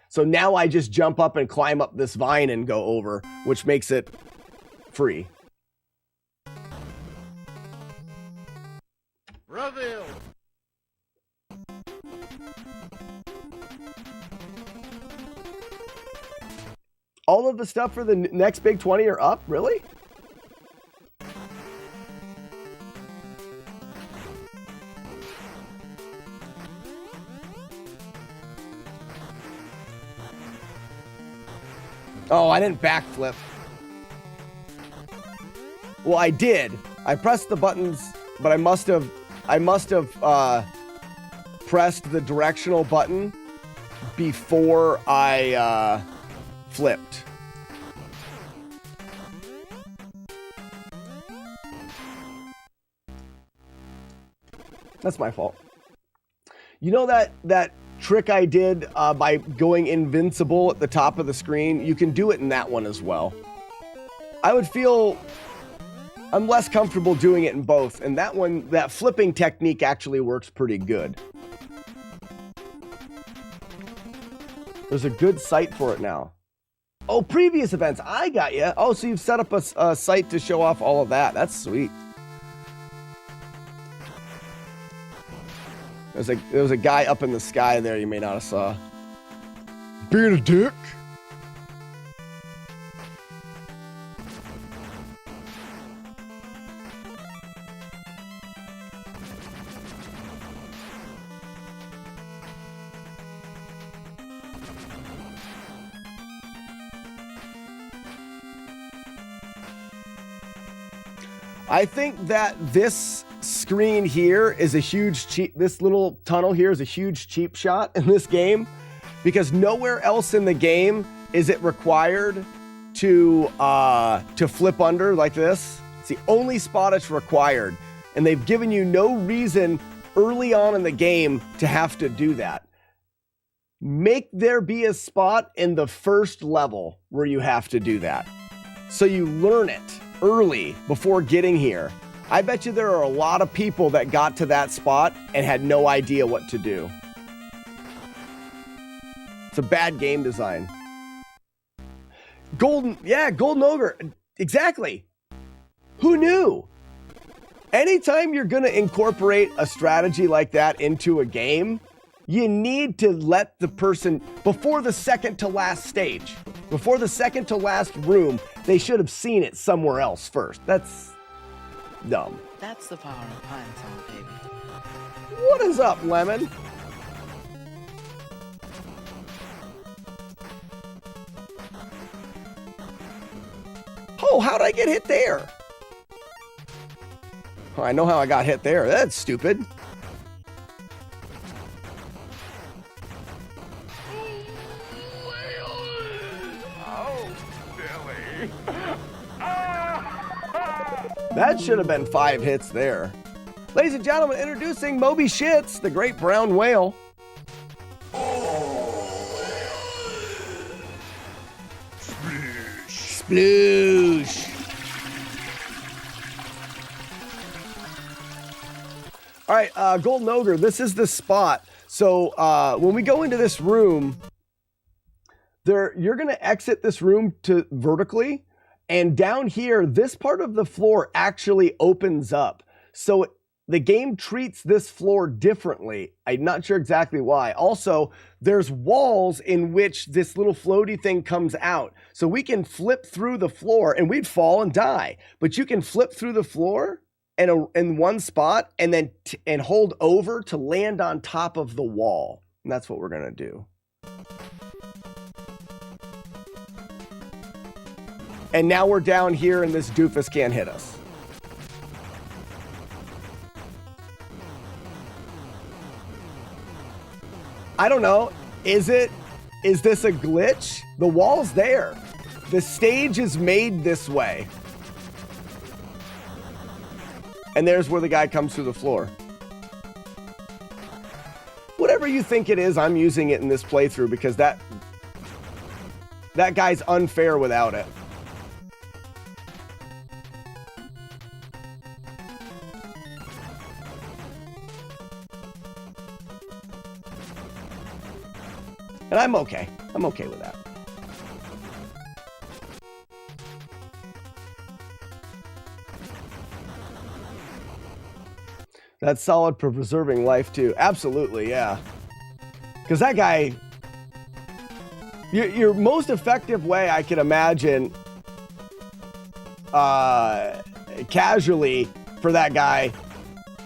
So now I just jump up and climb up this vine and go over, which makes it free. Reveal. All of the stuff for the next big 20 are up? Really? Oh, I didn't backflip. Well, I did. I pressed the buttons, but I must have pressed the directional button before I flipped. That's my fault. You know that trick I did by going invincible at the top of the screen? You can do it in that one as well. I'm less comfortable doing it in both, and that flipping technique actually works pretty good. There's a good site for it now. Oh, previous events. I got you. Oh, so you've set up a site to show off all of that. That's sweet. There was a guy up in the sky there you may not have saw. Being a dick. I think that this screen here is a huge cheap, this little tunnel here is a huge cheap shot in this game, because nowhere else in the game is it required to flip under like this. It's the only spot it's required, and they've given you no reason early on in the game to have to do that. Make there be a spot in the first level where you have to do that, so you learn it early before getting here. I bet you there are a lot of people that got to that spot and had no idea what to do. It's a bad game design. Golden Ogre, exactly. Who knew? Anytime you're going to incorporate a strategy like that into a game, you need to let the person, before the second to last stage, before the second to last room, they should have seen it somewhere else first. That's dumb. That's the power of Pine-Sol, baby. What is up, Lemon? Oh, how'd I get hit there? Oh, I know how I got hit there. That's stupid. That should have been 5 hits there. Ladies and gentlemen, introducing Moby Shits, the great brown whale. Sploosh. All right, Golden Ogre, this is the spot. So when we go into this room, you're going to exit this room to vertically, and down here, this part of the floor actually opens up. So the game treats this floor differently. I'm not sure exactly why. Also, there's walls in which this little floaty thing comes out. So we can flip through the floor, and we'd fall and die. But you can flip through the floor in one spot and then and hold over to land on top of the wall. And that's what we're going to do. And now we're down here and this doofus can't hit us. I don't know. Is this a glitch? The wall's there. The stage is made this way. And there's where the guy comes through the floor. Whatever you think it is, I'm using it in this playthrough because that guy's unfair without it. And I'm okay. I'm okay with that. That's solid for preserving life too. Absolutely, yeah. Because that guy, your most effective way I could imagine casually for that guy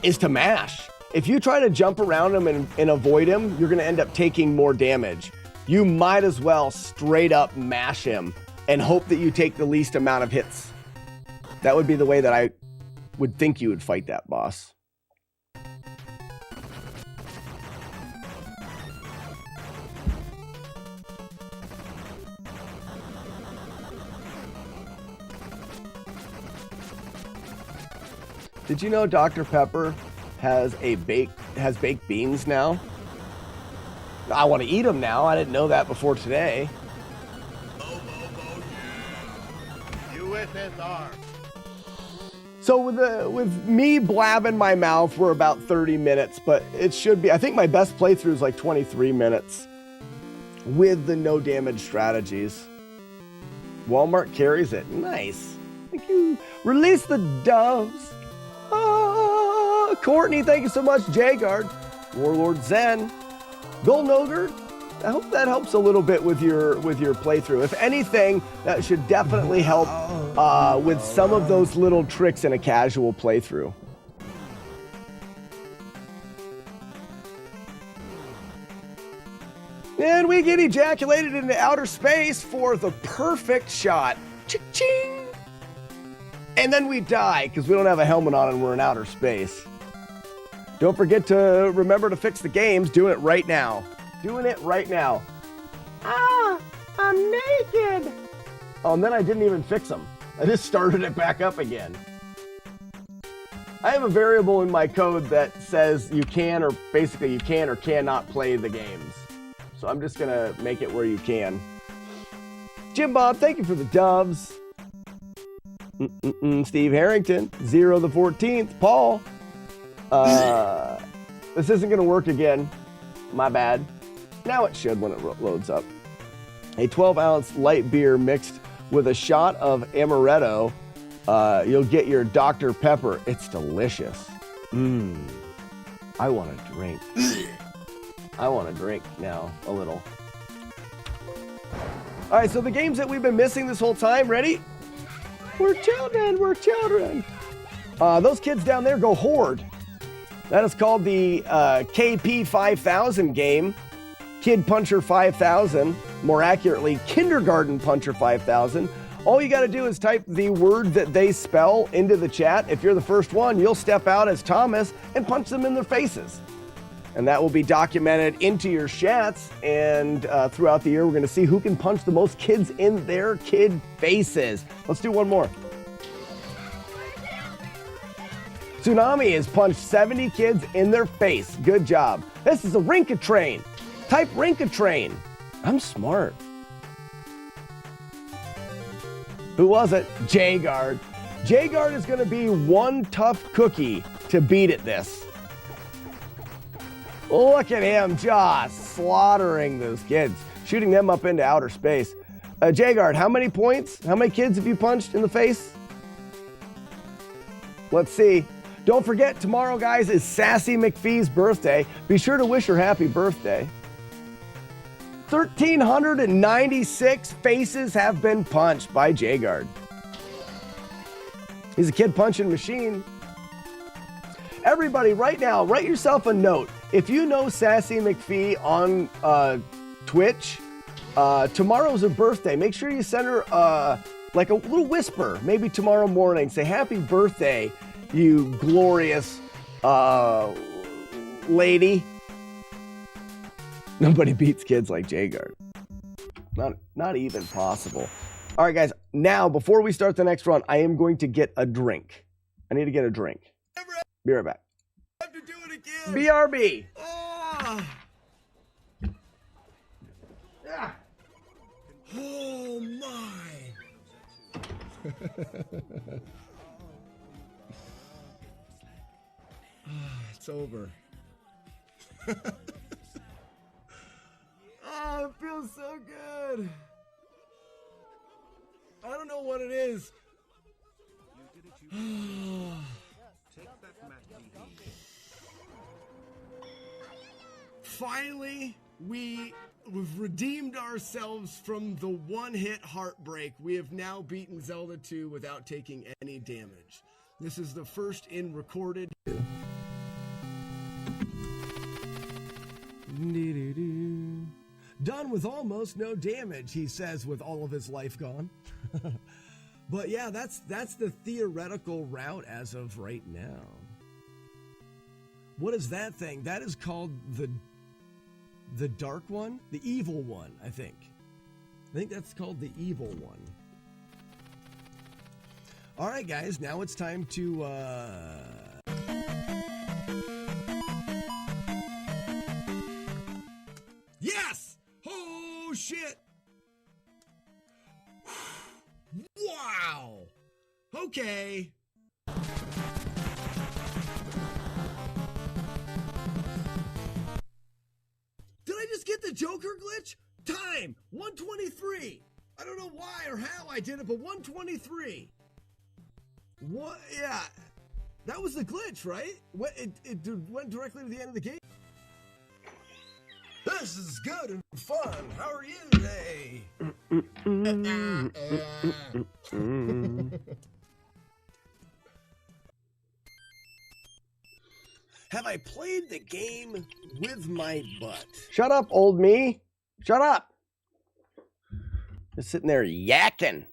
is to mash. If you try to jump around him and avoid him, you're going to end up taking more damage. You might as well straight up mash him and hope that you take the least amount of hits. That would be the way that I would think you would fight that boss. Did you know Dr. Pepper has baked beans now? I want to eat them now. I didn't know that before today. USSR. So with me blabbing my mouth, we're about 30 minutes, but it should be. I think my best playthrough is like 23 minutes with the no damage strategies. Walmart carries it. Nice. Thank you. Release the doves. Courtney, thank you so much. Jagard, Warlord Zen, Golden Ogre. I hope that helps a little bit with your playthrough. If anything, that should definitely help with some of those little tricks in a casual playthrough. And we get ejaculated into outer space for the perfect shot. Ching! And then we die because we don't have a helmet on and we're in outer space. Don't forget to remember to fix the games. Doing it right now. Doing it right now. Ah, I'm naked. Oh, and then I didn't even fix them. I just started it back up again. I have a variable in my code that says you can or cannot play the games. So I'm just going to make it where you can. Jim Bob, thank you for the doves. Steve Harrington, 0 the 14th. Paul, this isn't going to work again. My bad. Now it should when it loads up. A 12-ounce light beer mixed with a shot of amaretto. You'll get your Dr. Pepper. It's delicious. I want a drink. I want a drink now, a little. All right, so the games that we've been missing this whole time, ready? We're children, we're children. Those kids down there go Horde. That is called the KP 5000 game. Kid Puncher 5000, more accurately, Kindergarten Puncher 5000. All you got to do is type the word that they spell into the chat. If you're the first one, you'll step out as Thomas and punch them in their faces. And that will be documented into your chats. And throughout the year, we're going to see who can punch the most kids in their kid faces. Let's do one more. Tsunami has punched 70 kids in their face. Good job. This is a Rinka train. Type Rinka train. I'm smart. Who was it? J-Guard. J-Guard is going to be one tough cookie to beat at this. Look at him just slaughtering those kids, shooting them up into outer space. J-Guard, how many points? How many kids have you punched in the face? Let's see. Don't forget, tomorrow, guys, is Sassy McPhee's birthday. Be sure to wish her happy birthday. 1,396 faces have been punched by J-Guard. He's a kid punching machine. Everybody, right now, write yourself a note. If you know Sassy McPhee on Twitch, tomorrow's her birthday. Make sure you send her like a little whisper, maybe tomorrow morning. Say, happy birthday, you glorious lady. Nobody beats kids like J-Guard. Not even possible. All right, guys. Now, before we start the next run, I am going to get a drink. I need to get a drink. Be right back. I have to do it again. BRB. Oh. Yeah. Oh my. It's over. Oh, it feels so good. I don't know what it is. Finally, we've redeemed ourselves from the one-hit heartbreak. We have now beaten Zelda 2 without taking any damage. This is the first in recorded. Done with almost no damage, he says, with all of his life gone. But yeah, that's the theoretical route as of right now. What is that thing? That is called the dark one? The evil one, I think. I think that's called the evil one. All right, guys, now it's time to Yes! Oh shit! Wow! Okay. Did I just get the Joker glitch? Time! 123! I don't know why or how I did it, but 123. What? Yeah. That was the glitch, right? It went directly to the end of the game. This is good and fun. How are you today? Have I played the game with my butt? Shut up, old me. Shut up. Just sitting there yakking.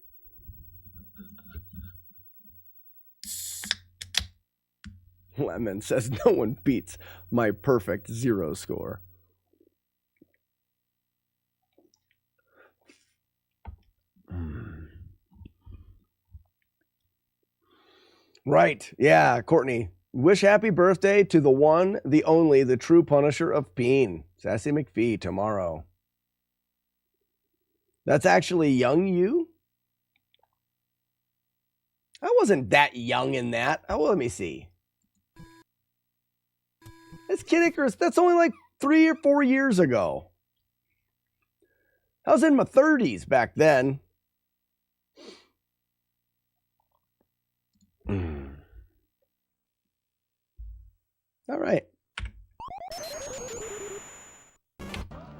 Lemon says no one beats my perfect 0 score. Right. Yeah, Courtney. Wish happy birthday to the one, the only, the true punisher of Peen. Sassy McPhee tomorrow. That's actually young you? I wasn't that young in that. Oh, let me see. That's Kid Icarus. That's only like 3 or 4 years ago. I was in my 30s back then. All right.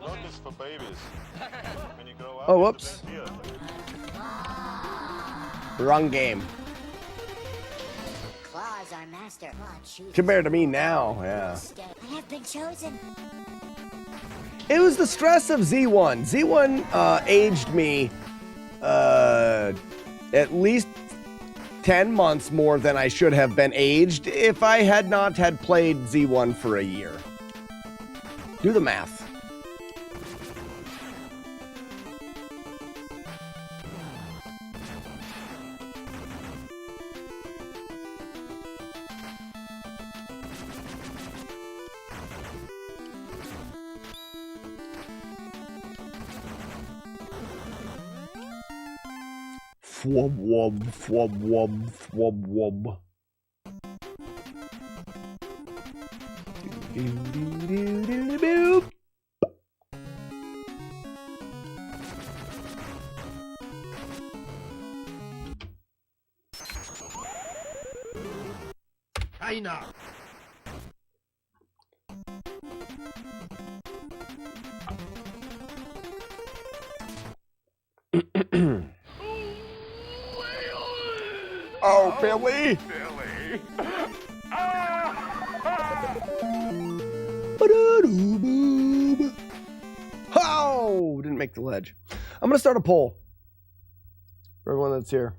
Love is for babies. When you grow up, Oh, whoops. Wrong game. Claws are master. Compared to me now, yeah. I have been chosen. It was the stress of Z1. Z1 aged me at least 10 months more than I should have been aged if I had not had played Z1 for a year. Do the math. Fwub wub, fwub wub, fwub wub. Boop. China. Oh, Billy! Oh, didn't make the ledge. I'm gonna start a poll for everyone that's here.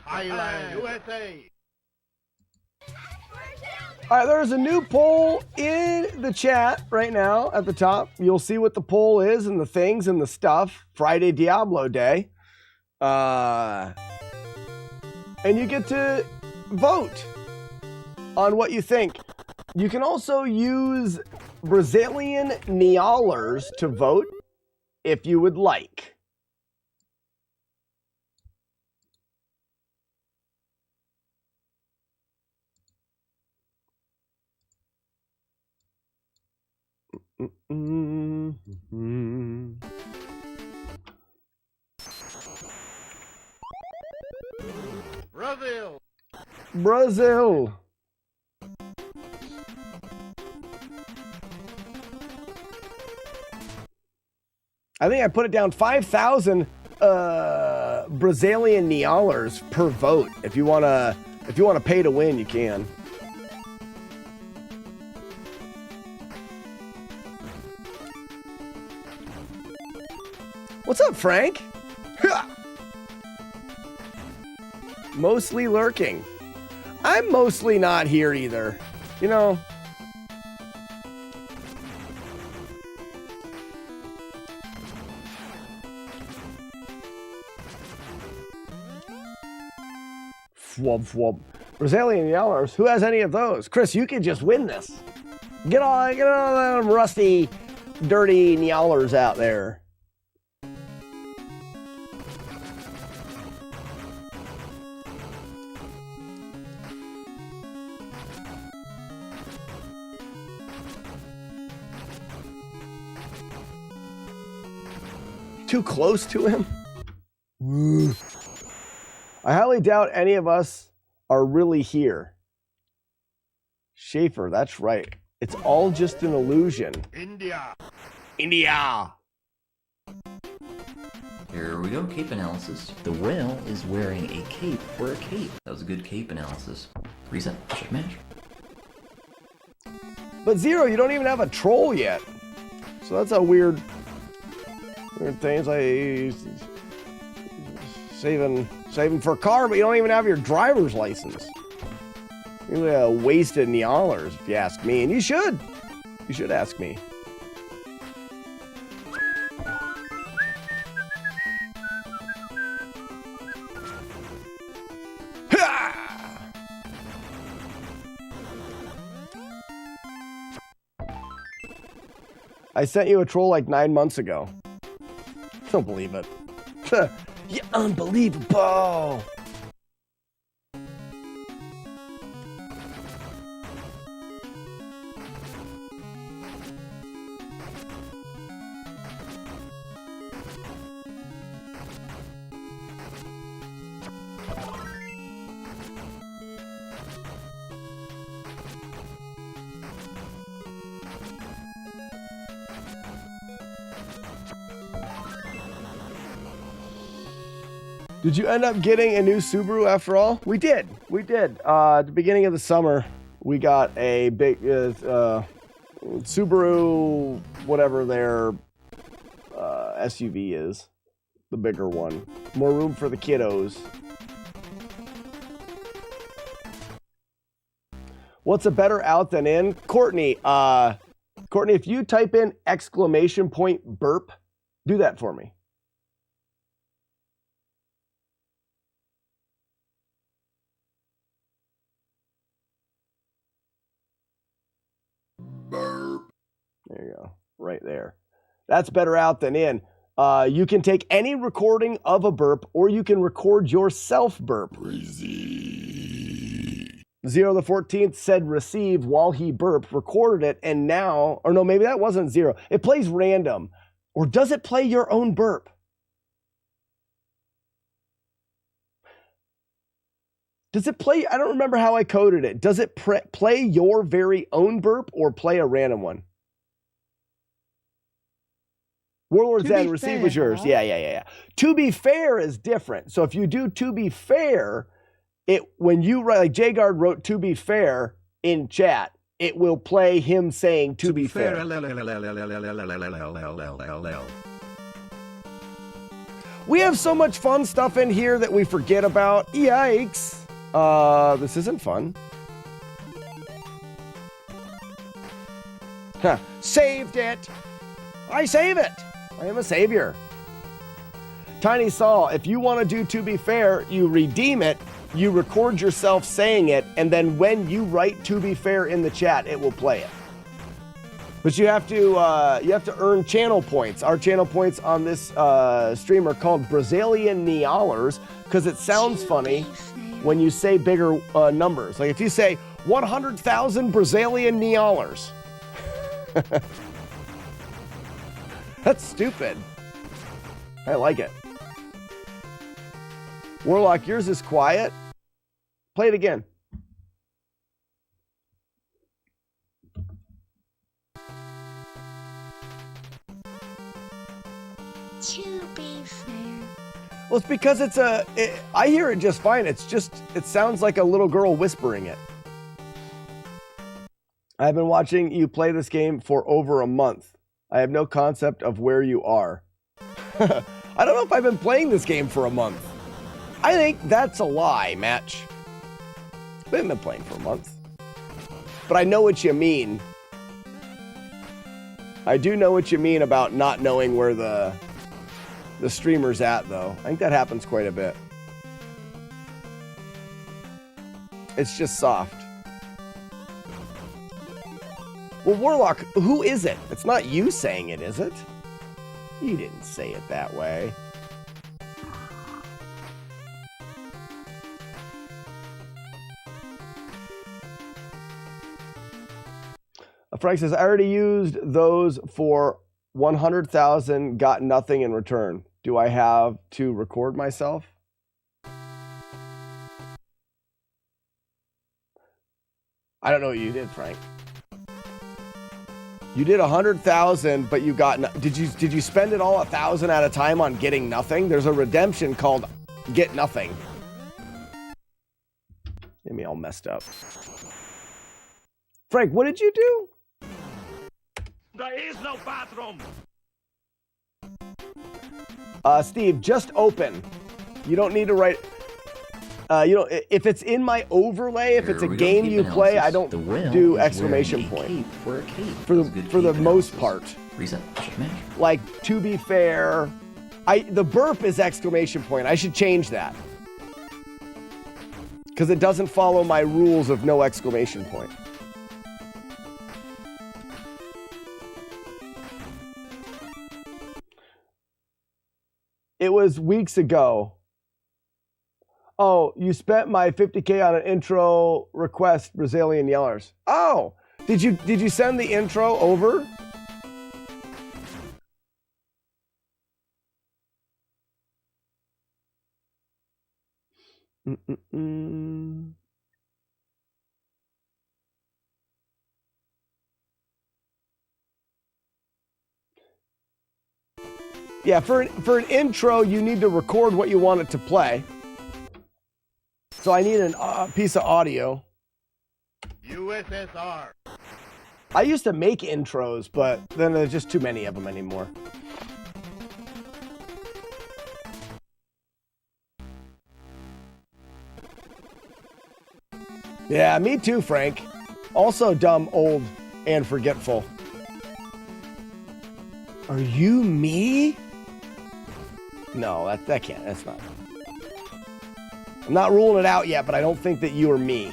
Thailand, USA. All right, there's a new poll in the chat right now at the top. You'll see what the poll is and the things and the stuff. Friday Diablo Day. And you get to vote on what you think. You can also use Brazilian Neolers to vote if you would like. Brazil. Brazil. I think I put it down 5,000 Brazilian Neolers per vote. If you wanna pay to win, you can. What's up, Frank? Mostly lurking. I'm mostly not here either. You know. Fwub fwub. Brazilian Yellers. Who has any of those? Chris, you could just win this. Get all them rusty, dirty Nyallers out there. Too close to him? Ooh. I highly doubt any of us are really here. Schaefer, that's right. It's all just an illusion. India. India. Here we go, cape analysis. The whale is wearing a cape for a cape. That was a good cape analysis. Reset, check match. But Zero, you don't even have a troll yet. So that's a weird Weird things like saving for a car, but you don't even have your driver's license. You're wasted $9, if you ask me, and you should. You should ask me. I sent you a troll like 9 months ago. Don't believe it. You're unbelievable. Did you end up getting a new Subaru after all? We did. We did. At the beginning of the summer, we got a big Subaru, whatever their SUV is. The bigger one. More room for the kiddos. What's a better out than in? Courtney, Courtney, if you type in !point burp, do that for me. There you go. Right there. That's better out than in. You can take any recording of a burp, or you can record yourself burp. Zero the 14th said receive while he burped, recorded it, and now, or no, maybe that wasn't Zero. It plays random. Or does it play your own burp? Does it play? I don't remember how I coded it. Does it play your very own burp or play a random one? Warlord Zen, receive was yours. Yeah. To be fair is different. So if you do to be fair, when you write, like Jgard wrote to be fair in chat, it will play him saying to be fair. We have so much fun stuff in here that we forget about. Yikes. This isn't fun. Huh. Saved it. I save it. I am a savior. Tiny Saul, if you want to do to be fair, you redeem it, you record yourself saying it, and then when you write to be fair in the chat, it will play it. But you have to earn channel points. Our channel points on this stream are called Brazilian Nialers because it sounds funny when you say bigger numbers. Like if you say 100,000 Brazilian Nialers. That's stupid. I like it. Warlock, yours is quiet. Play it again. To be fair. Well, it's because I hear it just fine. It sounds like a little girl whispering it. I've been watching you play this game for over a month. I have no concept of where you are. I don't know if I've been playing this game for a month. I think that's a lie, Match. I haven't been playing for a month. But I know what you mean. I do know what you mean about not knowing where the streamer's at, though. I think that happens quite a bit. It's just soft. Well, Warlock, who is it? It's not you saying it, is it? You didn't say it that way. Frank says, I already used those for 100,000, got nothing in return. Do I have to record myself? I don't know what you did, Frank. You did 100,000, but you got did you spend it all 1,000 at a time on getting nothing? There's a redemption called get nothing. Get me all messed up. Frank, what did you do? There is no bathroom. Steve, just open. You don't need to write. If it's in my overlay, if it's a game you play, I don't do exclamation point. For a cape. For the most part. Reset. Match. Like, to be fair, the burp is exclamation point. I should change that. Because it doesn't follow my rules of no exclamation point. It was weeks ago. Oh, you spent my 50K on an intro request, Brazilian Yellers. Oh, did you send the intro over? Yeah, for an intro, you need to record what you want it to play. So I need a piece of audio. USSR. I used to make intros, but then there's just too many of them anymore. Yeah, me too, Frank. Also dumb, old, and forgetful. Are you me? No, that can't. That's not. I'm not ruling it out yet, but I don't think that you are me.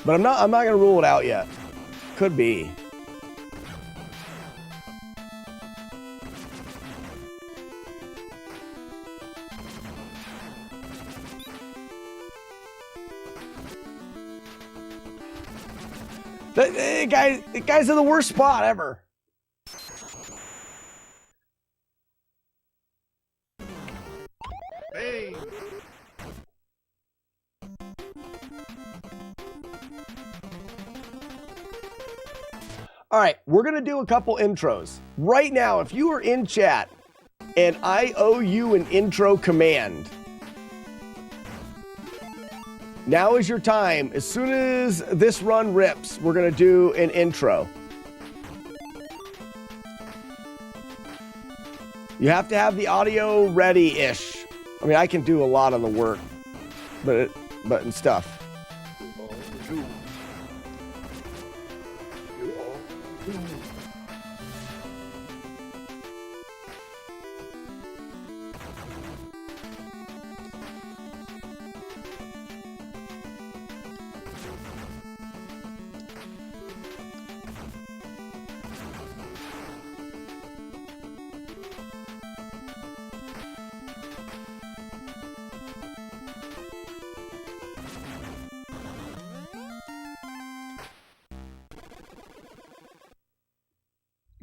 But I'm not gonna rule it out yet. Could be. The guy's in the worst spot ever. Hey. All right, we're going to do a couple intros. Right now, if you are in chat and I owe you an intro command, now is your time. As soon as this run rips, we're going to do an intro. You have to have the audio ready-ish. I mean, I can do a lot of the work, but and stuff.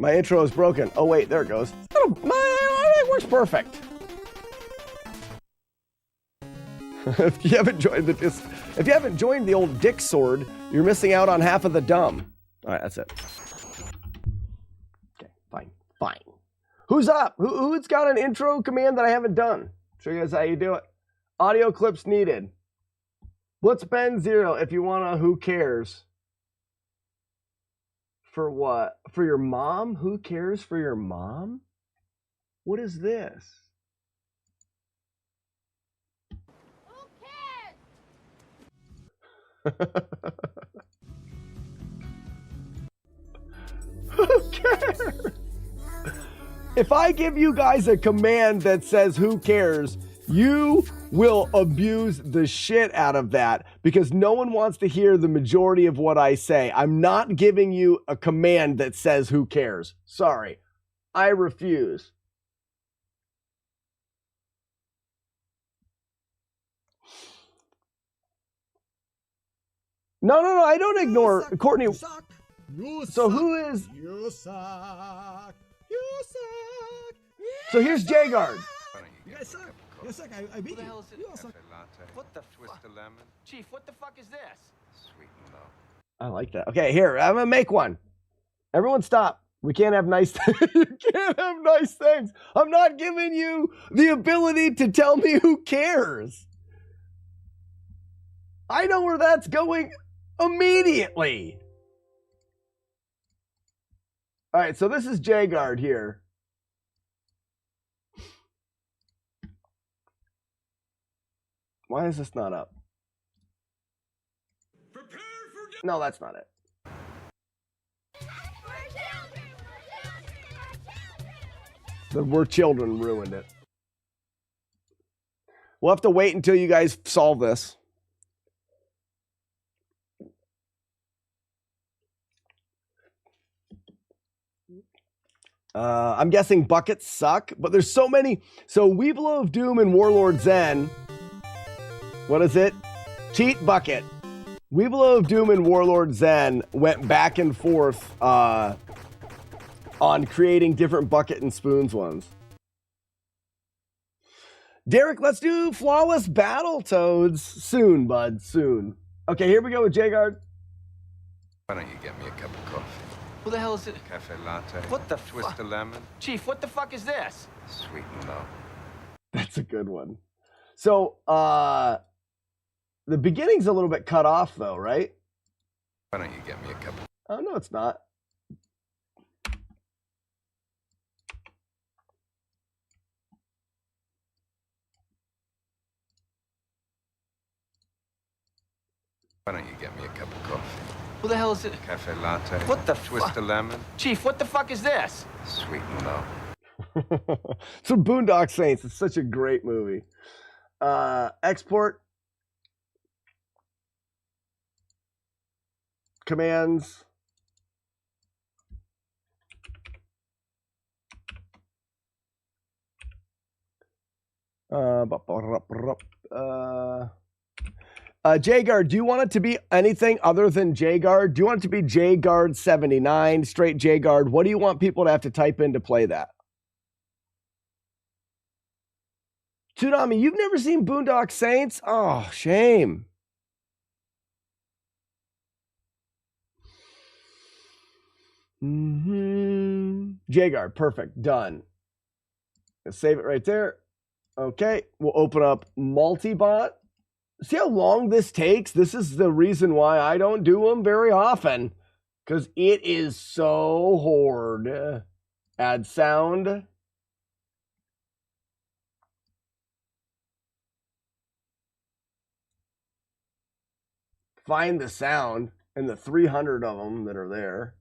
My intro is broken. Oh wait, there it goes. It works perfect. If you haven't joined the old dick sword, you're missing out on half of the dumb. All right, that's it. Okay, fine. Who's up? Who's got an intro command that I haven't done? Show you guys how you do it. Audio clips needed. Blitzben 0 if you wanna. Who cares? For what? For your mom? Who cares for your mom? What is this? Who cares? If I give you guys a command that says who cares, you will abuse the shit out of that because no one wants to hear the majority of what I say. I'm not giving you a command that says who cares. Sorry. I refuse. No, I don't ignore Courtney. So who is? You suck. You suck. So here's Jagard. You guys suck. You suck. I beat you. You all suck. What the fuck? Chief, what the fuck is this? Sweet and low. I like that. Okay, here, I'm gonna make one. Everyone stop. We can't have nice you can't have nice things. I'm not giving you the ability to tell me who cares. I know where that's going immediately. All right, so this is Jagard here. Why is this not up? No, that's not it. The We're Children ruined it. We'll have to wait until you guys solve this. I'm guessing buckets suck, but there's so many. So Weeblo of Doom and Warlord Zen. What is it? Cheat bucket. Weeblo of Doom and Warlord Zen went back and forth on creating different bucket and spoons ones. Derek, let's do Flawless Battletoads soon, bud. Soon. Okay, here we go with J-Guard. Why don't you get me a cup of coffee? Who the hell is it? Cafe latte. What the Twist of lemon. Chief, what the fuck is this? Sweet and low. That's a good one. So, the beginning's a little bit cut off, though, right? Why don't you get me a cup of... Oh, no, it's not. Why don't you get me a cup of coffee? Who the hell is it? Cafe latte. What the Twist of lemon. Chief, what the fuck is this? Sweet and low. So Boondock Saints, it's such a great movie. Export. Commands. J-Guard, do you want it to be anything other than J-Guard? Do you want it to be J-Guard 79, straight J-Guard? What do you want people to have to type in to play that? Tsunami, you've never seen Boondock Saints? Oh, shame. J-Guard, perfect, done. Let's save it right there. Okay, we'll open up Multibot. See how long this takes? This is the reason why I don't do them very often. Because it is so hard. Add sound. Find the sound and the 300 of them that are there.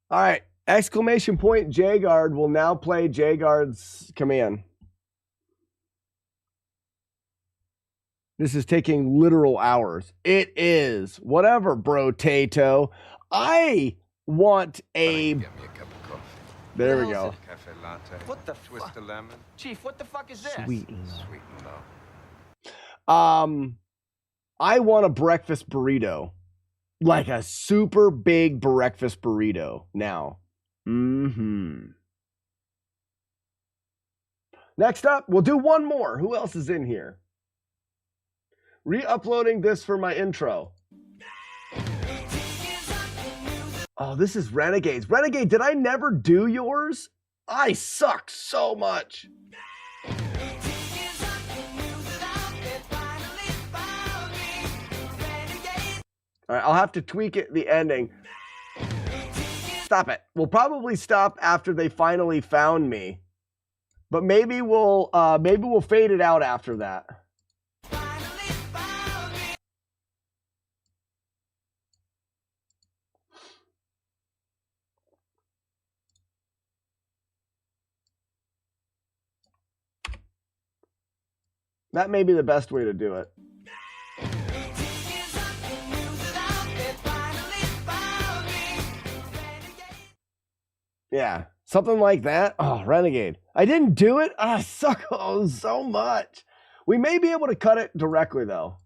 All right, exclamation point J-Guard will now play J-Guard's command. This is taking literal hours. It is. Whatever, bro Tato. I want a... Get me a cup of coffee. There we go. Cafe latte. What the Twist of lemon. Chief, what the fuck is this? Sweet and low. Sweet and low. I want a breakfast burrito. Like a super big breakfast burrito now. Next up, we'll do one more. Who else is in here? Re-uploading this for my intro. Oh, this is Renegades. Renegade, did I never do yours? I suck so much. All right, I'll have to tweak it, the ending. Stop it. We'll probably stop after they finally found me. But maybe we'll fade it out after that. That may be the best way to do it. Yeah, something like that. Oh, Renegade. I didn't do it. I suck so much. We may be able to cut it directly, though.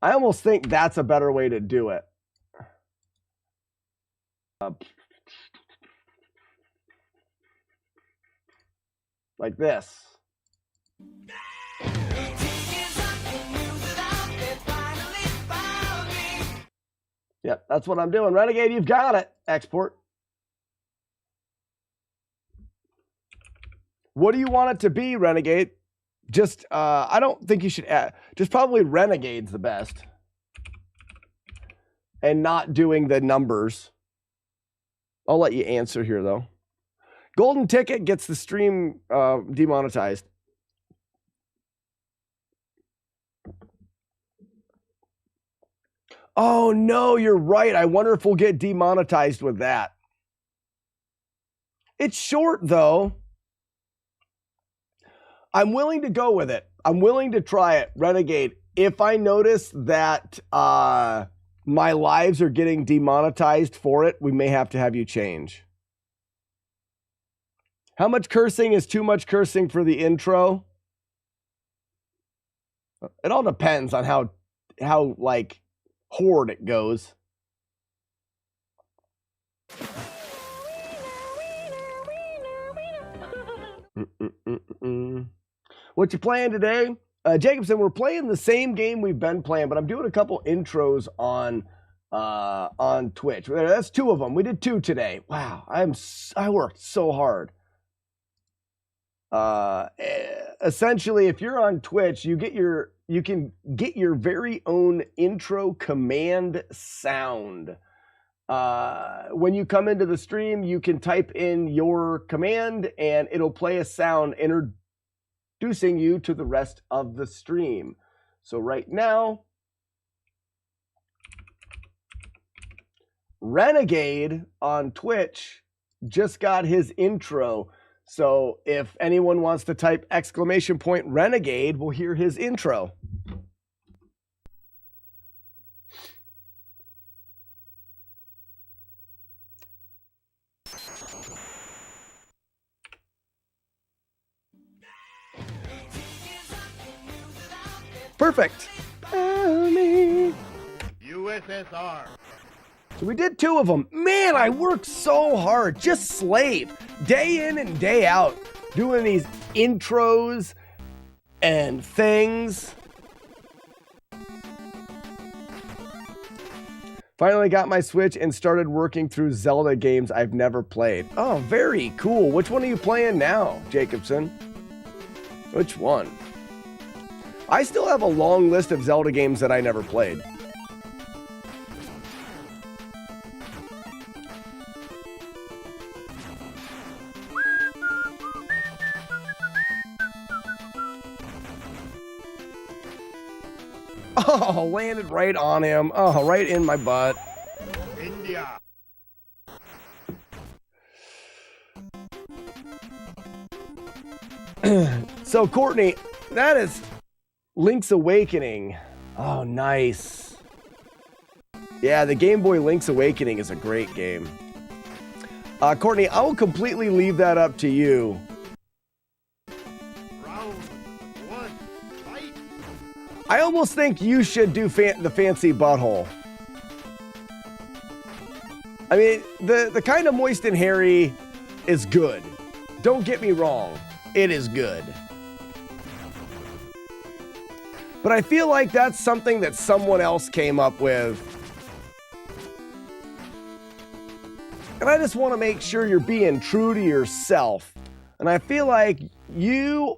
I almost think that's a better way to do it. Like this. Yep, that's what I'm doing. Renegade, you've got it. Export. What do you want it to be, Renegade? Just, I don't think you should add, just probably Renegade's the best. And not doing the numbers. I'll let you answer here, though. Golden ticket gets the stream demonetized. Oh, no, you're right. I wonder if we'll get demonetized with that. It's short, though. I'm willing to go with it. I'm willing to try it. Renegade, if I notice that my lives are getting demonetized for it, we may have to have you change. How much cursing is too much cursing for the intro? It all depends on how like horde it goes. What you playing today? Jacobson, we're playing the same game we've been playing, but I'm doing a couple intros on Twitch. That's 2 of them. We did 2 today. Wow, I worked so hard. Essentially, if you're on Twitch, you can get your very own intro command sound. When you come into the stream, you can type in your command and it'll play a sound introducing you to the rest of the stream. So right now, Renegade on Twitch just got his intro. So if anyone wants to type !Renegade, we'll hear his intro. Perfect. USSR. So we did 2 of them. Man, I worked so hard. Just slave. Day in and day out. Doing these intros and things. Finally got my Switch and started working through Zelda games I've never played. Oh, very cool. Which one are you playing now, Jacobson? Which one? I still have a long list of Zelda games that I never played. Oh, landed right on him. Oh, right in my butt. India. So, Courtney, that is Link's Awakening. Oh, nice. Yeah, the Game Boy Link's Awakening is a great game. Courtney, I will completely leave that up to you. Round 1. Fight. I almost think you should do the fancy butthole. I mean, the kind of moist and hairy is good. Don't get me wrong. It is good. But I feel like that's something that someone else came up with. And I just want to make sure you're being true to yourself. And I feel like you...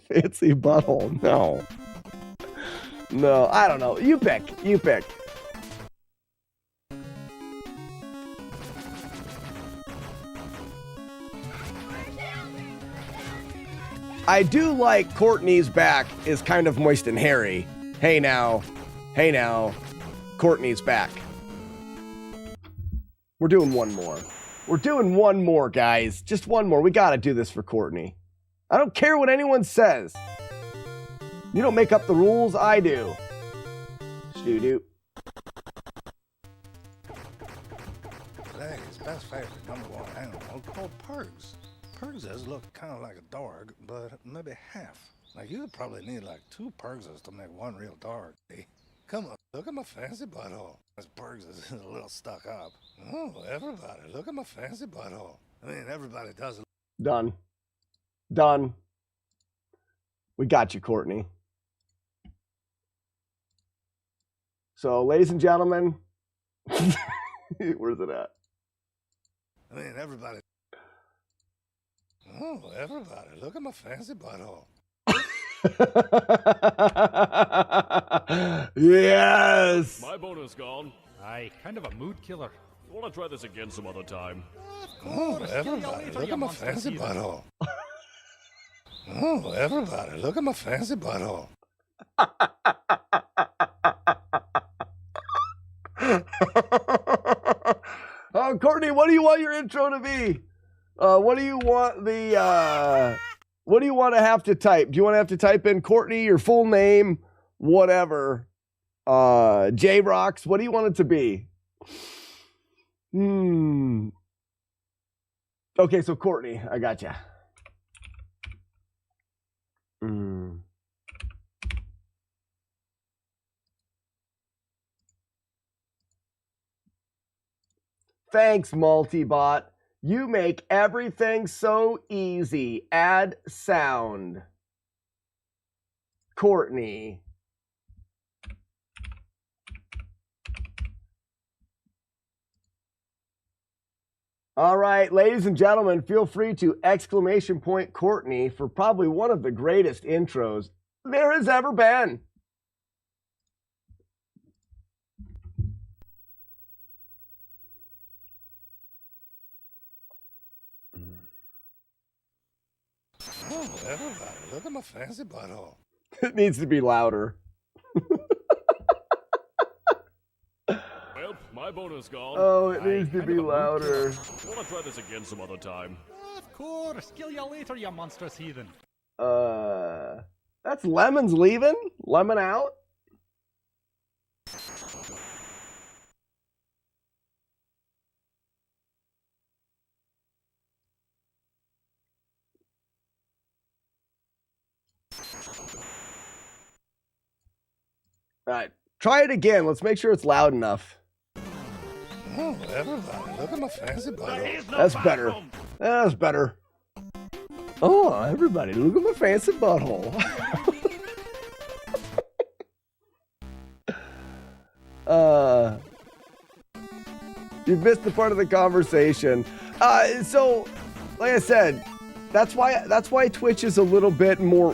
Fancy butthole. No. No, I don't know. You pick. You pick. I do like Courtney's back is kind of moist and hairy. Hey now. Hey now. Courtney's back. We're doing one more. We're doing one more, guys. Just one more. We got to do this for Courtney. I don't care what anyone says. You don't make up the rules. I do. Doo-doo. Today's best favorite #1 animal called Purgs. Purgses look kind of like a dog, but maybe half. Like you probably need like 2 Purgses to make one real dog. Hey, come on, look at my fancy butthole. This Purgses is a little stuck up. Oh, everybody, look at my fancy butthole. I mean, everybody does it. Done. Done. We got you, Courtney. So, ladies and gentlemen, where's it at? I mean, everybody. Oh, everybody, look at my fancy butthole. Yes. My bonus gone. Aye, kind of a mood killer. Want to try this again some other time? Oh, everybody, look at my fancy butthole. Oh, everybody, look at my fancy butthole. Courtney, what do you want your intro to be? What do you want what do you want to have to type? Do you want to have to type in Courtney, your full name, whatever? J-Rocks, what do you want it to be? Okay, so Courtney, I got you. Thanks, Multibot. You make everything so easy. Add sound. Courtney. All right, ladies and gentlemen, feel free to exclamation point Courtney for probably one of the greatest intros there has ever been. Oh, everybody, look at my fancy butthole. It needs to be louder. Well, my bonus gone. Oh, it needs to be louder. Want to try this again some other time? Of course. Kill you later, you monstrous heathen. That's Lemon's leaving? Lemon out? All right, try it again. Let's make sure it's loud enough. Oh, everybody, look at my fancy butthole. That's better. That's better. Oh, everybody, look at my fancy butthole. You missed the part of the conversation. So, like I said, that's why Twitch is a little bit more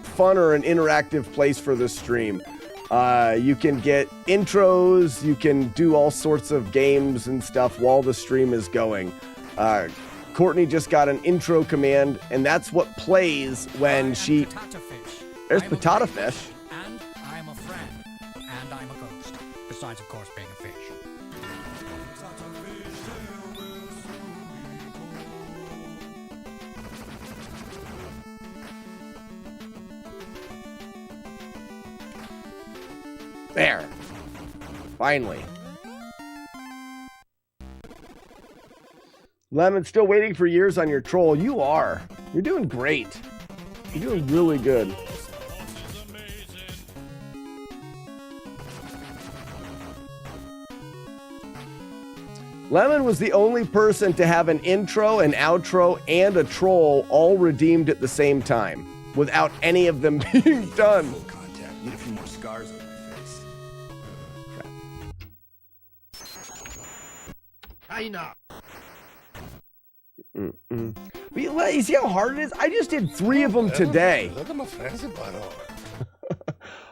fun or an interactive place for the stream. You can get intros, you can do all sorts of games and stuff while the stream is going. Courtney just got an intro command, and that's what plays when she... There's potato fish. And I'm a friend. And I'm a ghost. Besides, of course, being a fish. There. Finally. Lemon, still waiting for years on your troll. You are. You're doing great. You're doing really good. Lemon was the only person to have an intro, an outro, and a troll all redeemed at the same time, without any of them being done. Full contact. Need a few more scars on my face. I know. But you see how hard it is? I just did 3 of them today. Look at my fancy butthole.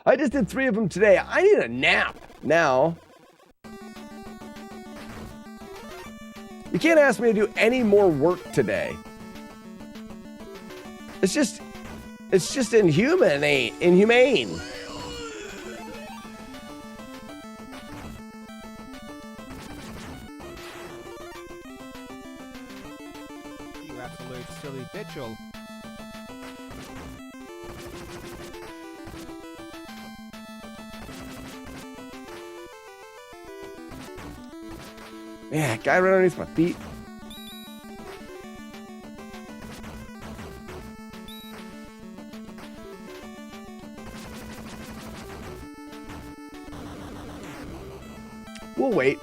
I just did 3 of them today. I need a nap now. You can't ask me to do any more work today. It's just inhumane. You absolute silly bitchel. Yeah, guy right underneath my feet. We'll wait.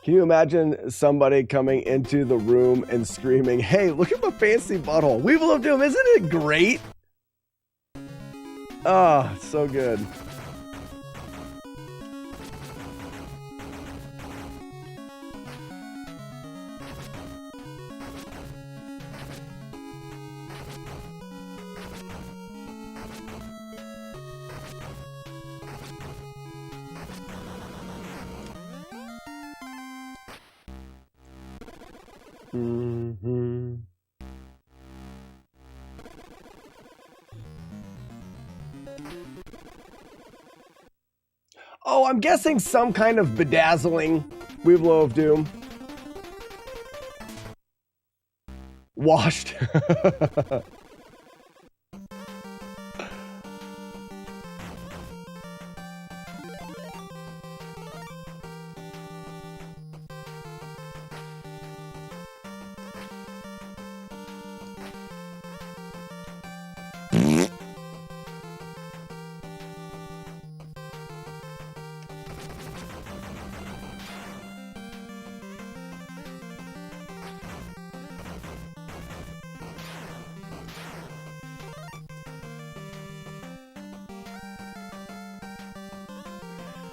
Can you imagine somebody coming into the room and screaming, "Hey, look at my fancy butthole. We will do him. Isn't it great?" Oh, it's so good. Mm-hmm. Oh, I'm guessing some kind of bedazzling Weeblo of Doom. Washed.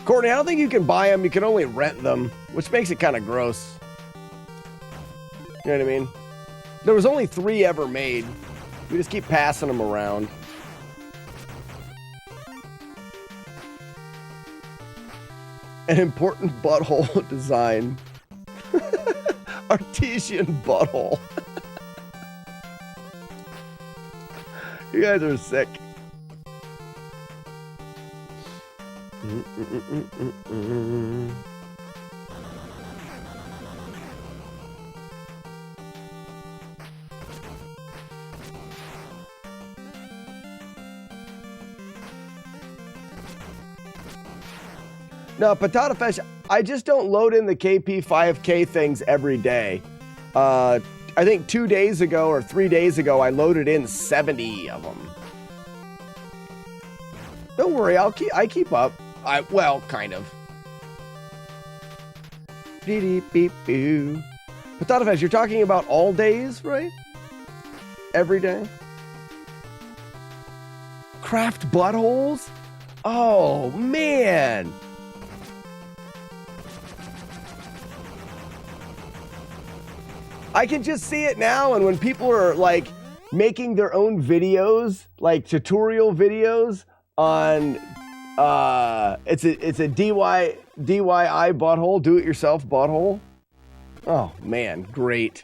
Courtney, I don't think you can buy them. You can only rent them, which makes it kind of gross. You know what I mean? There was only 3 ever made. We just keep passing them around. An important butthole design. Artesian butthole. You guys are sick. No, Potato Fish, I just don't load in the KP5K things every day. I think 2 days ago or 3 days ago, I loaded in 70 of them. Don't worry, I keep up. Well, kind of. Beep beep boo. Potato Fish, you're talking about all days, right? Every day? Craft buttholes? Oh, man. I can just see it now, and when people are like making their own videos, like tutorial videos on it's a DIY butthole, do it yourself butthole. Oh man, great.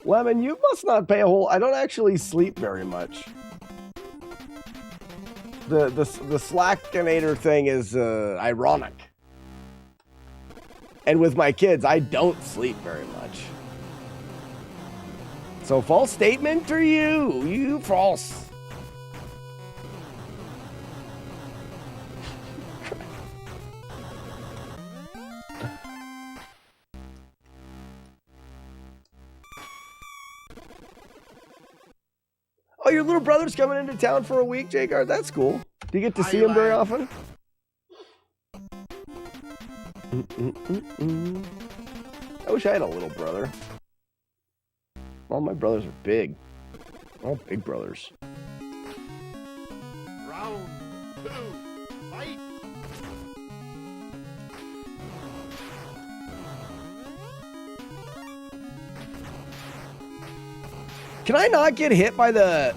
Lemon, you must not pay a whole... I don't actually sleep very much. The Slackinator thing is ironic. And with my kids, I don't sleep very much. So false statement or you? You false. Oh, your little brother's coming into town for a week, Jagard? That's cool. Do you get to see him very often? I wish I had a little brother. All my brothers are big. All big brothers. Round 2, fight! Can I not get hit by the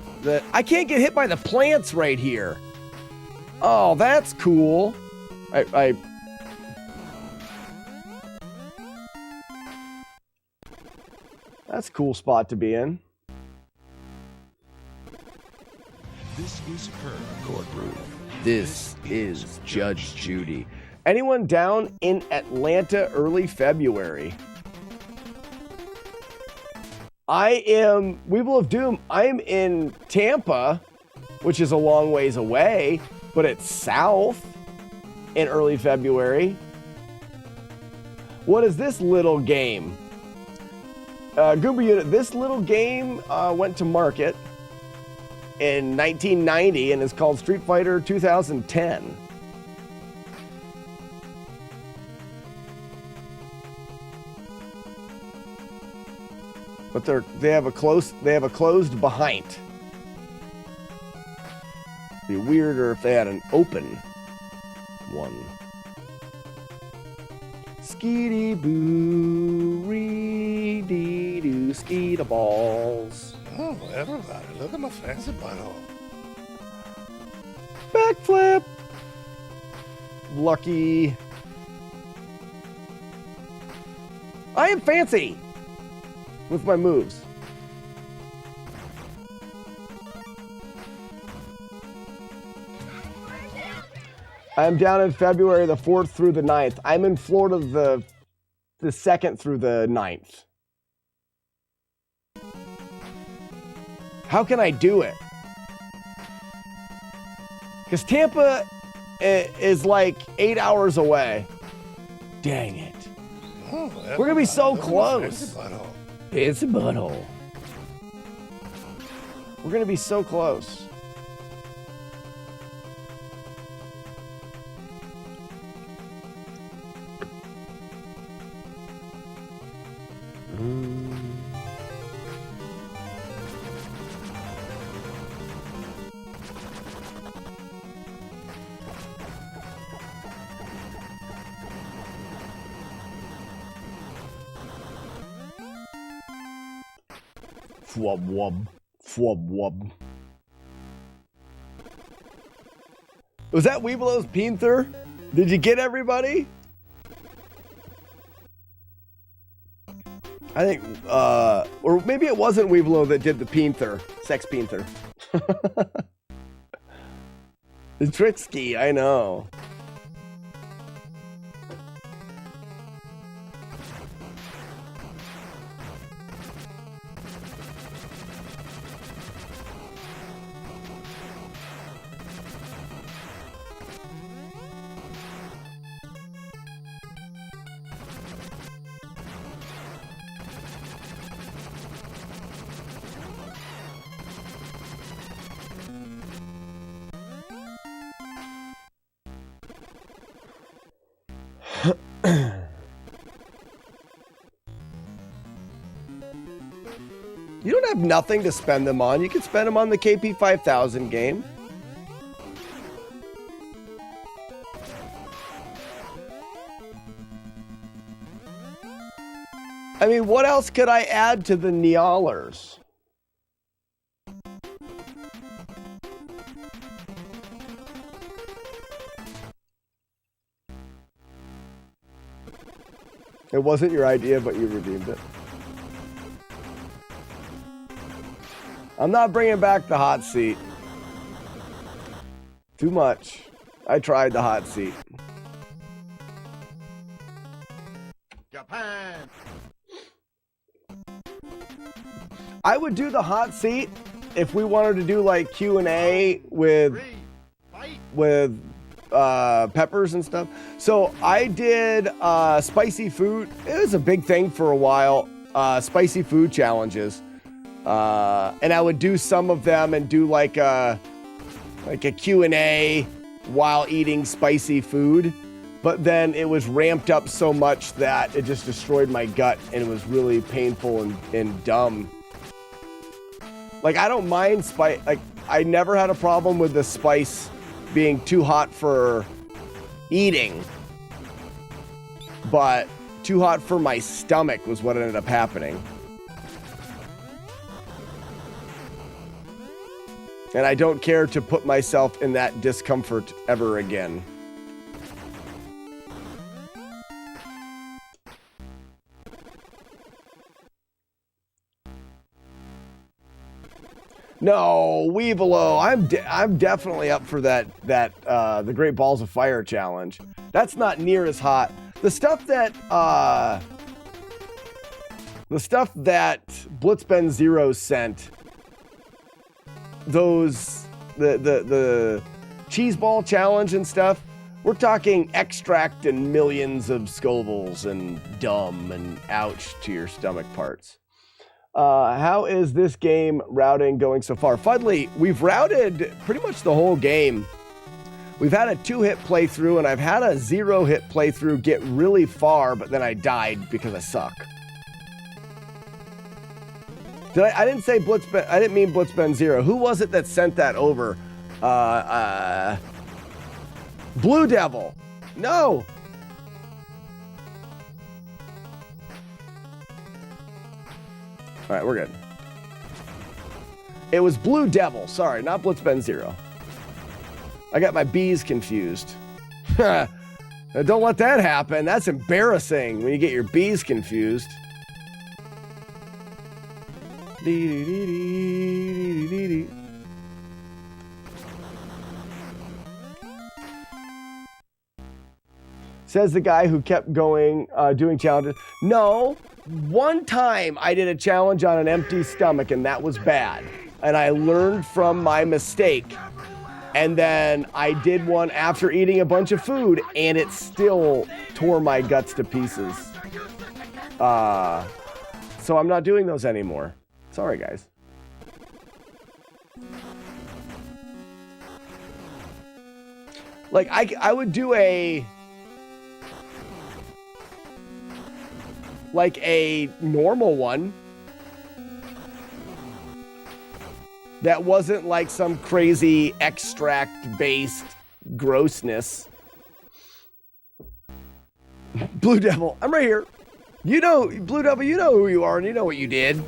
I can't get hit by the plants right here. Oh, that's cool. That's a cool spot to be in. This is her courtroom. This is Judge Judy. Anyone down in Atlanta early February? Weeble of Doom, I'm in Tampa, which is a long ways away, but it's south in early February. What is this little game? Goomba Unit, this little game went to market in 1990 and is called Street Fighter 2010. But they have a closed behind. Be weirder if they had an open one. Skeety boo, ree dee doo, skeeta balls. Oh, everybody, look at my fancy butthole. Backflip. Lucky. I am fancy with my moves. I'm down in February the 4th through the 9th. I'm in Florida the 2nd through the 9th. How can I do it? Because Tampa is like 8 hours away. Dang it. Oh, we're going to be so look at my close. fancy butthole. It's a butthole. We're going to be so close. Fwub wub. Fwub wub. Was that Weebelow's Panther? Did you get everybody? I think, or maybe it wasn't Weebelow that did the Panther. Sex Panther. It's Trixky, I know. You don't have nothing to spend them on. You can spend them on the KP 5000 game. I mean, what else could I add to the Neolers? It wasn't your idea, but you redeemed it. I'm not bringing back the hot seat. Too much. I tried the hot seat. Japan. I would do the hot seat if we wanted to do like Q&A with peppers and stuff. So I did spicy food. It was a big thing for a while. Spicy food challenges. And I would do some of them and do like a Q&A while eating spicy food. But then it was ramped up so much that it just destroyed my gut and it was really painful and dumb. Like, I don't mind spice. Like, I never had a problem with the spice being too hot for eating. But too hot for my stomach was what ended up happening. And I don't care to put myself in that discomfort ever again. No, Weebelow. I'm definitely up for that the Great Balls of Fire challenge. That's not near as hot. The stuff that Blitzben Zero sent, those the cheese ball challenge and stuff, we're talking extract and millions of Scovilles and dumb and ouch to your stomach parts. How is this game routing going so far? Fuddly, we've routed pretty much the whole game. We've had a 2-hit playthrough, and I've had a 0-hit playthrough get really far, but then I died because I suck. I didn't say Blitzben. I didn't mean Blitzben Zero. Who was it that sent that over? Blue Devil. No. All right, we're good. It was Blue Devil. Sorry, not Blitzbend Zero. I got my B's confused. Don't let that happen. That's embarrassing when you get your B's confused. Says the guy who kept going, doing challenges. No, one time I did a challenge on an empty stomach and that was bad. And I learned from my mistake. And then I did one after eating a bunch of food and it still tore my guts to pieces. So I'm not doing those anymore. Sorry, guys. Like, I would do a normal one that wasn't like some crazy extract-based grossness. Blue Devil, I'm right here. You know, Blue Devil, you know who you are and you know what you did.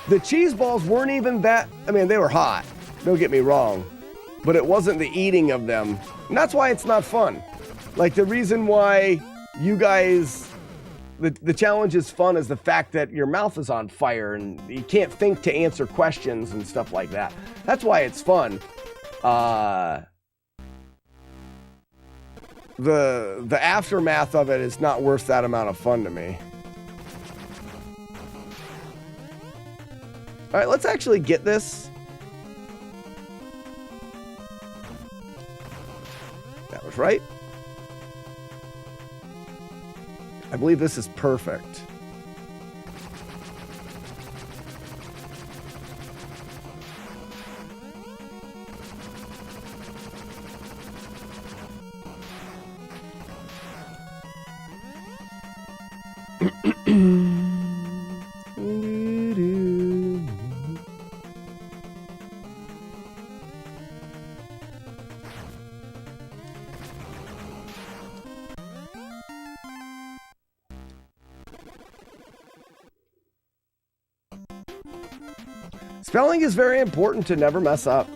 The cheese balls weren't even that, I mean, they were hot. Don't get me wrong. But it wasn't the eating of them. And that's why it's not fun. Like, the reason why you guys, the challenge is fun is the fact that your mouth is on fire and you can't think to answer questions and stuff like that. That's why it's fun. The aftermath of it is not worth that amount of fun to me. All right, let's actually get this. That was right. I believe this is perfect. Spelling is very important to never mess up.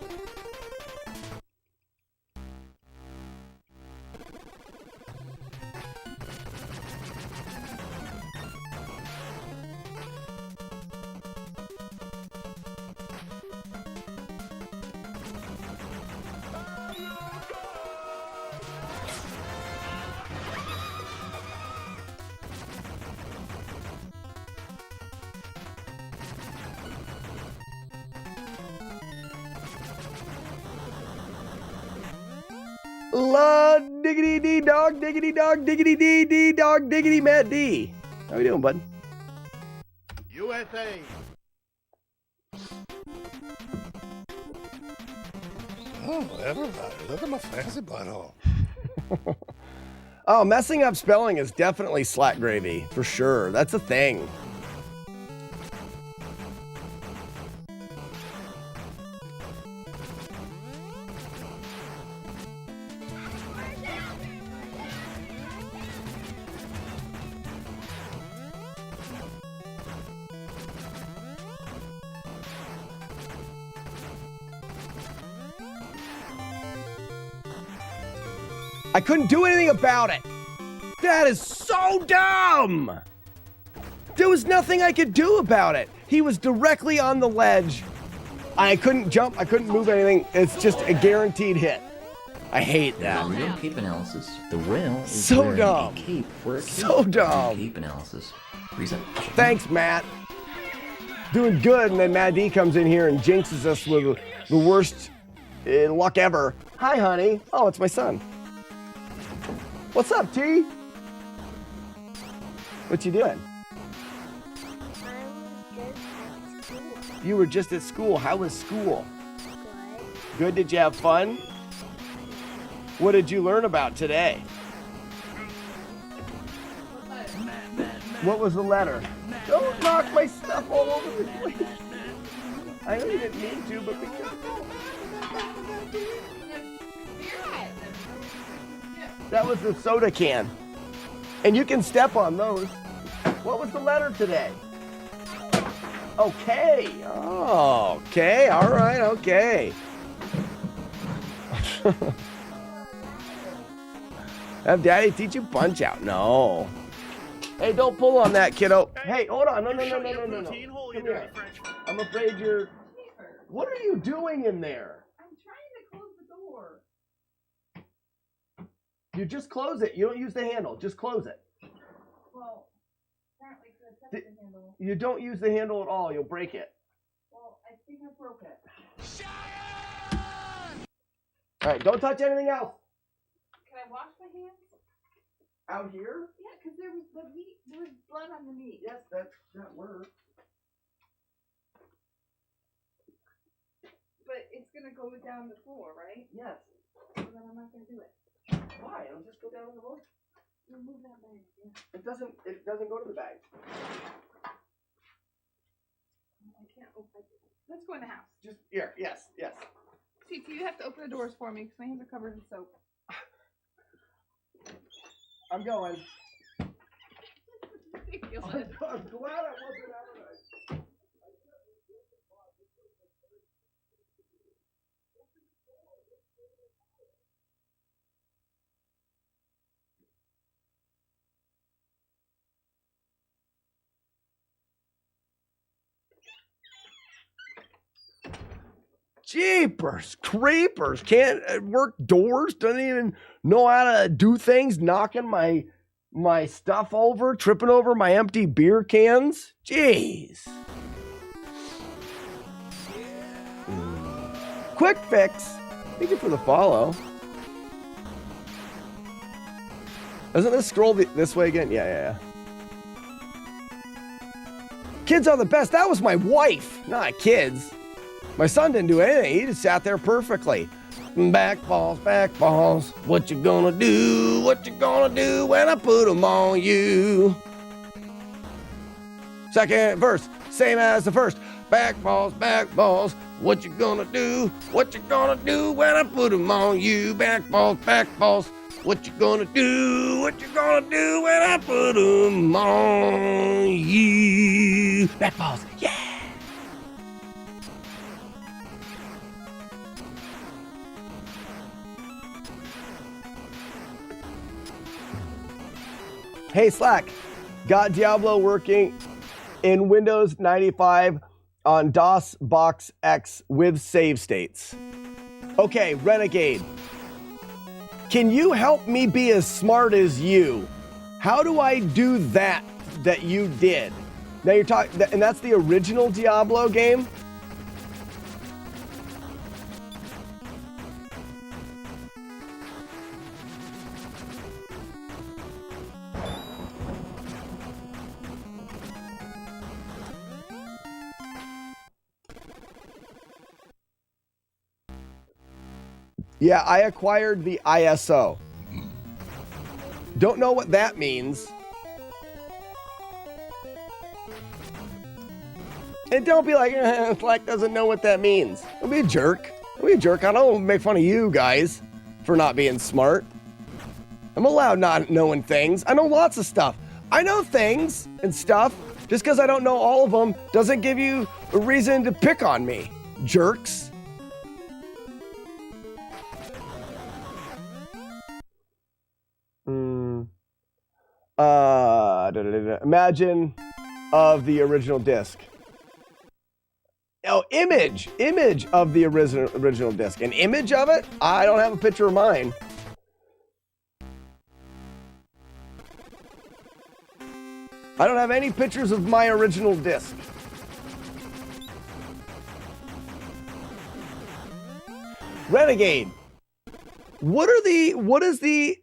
La diggity dee dog, diggity dog, diggity dee dee dog, diggity Matt D. How we doing, bud? USA. Oh, everybody, look at my fancy butthole. Oh, messing up spelling is definitely slack gravy, for sure. That's a thing. I couldn't do anything about it. That is so dumb. There was nothing I could do about it. He was directly on the ledge. I couldn't jump. I couldn't move anything. It's just a guaranteed hit. I hate that. Real cape analysis. The whale is so wearing dumb. a cape for a cape. So dumb. Cape analysis. Reset. Thanks, Matt. Doing good, and then Matt D comes in here and jinxes us with the worst luck ever. Hi, honey. Oh, it's my son. What's up, T? What you doing? You were just at school. How was school? Good. Did you have fun? What did you learn about today? What was the letter? Don't knock my stuff all over the place. I know you didn't mean to, but because... That was the soda can. And you can step on those. What was the letter today? Okay. Oh, okay. All right. Okay. Have Daddy teach you Punch Out? No. Hey, don't pull on that, kiddo. Hey, hold on. No. Come here. I'm afraid you're... What are you doing in there? I'm trying to close the door. You just close it. You don't use the handle. Just close it. Well, apparently I touched the handle. You don't use the handle at all. You'll break it. Well, I think I broke it. All right, don't touch anything else. Can I wash my hands? Out here? Yeah, because there was the meat. There was blood on the meat. Yes, that works. But it's gonna go down the floor, right? Yes. So then I'm not gonna do it. Why? It'll just go down the floor. Remove that bag. Yeah. It doesn't go to the bag. I can't open it. Let's go in the house. Just here. Yes. See, you have to open the doors for me because my hands are covered in soap. I'm going. Ridiculous. I'm glad I wasn't out of it. Jeepers creepers, can't work doors, doesn't even know how to do things, knocking my stuff over, tripping over my empty beer cans. Jeez. Quick fix. Thank you for the follow. Doesn't this scroll this way again? Yeah. Kids are the best. That was my wife, not kids. My son didn't do anything. He just sat there perfectly. Back balls, what you gonna do? What you gonna do when I put them on you? Second verse, same as the first. Back balls, what you gonna do? What you gonna do when I put them on you? Back balls, what you gonna do? What you gonna do when I put them on you? Back balls, yeah! Hey Slack, got Diablo working in Windows 95 on DOS Box X with save states. Okay, Renegade, can you help me be as smart as you? How do I do that you did? Now you're talking, and that's the original Diablo game? Yeah, I acquired the ISO. Don't know what that means. And don't be like, Slack doesn't know what that means. Don't be a jerk. Don't be a jerk. I don't make fun of you guys for not being smart. I'm allowed not knowing things. I know lots of stuff. I know things and stuff. Just because I don't know all of them doesn't give you a reason to pick on me, jerks. Imagine of the original disc. Oh, image of the original disc. An image of it? I don't have a picture of mine. I don't have any pictures of my original disc. Renegade. What is the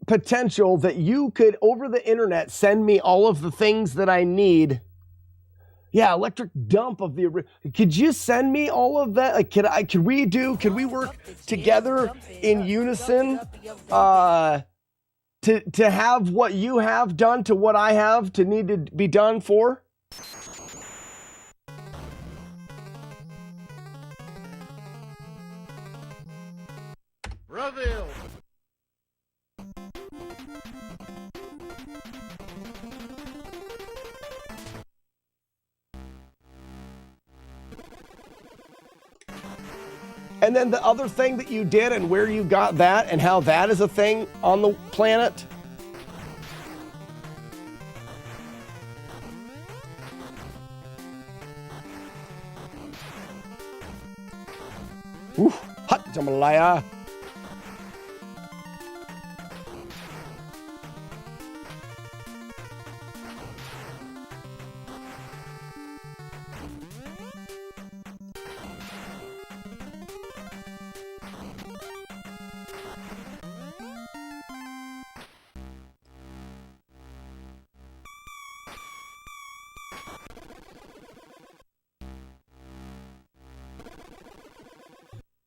potential that you could, over the internet, send me all of the things that I need? Yeah, electric dump of the... Could you send me all of that? Like, could we work together in unison to have what you have done to what I have to need to be done for? Reveal. And then the other thing that you did and where you got that and how that is a thing on the planet. Ooh, hot jambalaya.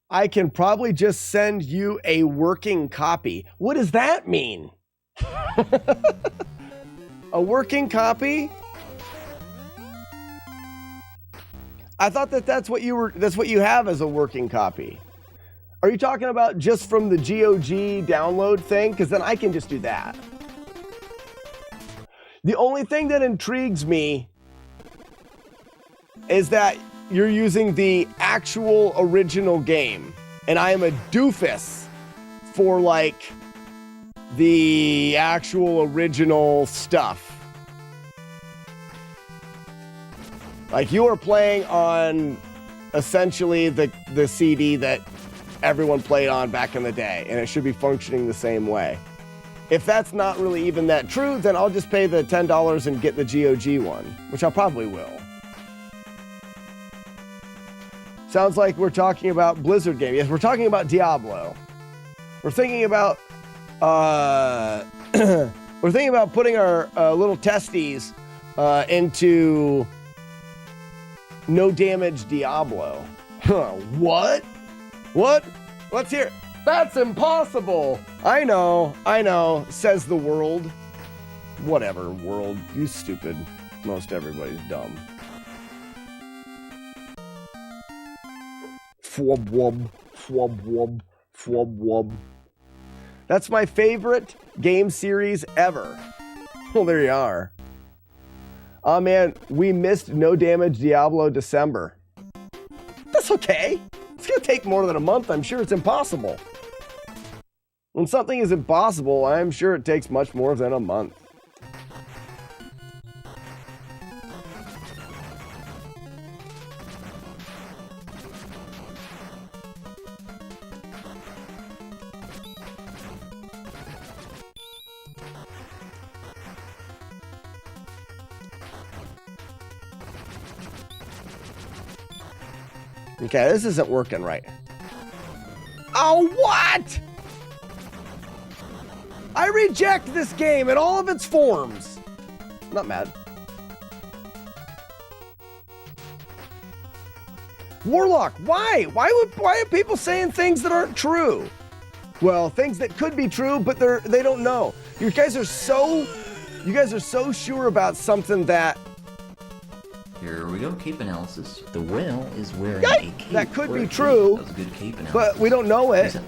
I can probably just send you a working copy. What does that mean? A working copy? I thought that's what you have as a working copy. Are you talking about just from the GOG download thing? Because then I can just do that. The only thing that intrigues me is that you're using the actual original game, and I am a doofus for like the actual original stuff. Like you are playing on essentially the CD that everyone played on back in the day, and it should be functioning the same way. If that's not really even that true, then I'll just pay the $10 and get the GOG one, which I probably will. Sounds like we're talking about Blizzard game. Yes, we're talking about Diablo. We're thinking about we're thinking about putting our little testes into no damage Diablo. Huh, what? What? Let's hear it. That's impossible. I know, says the world. Whatever, world. You stupid. Most everybody's dumb. Fwub wub, fwub wub, fwub wub. That's my favorite game series ever. Well, there you are. Oh man, we missed No Damage Diablo December. That's okay. It's gonna take more than a month. I'm sure it's impossible. When something is impossible, I'm sure it takes much more than a month. Okay, this isn't working right. Oh, what? I reject this game in all of its forms. I'm not mad. Warlock, why? Why are people saying things that aren't true? Well, things that could be true, but they don't know. You guys are so sure about something that. Here we go, cape analysis. The whale is wearing a cape. That could be true, that was a good cape analysis. But we don't know it.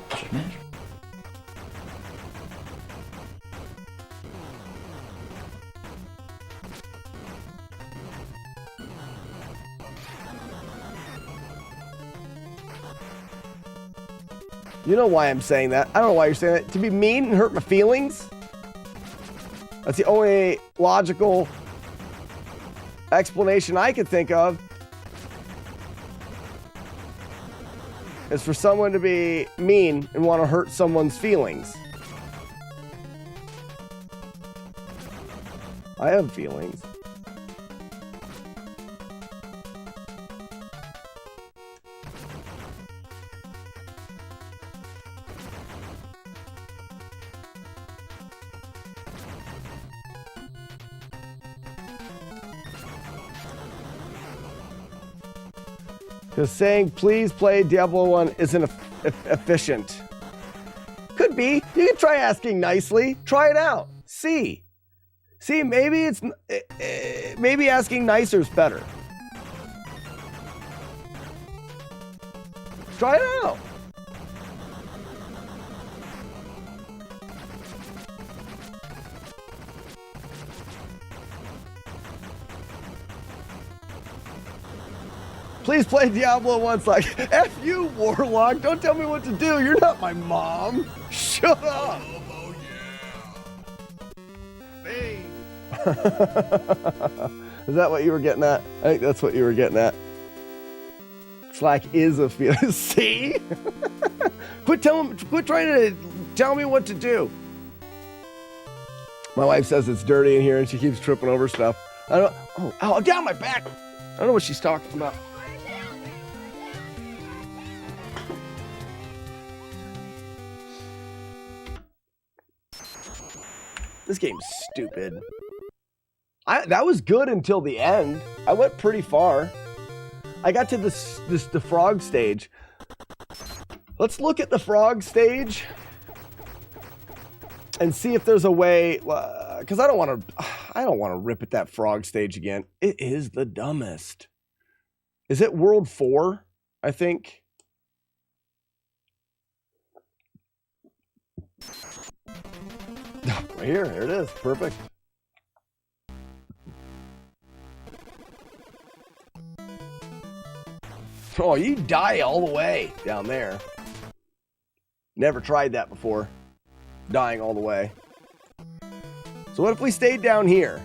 You know why I'm saying that. I don't know why you're saying that. To be mean and hurt my feelings? That's the only logical explanation I could think of. Is for someone to be mean and want to hurt someone's feelings. I have feelings. Because saying, please play Diablo 1 isn't efficient. Could be. You can try asking nicely. Try it out. See, maybe maybe asking nicer is better. Try it out. Please play Diablo 1 Slack. F you, Warlock. Don't tell me what to do. You're not my mom. Shut up. Is that what you were getting at? I think that's what you were getting at. Slack is a feeling. See? Quit trying to tell me what to do. My wife says it's dirty in here and she keeps tripping over stuff. I don't. Oh, down my back. I don't know what she's talking about. This game's stupid. That was good until the end. I went pretty far. I got to the frog stage. Let's look at the frog stage and see if there's a way. Because I don't want to rip at that frog stage again. It is the dumbest. Is it World 4? I think. Right here it is. Perfect. Oh, you die all the way down there. Never tried that before. Dying all the way. So what if we stayed down here?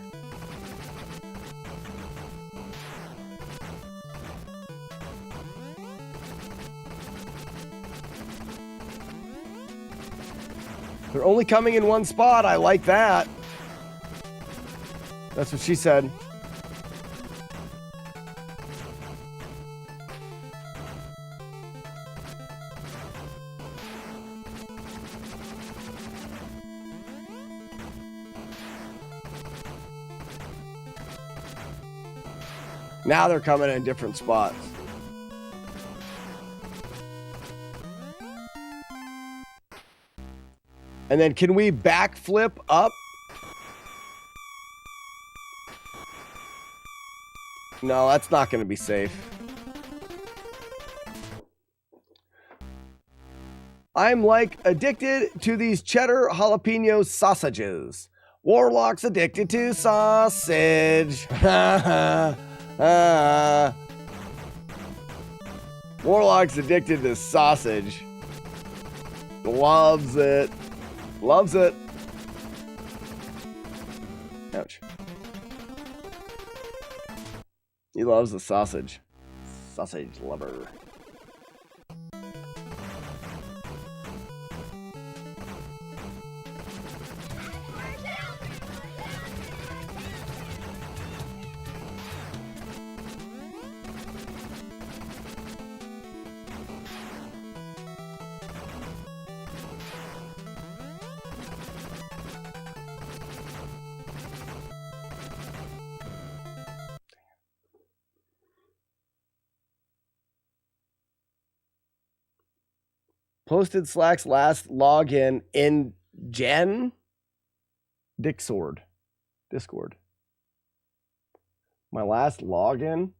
They're only coming in one spot. I like that. That's what she said. Now they're coming in different spots. And then can we backflip up? No, that's not going to be safe. I'm like addicted to these cheddar jalapeno sausages. Warlock's addicted to sausage. Warlock's addicted to sausage. Loves it. Loves it. Ouch. He loves the sausage. Sausage lover. Posted Slack's last login in Discord. My last login?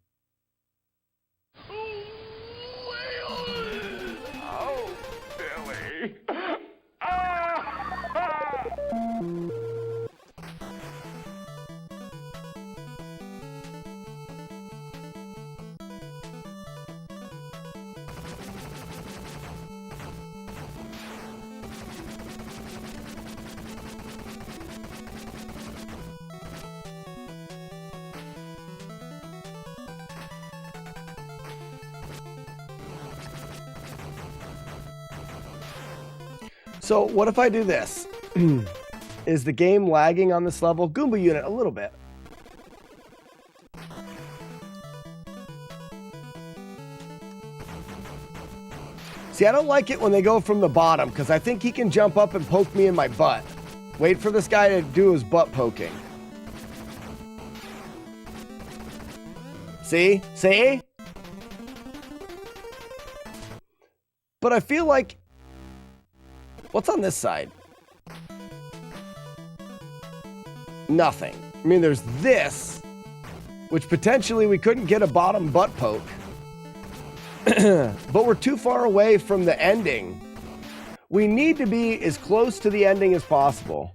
Oh, Billy. So what if I do this? Is the game lagging on this level? Goomba unit, a little bit. See, I don't like it when they go from the bottom because I think he can jump up and poke me in my butt. Wait for this guy to do his butt poking. See? See? But I feel like... What's on this side? Nothing. I mean, there's this, which potentially we couldn't get a bottom butt poke. But we're too far away from the ending. We need to be as close to the ending as possible.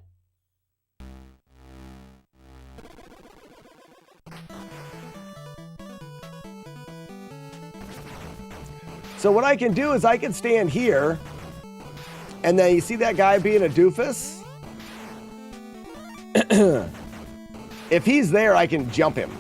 So what I can do is I can stand here, and then you see that guy being a doofus? If he's there, I can jump him.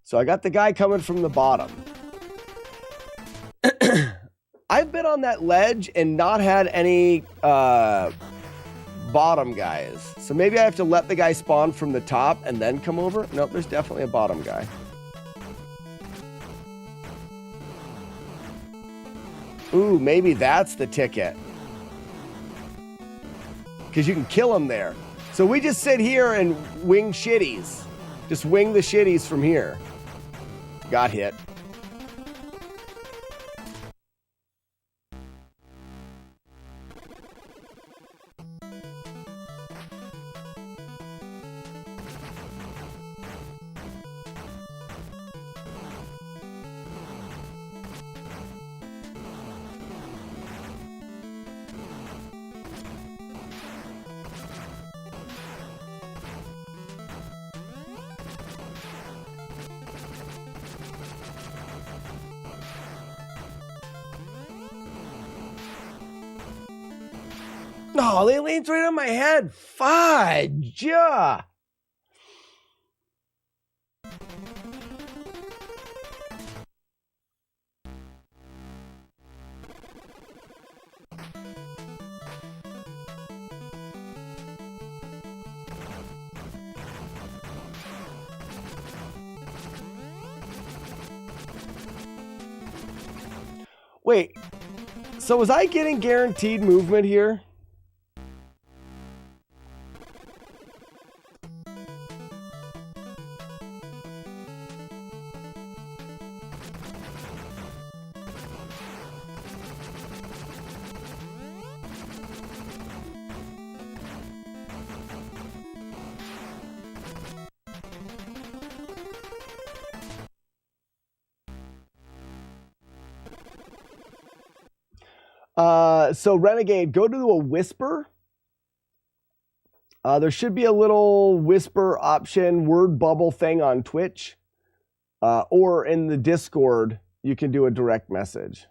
So I got the guy coming from the bottom. I've been on that ledge and not had any bottom guys. So maybe I have to let the guy spawn from the top and then come over? Nope, there's definitely a bottom guy. Ooh, maybe that's the ticket. Because you can kill him there. So we just sit here and wing shitties. Just wing the shitties from here. Got hit. No, they leaned right on my head. Fudge. Yeah. Wait, so was I getting guaranteed movement here? So Renegade, go to a whisper. There should be a little whisper option, word bubble thing on Twitch. Or in the Discord, you can do a direct message.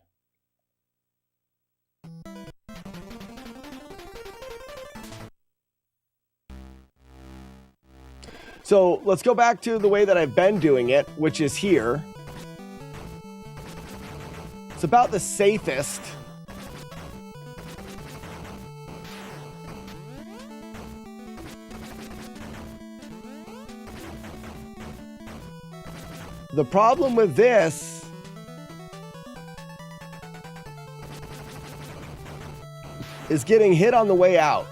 So let's go back to the way that I've been doing it, which is here. It's about the safest. The problem with this is getting hit on the way out.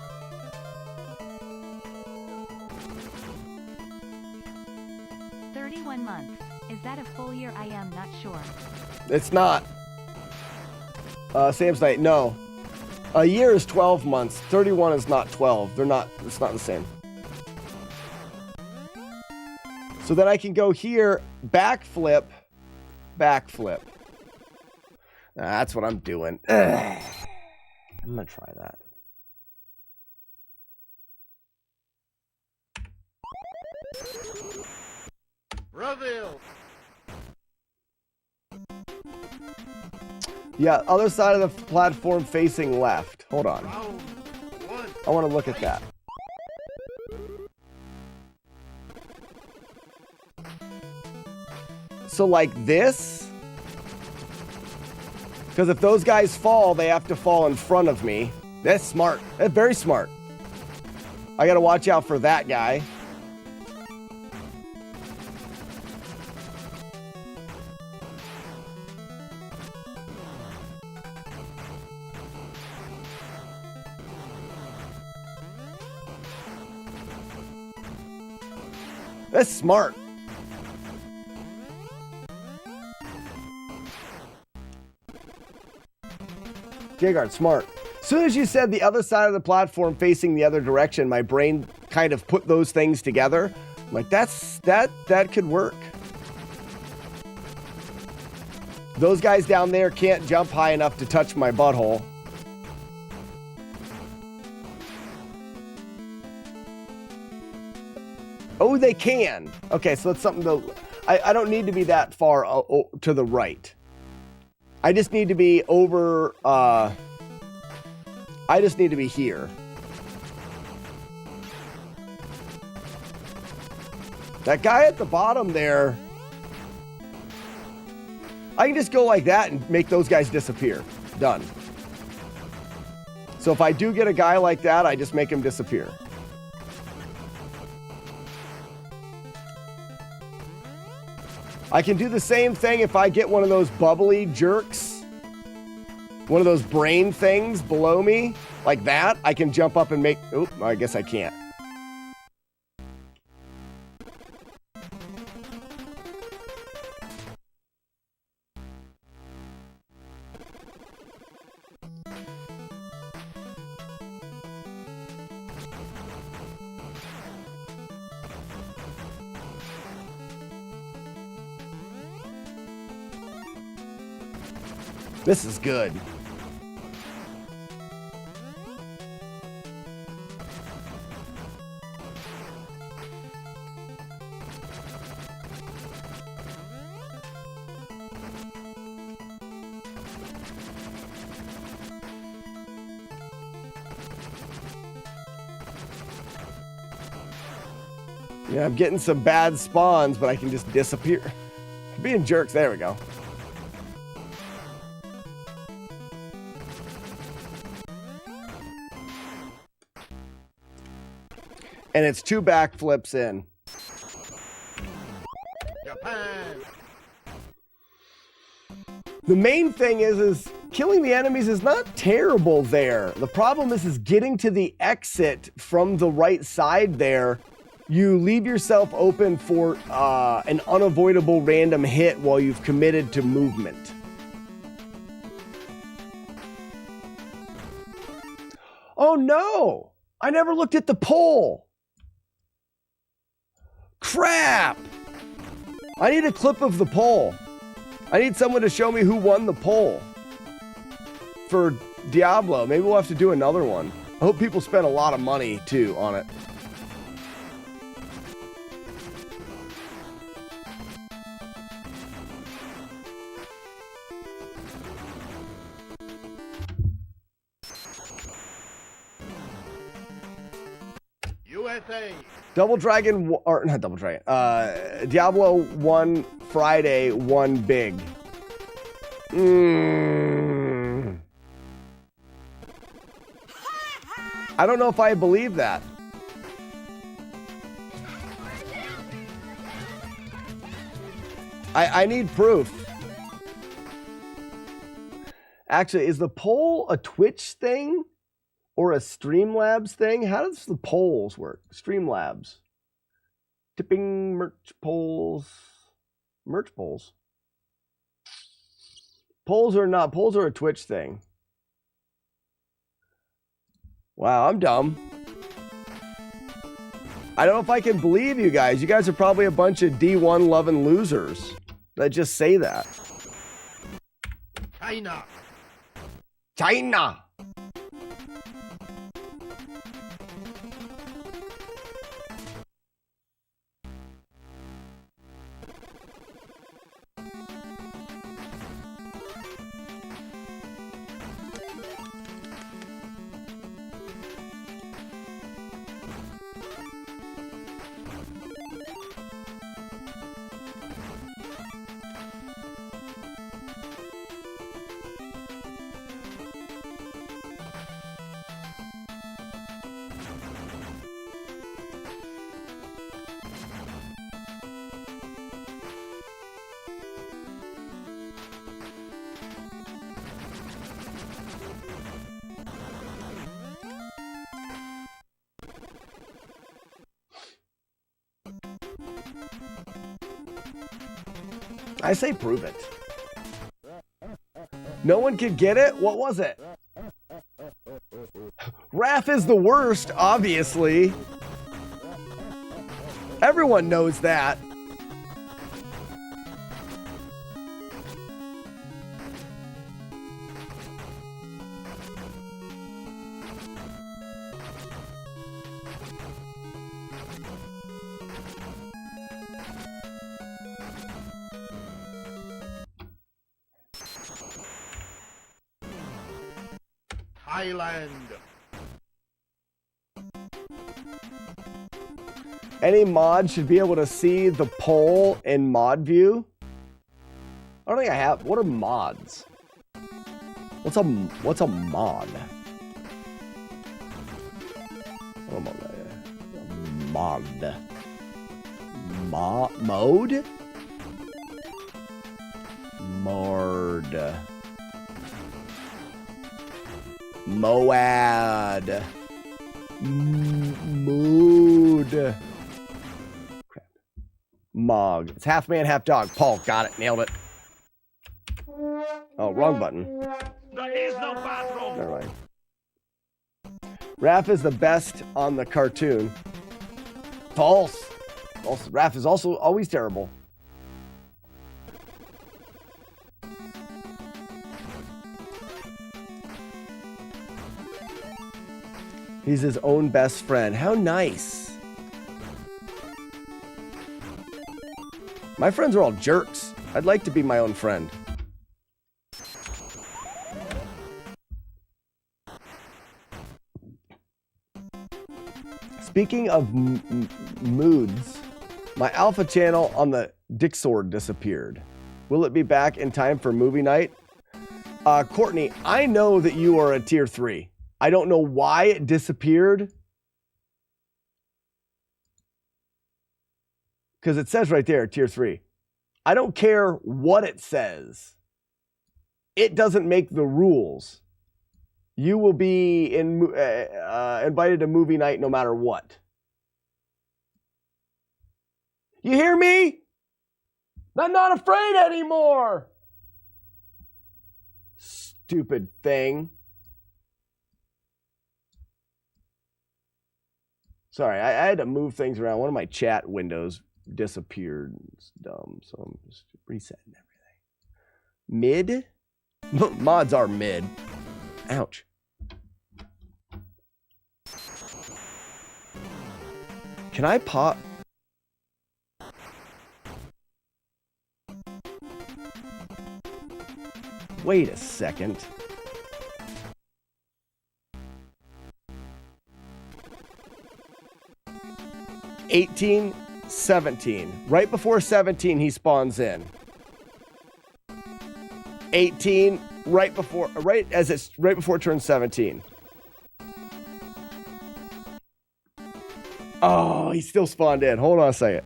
Months. Is that a full year? I am not sure. It's not. Sam's Night, no. A year is 12 months. 31 is not 12. They're not, it's not the same. So then I can go here, backflip, backflip. That's what I'm doing. Ugh. I'm gonna try that. Reveal. Yeah, other side of the platform facing left. Hold on. Round one. I want to look at that. So like this? Because if those guys fall, they have to fall in front of me. That's smart. That's very smart. I got to watch out for that guy. That's smart. Jagard, smart. As soon as you said the other side of the platform facing the other direction, my brain kind of put those things together. Like that could work. Those guys down there can't jump high enough to touch my butthole. Oh, they can. Okay, so that's something to... I don't need to be that far to the right. I just need to be over... I just need to be here. That guy at the bottom there... I can just go like that and make those guys disappear. Done. So if I do get a guy like that, I just make him disappear. I can do the same thing if I get one of those bubbly jerks. One of those brain things below me. Like that. I can jump up and make... Oop, I guess I can't. This is good. Yeah, I'm getting some bad spawns, but I can just disappear. Being jerks, there we go. And it's 2 backflips in. Japan. The main thing is killing the enemies is not terrible there. The problem is getting to the exit from the right side there. You leave yourself open for an unavoidable random hit while you've committed to movement. Oh no! I never looked at the poll. Crap! I need a clip of the poll. I need someone to show me who won the poll for Diablo. Maybe we'll have to do another one. I hope people spent a lot of money too on it. USA. Double Dragon, or not Double Dragon, Diablo 1 Friday, 1 big. I don't know if I believe that. I need proof. Actually, is the poll a Twitch thing? Or a Streamlabs thing? How does the polls work? Streamlabs. Tipping merch polls. Merch polls. Polls are not. Polls are a Twitch thing. Wow, I'm dumb. I don't know if I can believe you guys. You guys are probably a bunch of D1 loving losers that just say that. China. China. I say prove it. No one could get it? What was it? Raph is the worst, obviously. Everyone knows that. Highland. Any mod should be able to see the poll in mod view. I don't think I have. What are mods? What's a mod? What am I? Mod. Mode? Mord. Moad. Mood. Crap. Mog. It's half man, half dog. Paul, got it. Nailed it. Oh, wrong button. There is no bathroom. Never mind. Raph is the best on the cartoon. False. False. Raph is also always terrible. He's his own best friend. How nice. My friends are all jerks. I'd like to be my own friend. Speaking of moods, my alpha channel on the Dixord disappeared. Will it be back in time for movie night? Courtney, I know that you are a tier 3. I don't know why it disappeared. Because it says right there, tier 3. I don't care what it says. It doesn't make the rules. You will be invited to movie night no matter what. You hear me? I'm not afraid anymore. Stupid thing. Sorry, I had to move things around. One of my chat windows disappeared. It's dumb, so I'm just resetting everything. Mid? Mods are mid. Ouch. Can I pop? Wait a second. $18, $17. Right before 17, he spawns in. 18, right before it turns 17. Oh, he still spawned in. Hold on a second.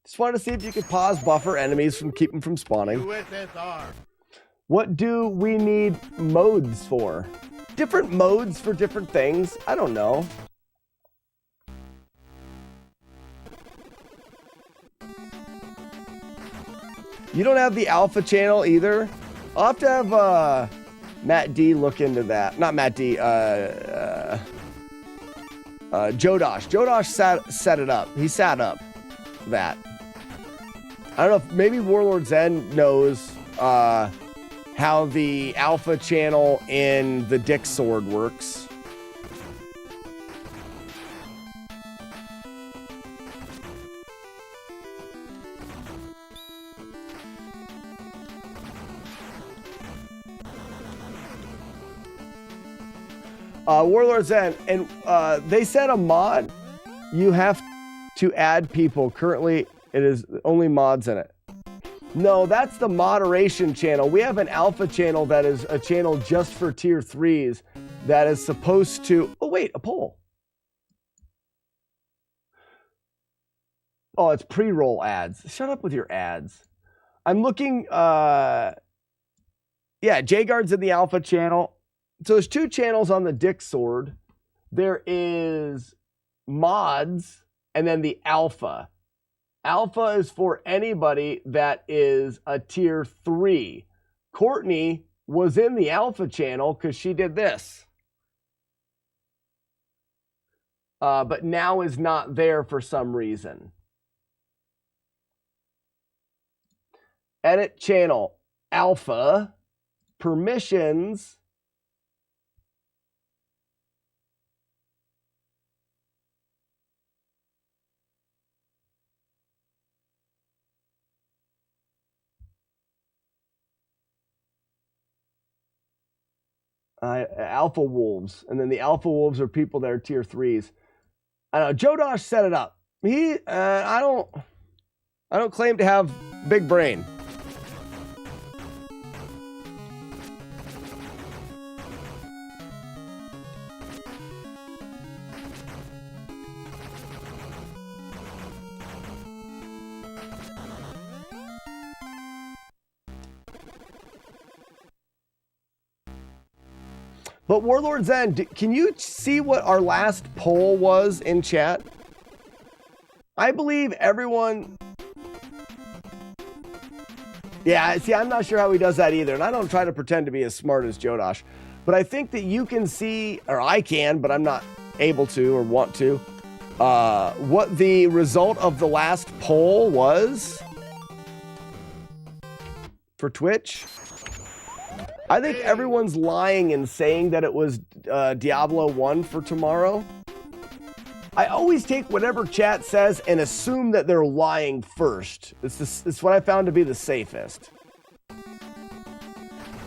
Just wanted to see if you could pause buffer enemies from keep them from spawning. USSR. What do we need modes for? Different modes for different things? I don't know. You don't have the alpha channel either? I'll have to have Matt D look into that. Not Matt D, Jodosh. Jodosh set it up. He sat up that. I don't know if maybe Warlord Zen knows how the alpha channel in the Dick Sword works. Warlord Zen, and they said a mod, you have to add people. Currently, it is only mods in it. No, that's the moderation channel. We have an alpha channel that is a channel just for tier 3s that is supposed to... Oh, wait, a poll. Oh, it's pre-roll ads. Shut up with your ads. I'm looking, yeah, J-Guard's in the alpha channel. So there's 2 channels on the Dick Sword. There is mods and then the alpha. Alpha is for anybody that is a tier 3. Courtney was in the alpha channel because she did this. But now is not there for some reason. Edit channel alpha, permissions. Alpha wolves, and then the alpha wolves are people that are tier 3s. I don't know. Joe Dosh set it up. I don't claim to have big brain. But Warlord Zen, can you see what our last poll was in chat? I believe everyone... Yeah, see, I'm not sure how he does that either, and I don't try to pretend to be as smart as Jodosh. But I think that you can see, or I can, but I'm not able to or want to, what the result of the last poll was for Twitch. I think everyone's lying and saying that it was Diablo 1 for tomorrow. I always take whatever chat says and assume that they're lying first. It's what I found to be the safest.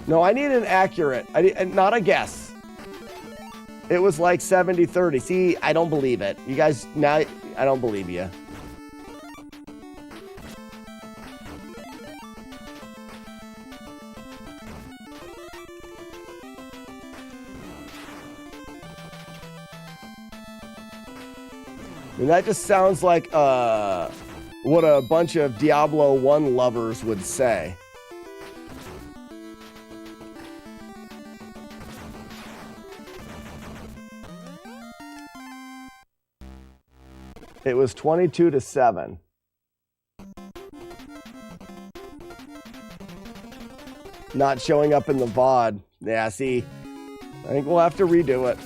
No, I need an accurate, not a guess. It was like 70-30. See, I don't believe it. You guys, now I don't believe you. And that just sounds like what a bunch of Diablo 1 lovers would say. It was 22-7. Not showing up in the VOD. Yeah, see, I think we'll have to redo it.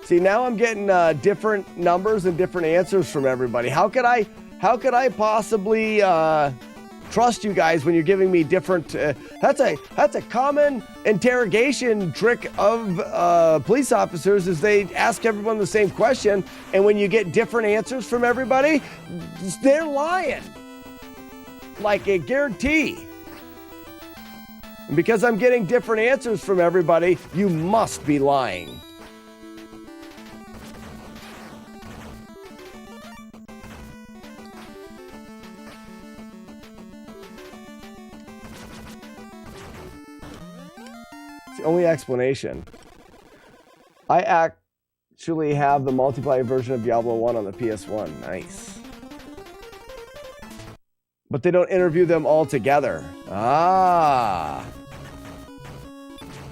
See, now I'm getting different numbers and different answers from everybody. How could I possibly trust you guys when you're giving me different? That's a common interrogation trick of police officers, is they ask everyone the same question, and when you get different answers from everybody, they're lying. Like a guarantee. And because I'm getting different answers from everybody, you must be lying. It's the only explanation. I actually have the multiplayer version of Diablo 1 on the PS1. Nice. But they don't interview them all together. Ah.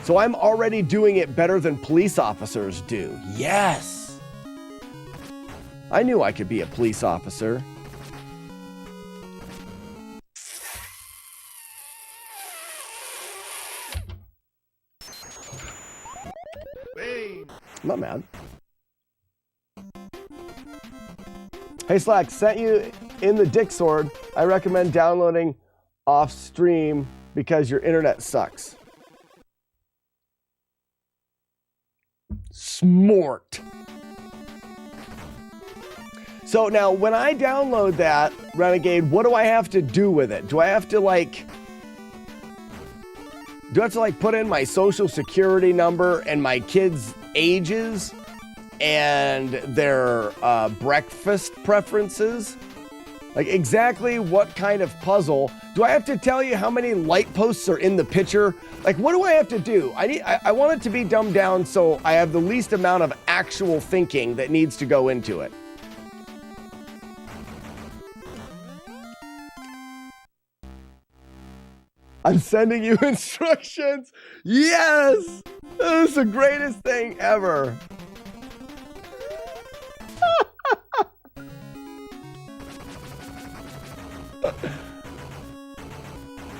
So I'm already doing it better than police officers do. Yes. I knew I could be a police officer. I'm not mad. Hey Slack, sent you in the Dick Sword. I recommend downloading off stream because your internet sucks. Smart. So now when I download that, Renegade, what do I have to do with it? Do I have to put in my social security number and my kids' ages and their breakfast preferences. Like exactly what kind of puzzle. Do I have to tell you how many light posts are in the picture? Like what do I have to do? I want it to be dumbed down so I have the least amount of actual thinking that needs to go into it. I'm sending you instructions. Yes! This is the greatest thing ever.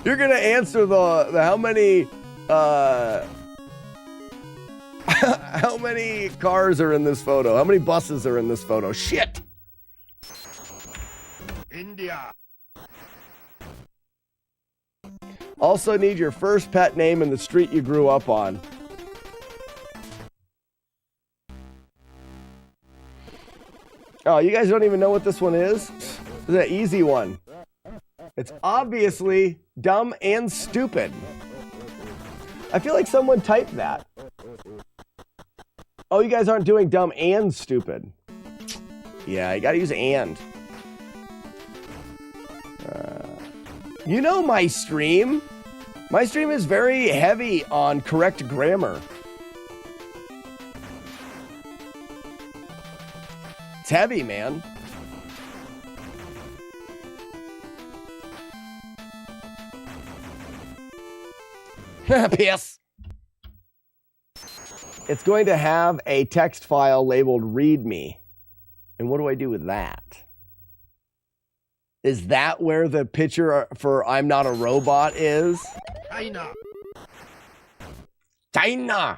You're gonna answer the how many how many cars are in this photo? How many buses are in this photo? Shit! India. Also need your first pet name and the street you grew up on. Oh, you guys don't even know what this one is? This is an easy one. It's obviously dumb and stupid. I feel like someone typed that. Oh, you guys aren't doing dumb and stupid. Yeah, you gotta use and. You know my stream. My stream is very heavy on correct grammar. It's heavy, man. Piss. It's going to have a text file labeled README. And what do I do with that? Is that where the picture for I'm Not a Robot is? China. China.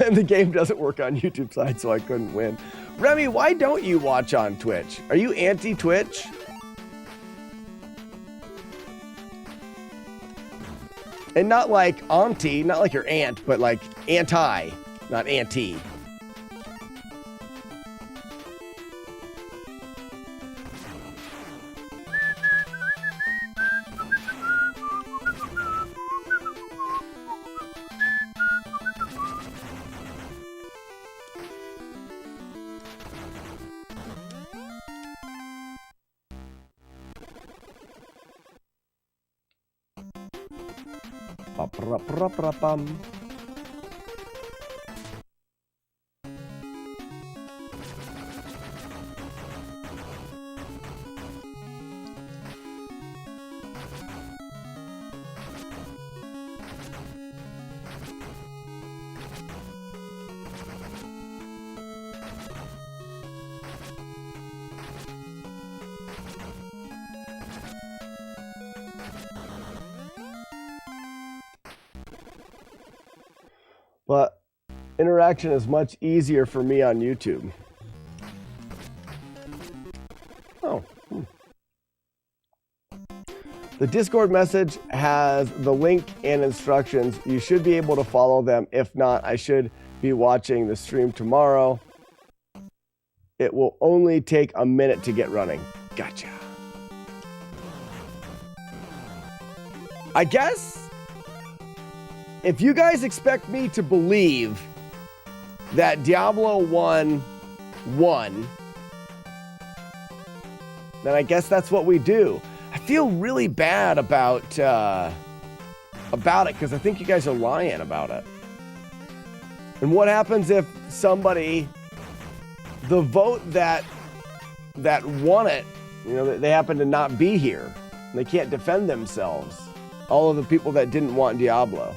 And the game doesn't work on YouTube side, so I couldn't win. Remy, why don't you watch on Twitch? Are you anti-Twitch? And not like auntie, not like your aunt, but like anti, not anti. Ba-pra-pra-pra-pam. But interaction is much easier for me on YouTube. Oh. The Discord message has the link and instructions. You should be able to follow them. If not, I should be watching the stream tomorrow. It will only take a minute to get running. Gotcha. I guess if you guys expect me to believe that Diablo 1 won, then I guess that's what we do. I feel really bad about it because I think you guys are lying about it. And what happens if somebody, the vote that won it, you know, they happen to not be here. They can't defend themselves. All of the people that didn't want Diablo.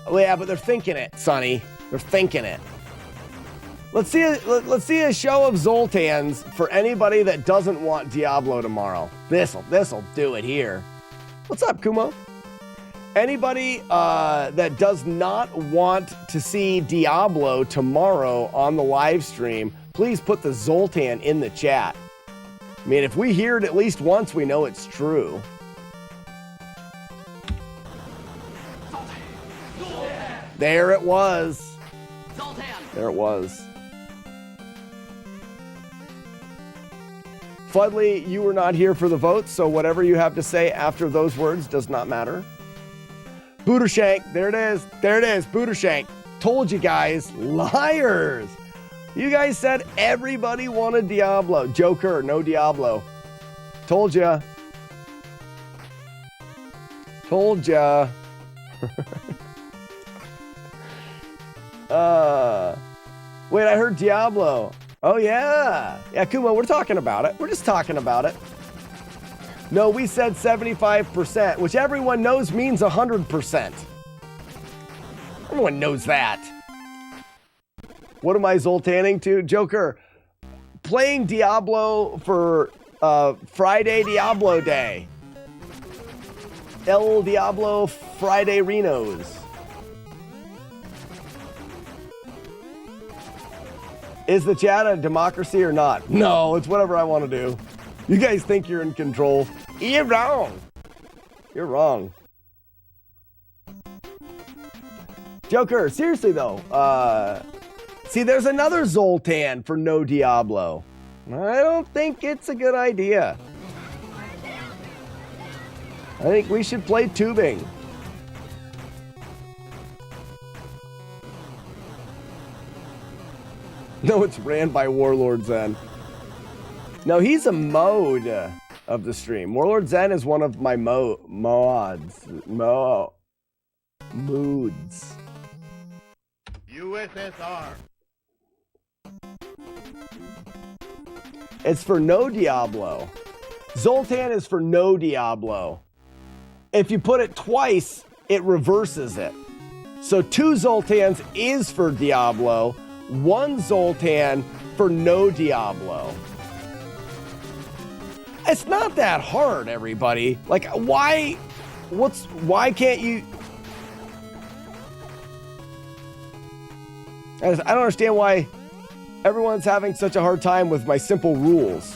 Well, yeah, but they're thinking it, Sonny. They're thinking it. Let's see a show of Zoltans for anybody that doesn't want Diablo tomorrow. This'll do it here. What's up, Kumo? Anybody that does not want to see Diablo tomorrow on the live stream, please put the Zoltan in the chat. I mean, if we hear it at least once, we know it's true. There it was. There it was. Fudley, you were not here for the vote, so whatever you have to say after those words does not matter. Bootershank, there it is. There it is, Bootershank. Told you guys, liars. You guys said everybody wanted Diablo. Joker, no Diablo. Told ya. Told ya. Wait, I heard Diablo. Oh, yeah. Yeah, Kuma, we're talking about it. We're just talking about it. No, we said 75%, which everyone knows means 100%. Everyone knows that. What am I Zoltaning to? Joker, playing Diablo for Friday Diablo Day. El Diablo Friday Renos. Is the chat a democracy or not? No, it's whatever I want to do. You guys think you're in control. You're wrong. You're wrong. Joker, seriously though, see, there's another Zoltan for no Diablo. I don't think it's a good idea. I think we should play tubing. No, it's ran by Warlord Zen. No, he's a mode of the stream. Warlord Zen is one of my moods. USSR. It's for no Diablo. Zoltan is for no Diablo. If you put it twice, it reverses it. So 2 Zoltans is for Diablo, 1 Zoltan for no Diablo. It's not that hard, everybody. Like, why can't you? I don't understand why everyone's having such a hard time with my simple rules.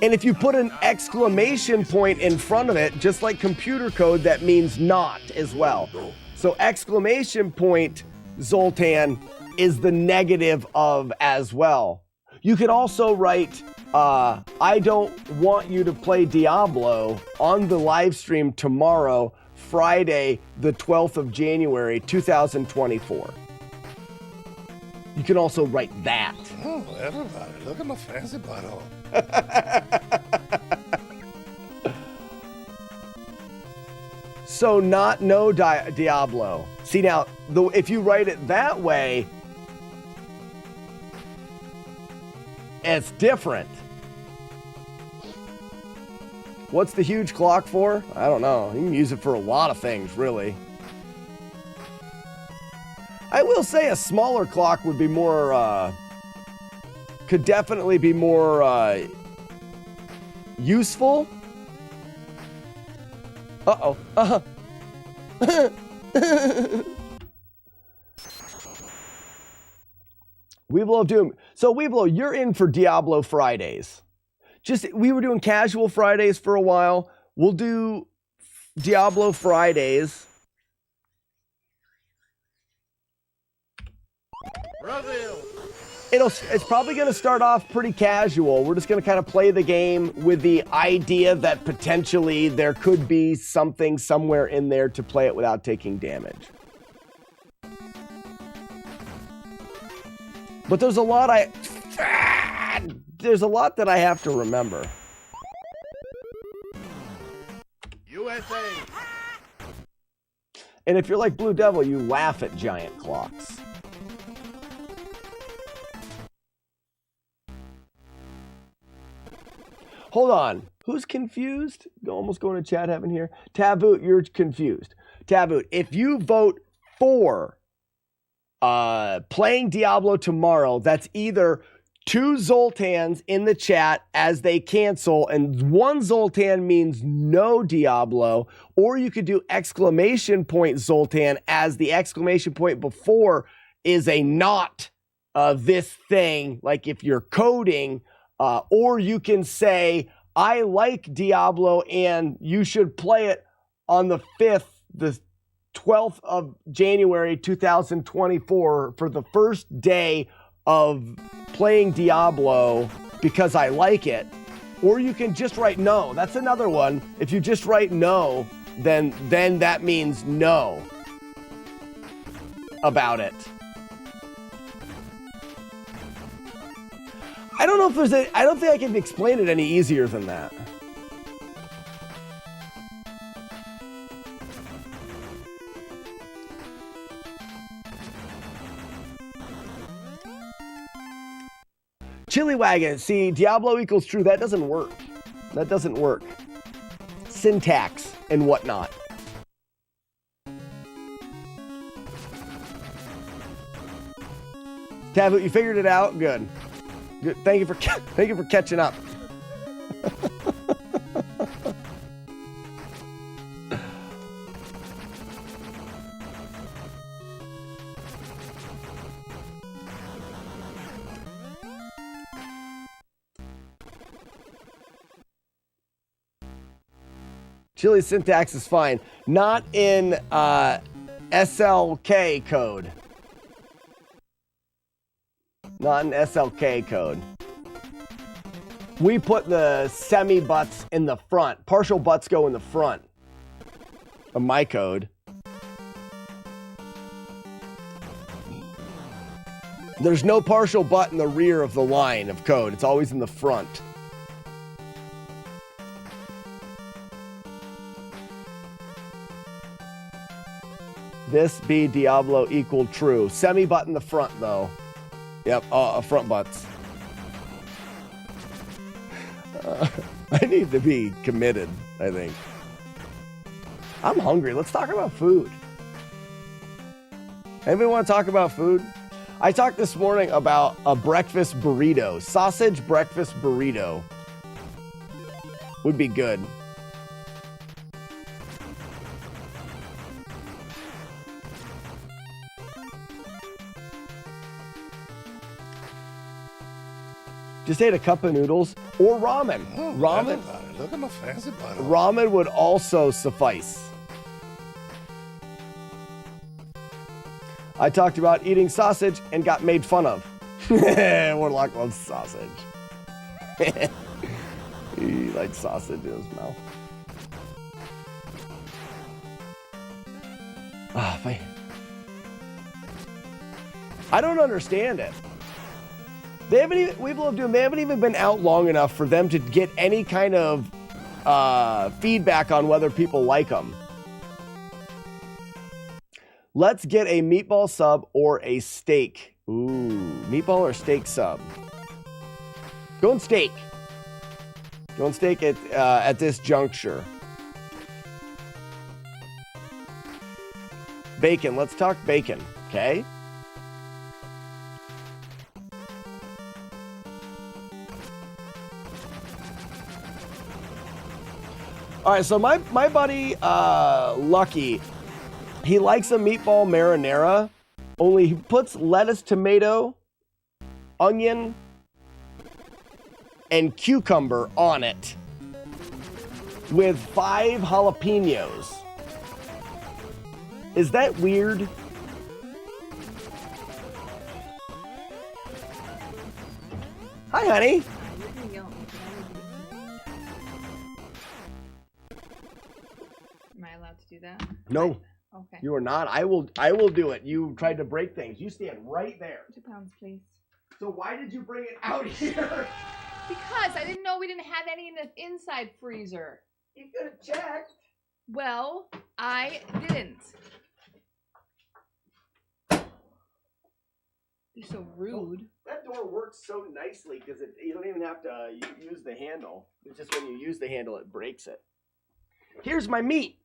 And if you put an exclamation point in front of it, just like computer code, that means not as well. So exclamation point Zoltan is the negative of as well. You could also write, I don't want you to play Diablo on the live stream tomorrow, Friday, the 12th of January, 2024. You can also write that. Oh, everybody, look at my fancy butthole. So not no Diablo. See now, if you write it that way, it's different. What's the huge clock for? I don't know. You can use it for a lot of things, really. I will say a smaller clock would be more, could definitely be more useful. Uh-oh. Weeblo of Doom. So Weeblo, you're in for Diablo Fridays. We were doing casual Fridays for a while. We'll do Diablo Fridays. Brazil. It's probably going to start off pretty casual. We're just going to kind of play the game with the idea that potentially there could be something somewhere in there to play it without taking damage. But there's a lot that I have to remember. USA. And if you're like Blue Devil, you laugh at giant clocks. Hold on. Who's confused? Almost going to chat heaven here. Taboot, you're confused. Taboot, if you vote for playing Diablo tomorrow, that's either 2 Zoltans in the chat as they cancel, and 1 Zoltan means no Diablo, or you could do exclamation point Zoltan as the exclamation point before is a not this thing, like if you're coding. Or you can say, I like Diablo and you should play it on the 5th, the 12th of January, 2024 for the first day of playing Diablo because I like it, or you can just write no. That's another one. If you just write no, then that means no about it. I don't know if there's I don't think I can explain it any easier than that. Chili Wagon, see, Diablo equals true. That doesn't work. That doesn't work. Syntax and whatnot. Tablet, you figured it out? Good. Good. Thank you for catching up. Chili syntax is fine. Not in SLK code. Not in SLK code. We put the semi-butts in the front. Partial butts go in the front of my code. There's no partial butt in the rear of the line of code. It's always in the front. This be Diablo equal true. Semi-butt in the front, though. Yep, front butts. I need to be committed, I think. I'm hungry. Let's talk about food. Anybody want to talk about food? I talked this morning about a breakfast burrito. Sausage breakfast burrito would be good. Just ate a cup of noodles or ramen. Oh, Ramen. Look at my fancy bottle. Ramen would also suffice. I talked about eating sausage and got made fun of. Warlock loves sausage. He likes sausage in his mouth. Ah, man. I don't understand it. They haven't even, Weeble of Doom, they haven't even been out long enough for them to get any kind of feedback on whether people like them. Let's get a meatball sub or a steak. Ooh, meatball or steak sub? Going steak. Going steak at this juncture. Bacon, let's talk bacon, okay? All right, so my buddy Lucky, he likes a meatball marinara, only he puts lettuce, tomato, onion, and cucumber on it with 5 jalapenos. Is that weird? Hi, honey. Am I allowed to do that? No. Okay. You are not. I will do it. You tried to break things. You stand right there. 2 pounds, please. So why did you bring it out here? Because I didn't know we didn't have any in the inside freezer. You could have checked. Well, I didn't. You're so rude. That door works so nicely because you don't even have to use the handle. It's just when you use the handle, it breaks it. Here's my meat.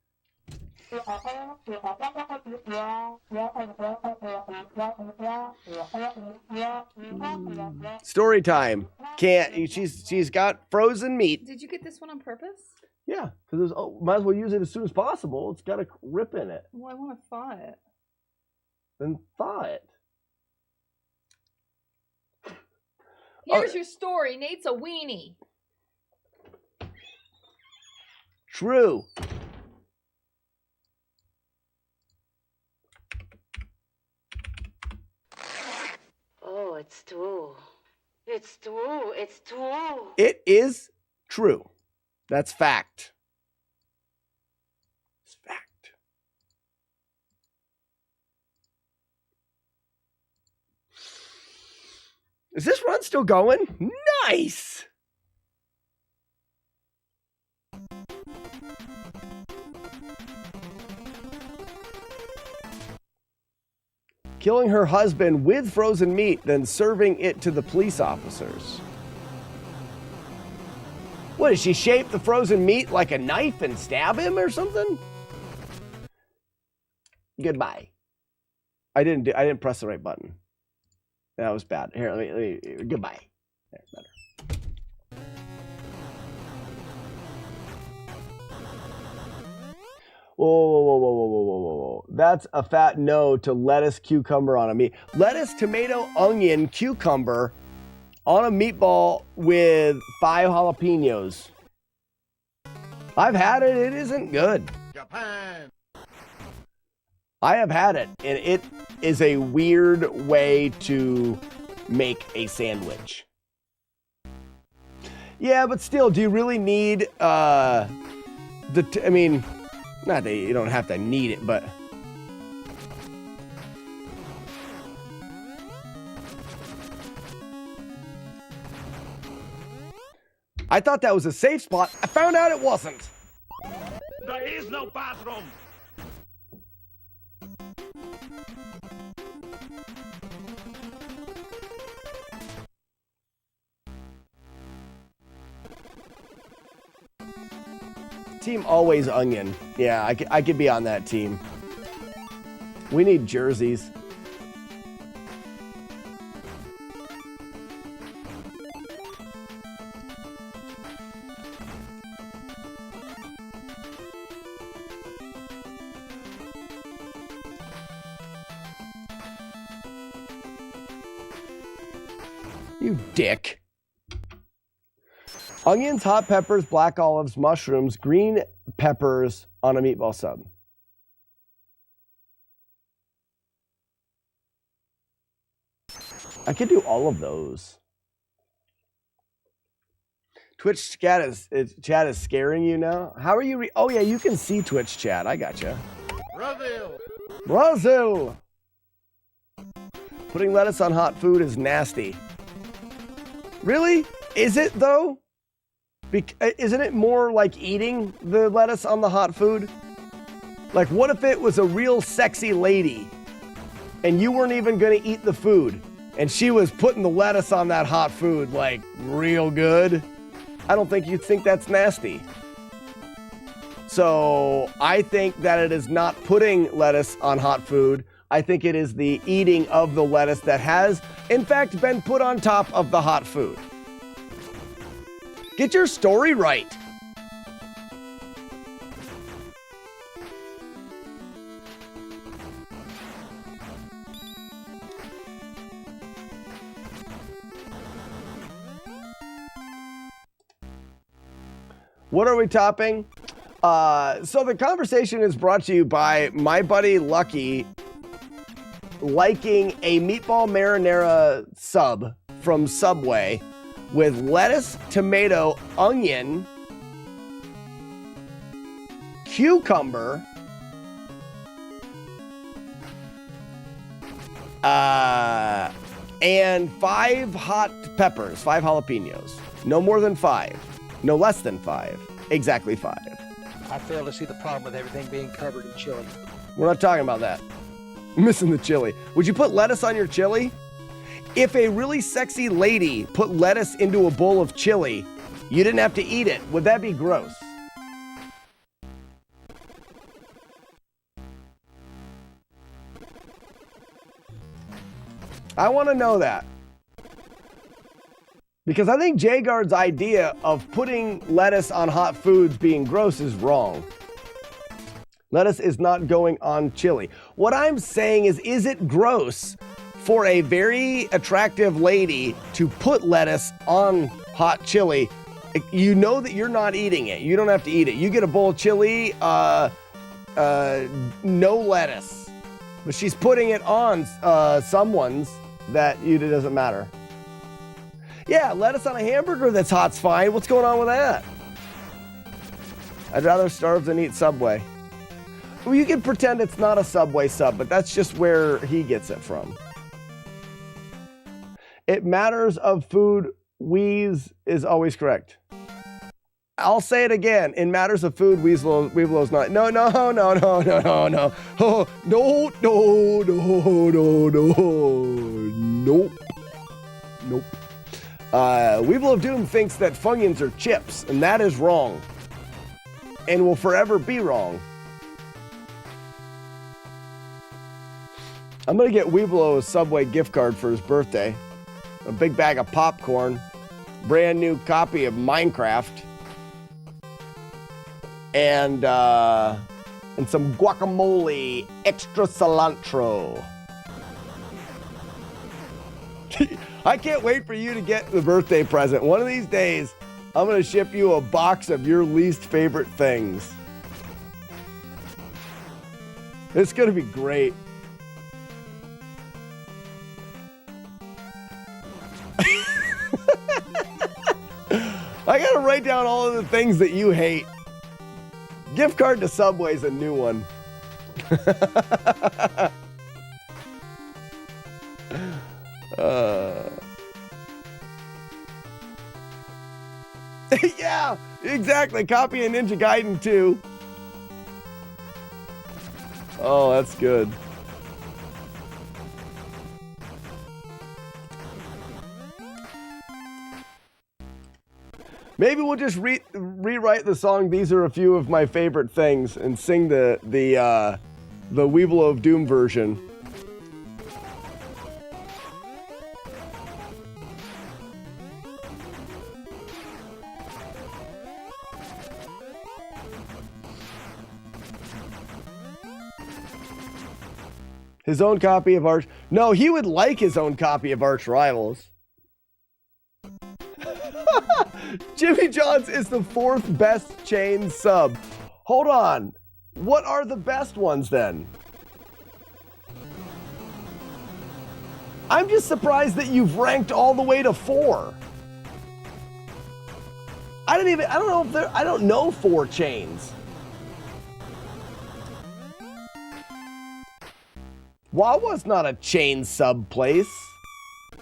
Story time. She's got frozen meat. Did you get this one on purpose? Yeah, because might as well use it as soon as possible. It's got a rip in it. Well, I want to thaw it. Then thaw it. Here's your story. Nate's a weenie. True. Oh, it's true. It's true. It's true. It is true. That's fact. It's fact. Is this run still going? Nice! Killing her husband with frozen meat, then serving it to the police officers. What, did she shape the frozen meat like a knife and stab him or something? Goodbye. I didn't press the right button. That was bad. Here, let me goodbye. There, better. Whoa. That's a fat no to lettuce, cucumber on a meat. Lettuce, tomato, onion, cucumber on a meatball with 5 jalapenos. I've had it. It isn't good. Japan. I have had it, and it is a weird way to make a sandwich. Yeah, but still, do you really need I mean, not that you don't have to need it, but I thought that was a safe spot. I found out it wasn't. There is no bathroom. Team always onion. Yeah, I could be on that team. We need jerseys. You dick. Onions, hot peppers, black olives, mushrooms, green peppers on a meatball sub. I could do all of those. Twitch chat is scaring you now? How are you? Oh, yeah, you can see Twitch chat. I gotcha. Brazil! Putting lettuce on hot food is nasty. Really? Is it, though? Isn't it more like eating the lettuce on the hot food? Like, what if it was a real sexy lady and you weren't even going to eat the food and she was putting the lettuce on that hot food, like, real good? I don't think you'd think that's nasty. So I think that it is not putting lettuce on hot food. I think it is the eating of the lettuce that has, in fact, been put on top of the hot food. Get your story right. What are we topping? So the conversation is brought to you by my buddy Lucky liking a meatball marinara sub from Subway with lettuce, tomato, onion, cucumber, and 5 hot peppers, 5 jalapenos. No more than 5. No less than 5. Exactly 5. I fail to see the problem with everything being covered in chili. We're not talking about that. I'm missing the chili. Would you put lettuce on your chili? If a really sexy lady put lettuce into a bowl of chili, you didn't have to eat it. Would that be gross? I want to know that. Because I think Jagard's idea of putting lettuce on hot foods being gross is wrong. Lettuce is not going on chili. What I'm saying is it gross for a very attractive lady to put lettuce on hot chili? You know that you're not eating it. You don't have to eat it. You get a bowl of chili, no lettuce. But she's putting it on someone's that it doesn't matter. Yeah, lettuce on a hamburger that's hot's fine. What's going on with that? I'd rather starve than eat Subway. Well, you can pretend it's not a Subway sub, but that's just where he gets it from. It matters of food. Wheeze is always correct. I'll say it again. In matters of food, Weeblow's not. No. Oh, no. Nope. Weeblow of Doom thinks that Funyuns are chips, and that is wrong. And will forever be wrong. I'm going to get Weeblow a Subway gift card for his birthday. A big bag of popcorn. Brand new copy of Minecraft. And some guacamole, extra cilantro. I can't wait for you to get the birthday present. One of these days, I'm going to ship you a box of your least favorite things. It's going to be great. I got to write down all of the things that you hate. Gift card to Subway's a new one. Yeah, exactly. Copy of Ninja Gaiden 2. Oh, that's good. Maybe we'll just rewrite the song "These Are a Few of My Favorite Things" and sing the Weeble of Doom version. His own copy of Arch... No, he would like his own copy of Arch Rivals. Jimmy John's is the 4th best chain sub. Hold on. What are the best ones then? I'm just surprised that you've ranked all the way to 4. I don't know 4 chains. Wawa's not a chain sub place. I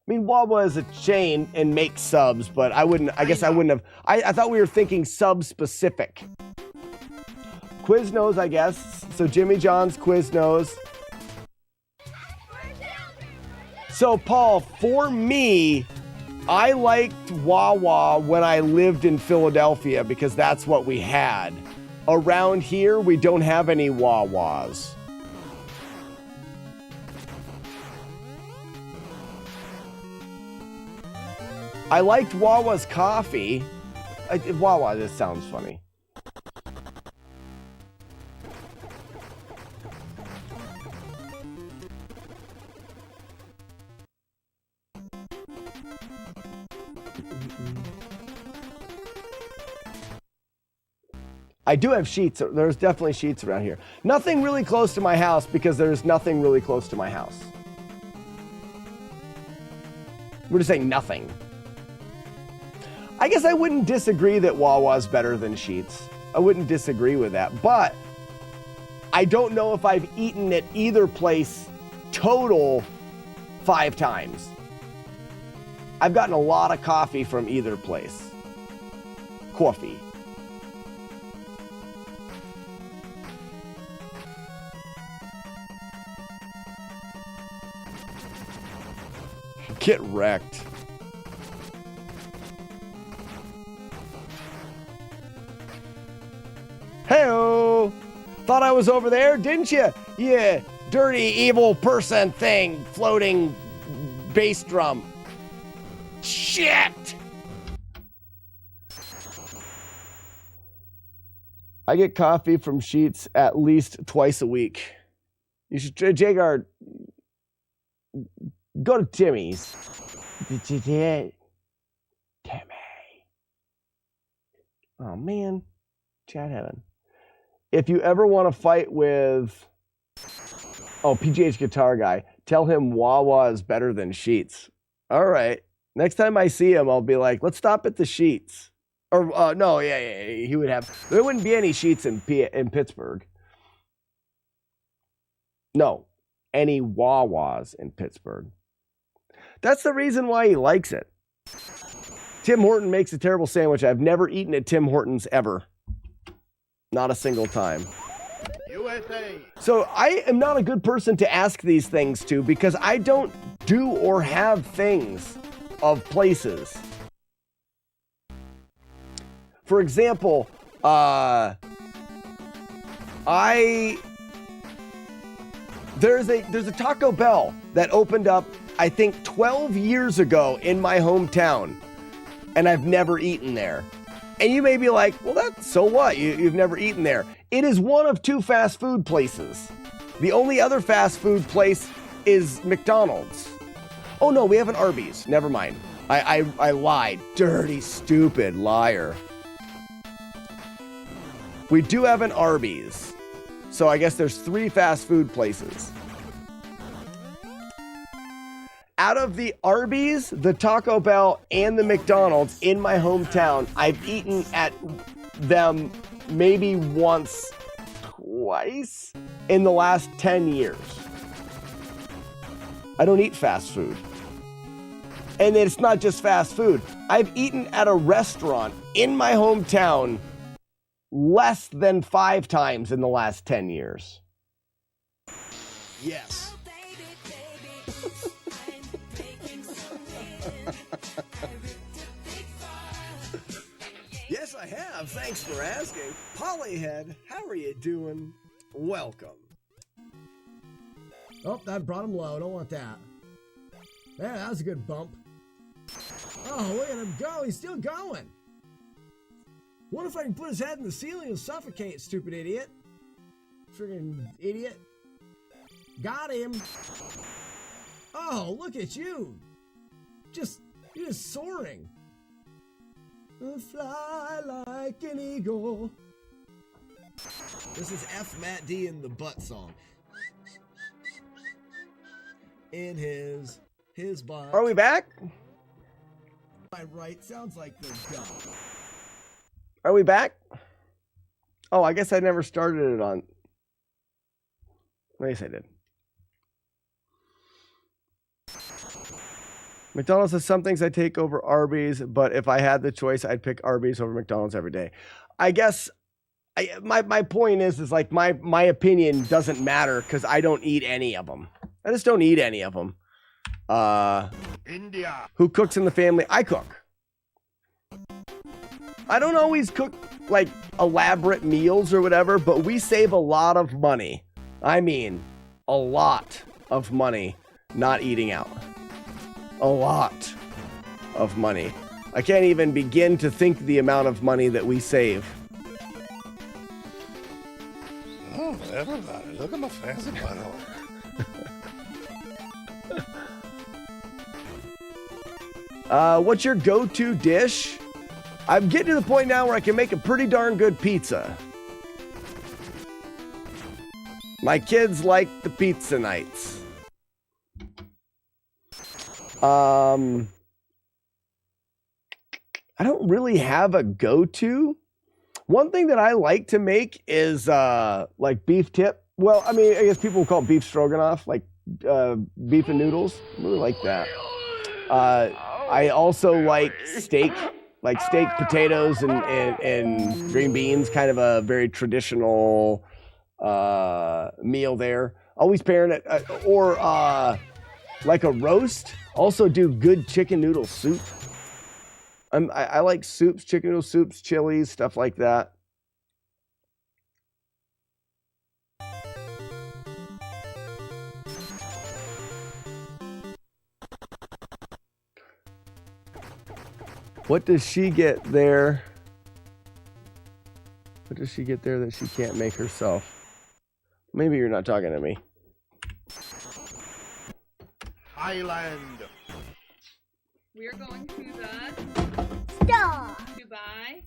mean, Wawa is a chain and makes subs, but I guess I wouldn't have. I thought we were thinking sub specific. Quiznos, I guess. So Jimmy John's Quiznos. So Paul, for me, I liked Wawa when I lived in Philadelphia because that's what we had. Around here, we don't have any Wawas. I liked Wawa's coffee. Wawa, this sounds funny. I do have sheets. There's definitely sheets around here. Nothing really close to my house because there's nothing really close to my house. We're just saying nothing. I guess I wouldn't disagree that Wawa's better than Sheetz. I wouldn't disagree with that. But I don't know if I've eaten at either place total 5 times. I've gotten a lot of coffee from either place. Coffee. Get wrecked. Hey-o! Thought I was over there, didn't you? Yeah, dirty, evil person thing, floating bass drum. Shit! I get coffee from Sheetz at least twice a week. You should, Jagar, go to Timmy's. Timmy. Oh, man. Chat heaven. If you ever want to fight with... Oh, PGH Guitar Guy. Tell him Wawa is better than Sheetz. All right. Next time I see him, I'll be like, let's stop at the Sheets. Or, no, yeah, he would have. There wouldn't be any Sheets in Pittsburgh. No, any Wawas in Pittsburgh. That's the reason why he likes it. Tim Horton makes a terrible sandwich. I've never eaten at Tim Hortons ever. Not a single time. USA. So I am not a good person to ask these things to because I don't do or have things of places. For example, there's a Taco Bell that opened up, I think 12 years ago in my hometown, and I've never eaten there. And you may be like, well, so what? You've never eaten there. It is one of 2 fast food places. The only other fast food place is McDonald's. Oh no, we have an Arby's. Never mind. I lied. Dirty, stupid liar. We do have an Arby's. So I guess there's 3 fast food places. Out of the Arby's, the Taco Bell, and the McDonald's in my hometown, I've eaten at them maybe once, twice in the last 10 years. I don't eat fast food. And it's not just fast food. I've eaten at a restaurant in my hometown less than 5 times in the last 10 years. Yes. Yes, I have. Thanks for asking. Polyhead, how are you doing? Welcome. Oh, that brought him low. Don't want that. Yeah, that was a good bump. Oh, look at him go. He's still going. What if I can put his head in the ceiling and suffocate, stupid idiot? Friggin' idiot. Got him. Oh, look at you. You're just soaring. Fly like an eagle. This is F. Matt D in the butt song. In his butt. Are we back? My right sounds like the dog. Are we back? Oh, I guess I never started it on. Yes, I did. McDonald's has some things I take over Arby's, but if I had the choice, I'd pick Arby's over McDonald's every day. I guess my point is like my opinion doesn't matter because I don't eat any of them. I just don't eat any of them. India. Who cooks in the family? I cook. I don't always cook like elaborate meals or whatever, but we save a lot of money. I mean, a lot of money not eating out. A lot of money. I can't even begin to think the amount of money that we save. Oh, everybody, look at my fancy butthole. What's your go-to dish? I'm getting to the point now where I can make a pretty darn good pizza. My kids like the pizza nights. I don't really have a go-to. One thing that I like to make is like beef tip. Well, I mean, I guess people call it beef stroganoff, like beef and noodles. I really like that. I also like steak potatoes and green beans, kind of a very traditional meal there. Always pairing it, or like a roast. Also do good chicken noodle soup. I like soups, chicken noodle soups, chilies, stuff like that. What does she get there? What does she get there that she can't make herself? Maybe you're not talking to me. Thailand. We are going to the Stop. Dubai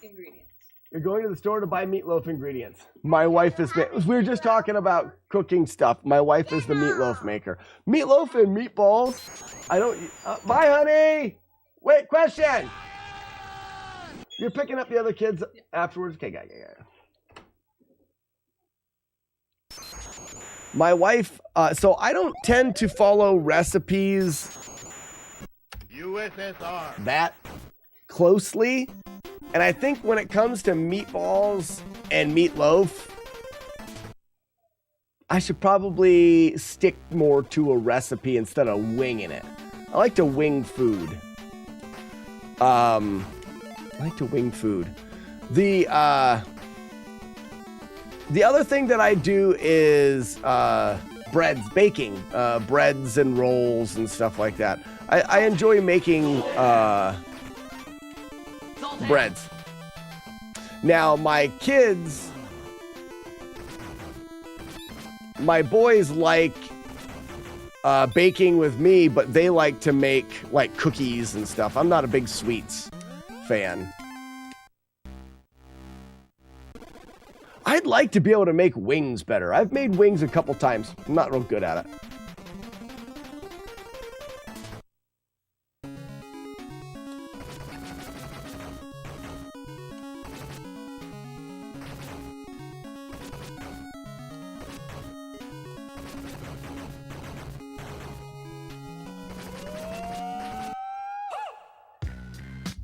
ingredients. You're going to the store to buy meatloaf ingredients. My wife is... We were just talking about cooking stuff. My wife is the meatloaf maker. Meatloaf and meatballs. I don't... bye, honey. Wait, question. You're picking up the other kids afterwards? Okay, got. My wife... so I don't tend to follow recipes... USSR. ...that closely. And I think when it comes to meatballs and meatloaf, I should probably stick more to a recipe instead of winging it. I like to wing food. The other thing that I do is breads, baking, breads and rolls and stuff like that. I enjoy making breads. Now, my kids, my boys like baking with me, but they like to make like cookies and stuff. I'm not a big sweets fan. I'd like to be able to make wings better. I've made wings a couple times. I'm not real good at it.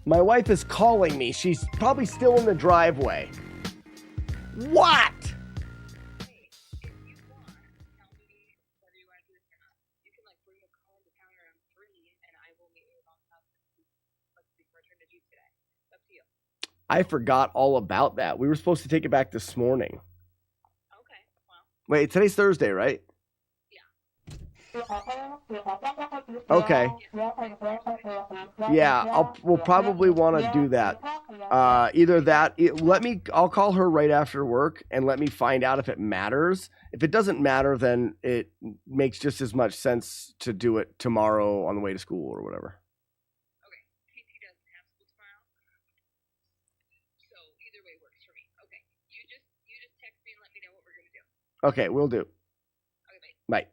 My wife is calling me. She's probably still in the driveway. What? I forgot all about that. We were supposed to take it back this morning. Okay. Well. Wait, today's Thursday, right? Okay. Yeah, we'll probably want to do that. Either that, I'll call her right after work and let me find out if it matters. If it doesn't matter, then it makes just as much sense to do it tomorrow on the way to school or whatever. Okay. TT doesn't have school tomorrow. So either way works for me. Okay. You just text me and let me know what we're going to do. Okay, we'll do. Okay, bye. Bye.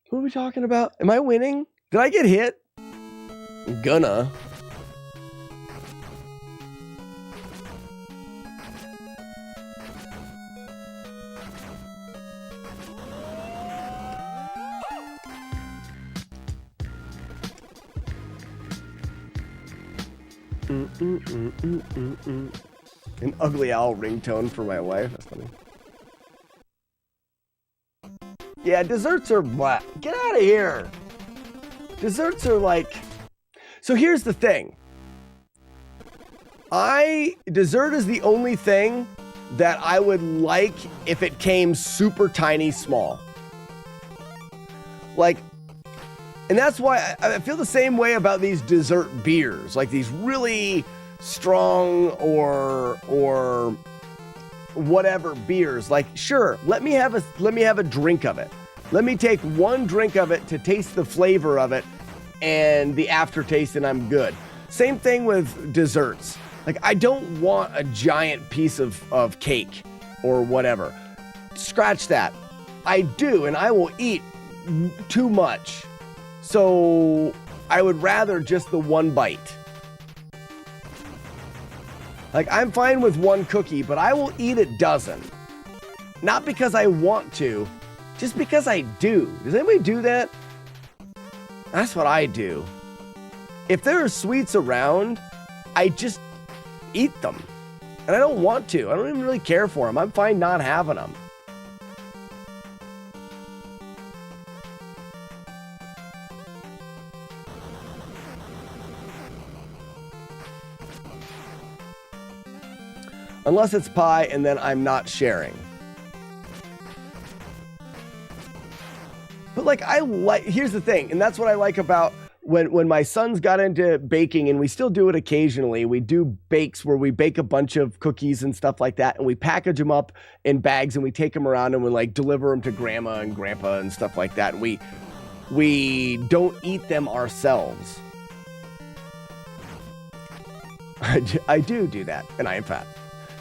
Who are we talking about? Am I winning? Did I get hit? I'm gonna. An ugly owl ringtone for my wife. That's funny. Yeah, desserts are black. Get out of here. Desserts are like... So here's the thing. Dessert is the only thing that I would like if it came super tiny small. Like, and that's why I feel the same way about these dessert beers. Like these really strong or whatever beers. Like, sure, let me have a drink of it. Let me take one drink of it to taste the flavor of it and the aftertaste, and I'm good. Same thing with desserts. Like, I don't want a giant piece of cake or whatever. Scratch that. I do, and I will eat too much. So I would rather just the one bite. Like, I'm fine with one cookie, but I will eat a dozen. Not because I want to, just because I do. Does anybody do that? That's what I do. If there are sweets around, I just eat them. And I don't want to. I don't even really care for them. I'm fine not having them. Unless it's pie, and then I'm not sharing. But like, here's the thing, and that's what I like about when my sons got into baking, and we still do it occasionally. We do bakes where we bake a bunch of cookies and stuff like that, and we package them up in bags, and we take them around, and we like deliver them to grandma and grandpa and stuff like that. And we don't eat them ourselves. I do that, and I am fat.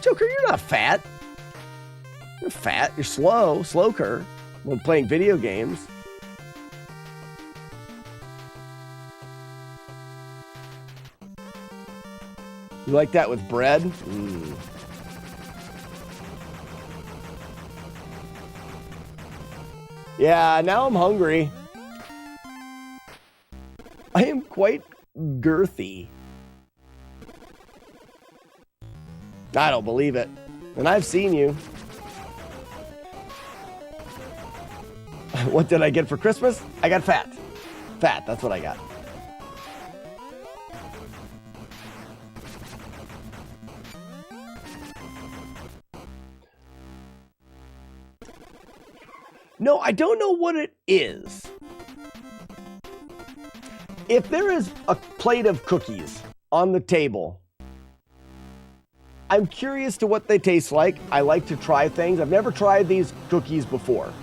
Joker, you're not fat. You're fat. You're slower when playing video games. You like that with bread? Mm. Yeah, now I'm hungry. I am quite girthy. I don't believe it. And I've seen you. What did I get for Christmas? I got fat. Fat, that's what I got. No, I don't know what it is. If there is a plate of cookies on the table, I'm curious to what they taste like. I like to try things. I've never tried these cookies before.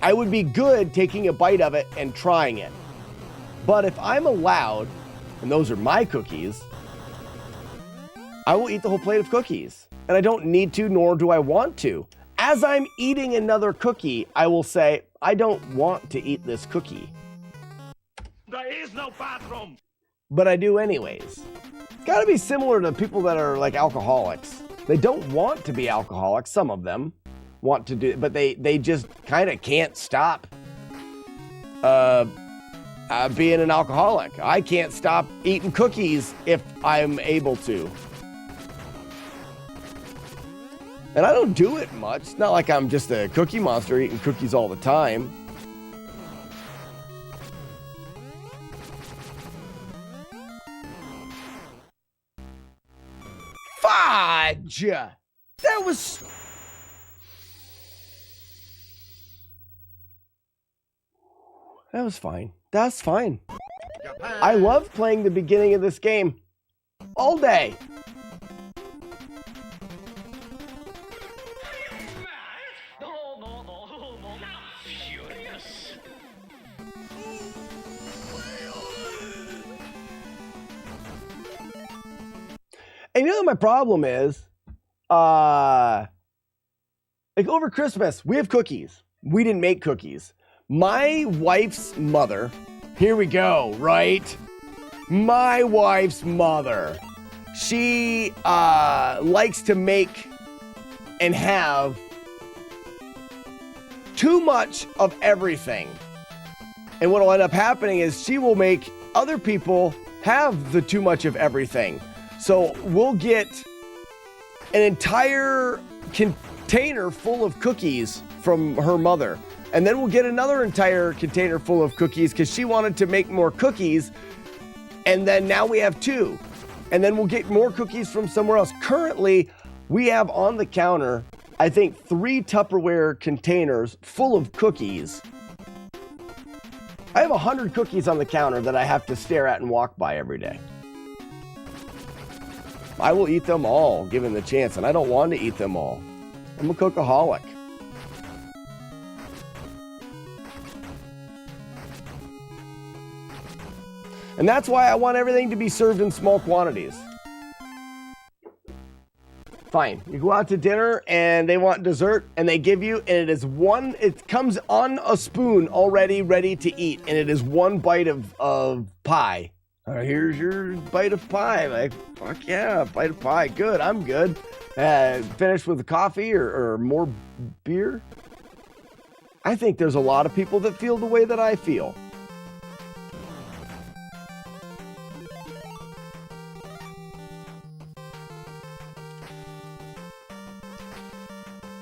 I would be good taking a bite of it and trying it. But if I'm allowed, and those are my cookies, I will eat the whole plate of cookies. And I don't need to, nor do I want to. As I'm eating another cookie, I will say, I don't want to eat this cookie. There is no bathroom. But I do anyways. It's got to be similar to people that are like alcoholics. They don't want to be alcoholics. Some of them want to do, but they just kind of can't stop being an alcoholic. I can't stop eating cookies if I'm able to. And I don't do it much. It's not like I'm just a cookie monster eating cookies all the time. Fudge! That was... That was fine. That's fine. I love playing the beginning of this game. All day. And you know what my problem is? Like over Christmas, we have cookies. We didn't make cookies. My wife's mother, here we go, right? My wife's mother, she likes to make and have too much of everything. And what will end up happening is she will make other people have the too much of everything. So we'll get an entire container full of cookies from her mother. And then we'll get another entire container full of cookies because she wanted to make more cookies. And then now we have 2. And then we'll get more cookies from somewhere else. Currently, we have on the counter, I think 3 Tupperware containers full of cookies. I have 100 cookies on the counter that I have to stare at and walk by every day. I will eat them all, given the chance, and I don't want to eat them all. I'm a cookaholic. And that's why I want everything to be served in small quantities. Fine. You go out to dinner and they want dessert and they give you, and it comes on a spoon already ready to eat, and it is 1 bite of pie. Here's your bite of pie. Like, fuck yeah, bite of pie. Good, I'm good. Finish with coffee or more beer. I think there's a lot of people that feel the way that I feel.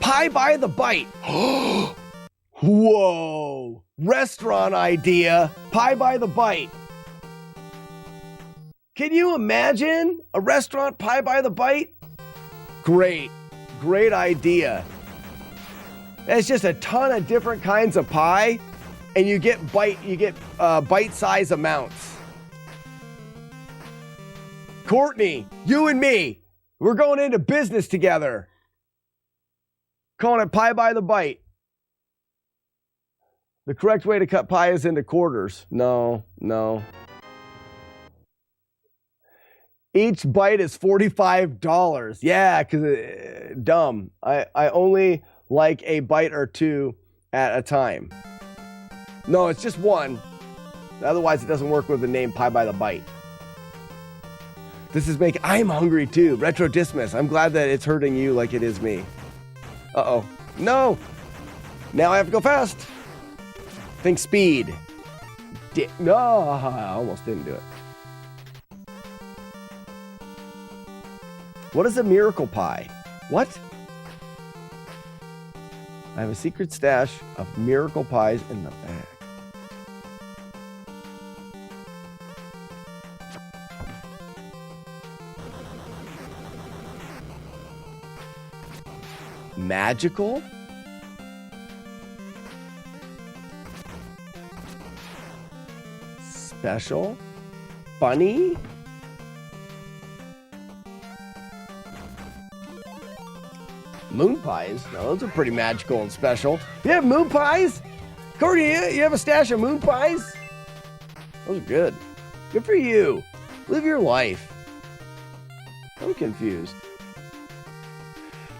Pie by the bite. Whoa. Restaurant idea. Pie by the bite. Can you imagine a restaurant pie by the bite? Great idea. It's just a ton of different kinds of pie, and you get bite-size amounts. Courtney, you and me, we're going into business together. Calling it pie by the bite. The correct way to cut pie is into quarters. No. Each bite is $45. Yeah, because dumb. I only like a bite or two at a time. No, it's just one. Otherwise, it doesn't work with the name Pie by the Bite. This is making... I'm hungry too. Retro Dismiss. I'm glad that it's hurting you like it is me. Uh-oh. No! Now I have to go fast. Think speed. No, I almost didn't do it. What is a miracle pie? What? I have a secret stash of miracle pies in the bag. Magical? Special? Funny? Moon pies? No, those are pretty magical and special. You have moon pies? Cody, you have a stash of moon pies? Those are good. Good for you. Live your life. I'm confused.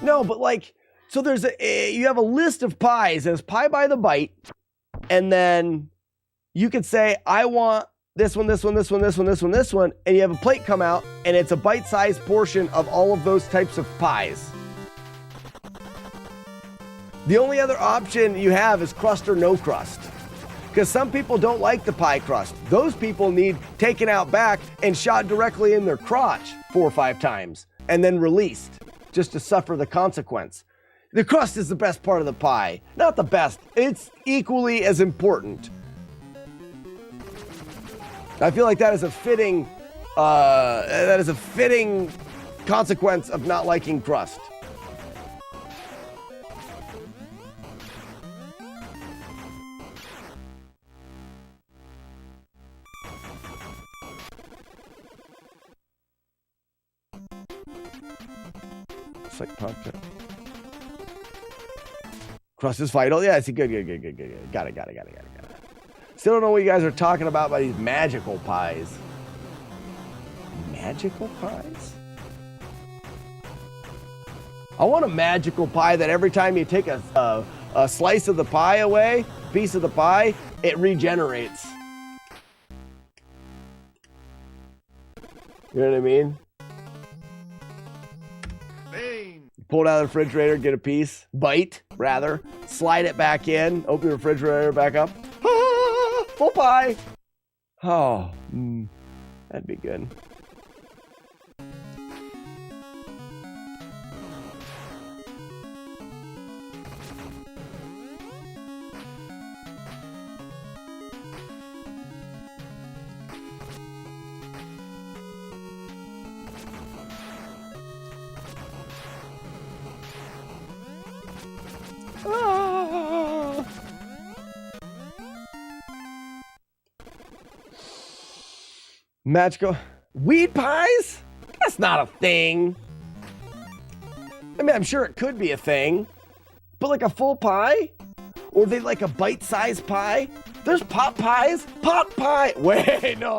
No, but like, so there's you have a list of pies. There's Pie by the Bite. And then you could say, I want this one, this one, this one, this one, this one, this one. And you have a plate come out and it's a bite-sized portion of all of those types of pies. The only other option you have is crust or no crust. Because some people don't like the pie crust. Those people need taken out back and shot directly in their crotch 4 or 5 times and then released just to suffer the consequence. The crust is the best part of the pie. Not the best. It's equally as important. I feel like that is a fitting consequence of not liking crust. It's like podcast. Crust is vital. Yeah, it's good. Got it. Still don't know what you guys are talking about by these magical pies. Magical pies? I want a magical pie that every time you take a slice of the pie away, piece of the pie, it regenerates. You know what I mean? Pull it out of the refrigerator, get a piece, bite, rather, slide it back in, open the refrigerator back up. Ah, full pie. Oh, that'd be good. Ah. Magical weed pies? That's not a thing. I mean, I'm sure it could be a thing, but like a full pie? Or they like a bite-sized pie? There's pot pies? Pot pie. Wait, no,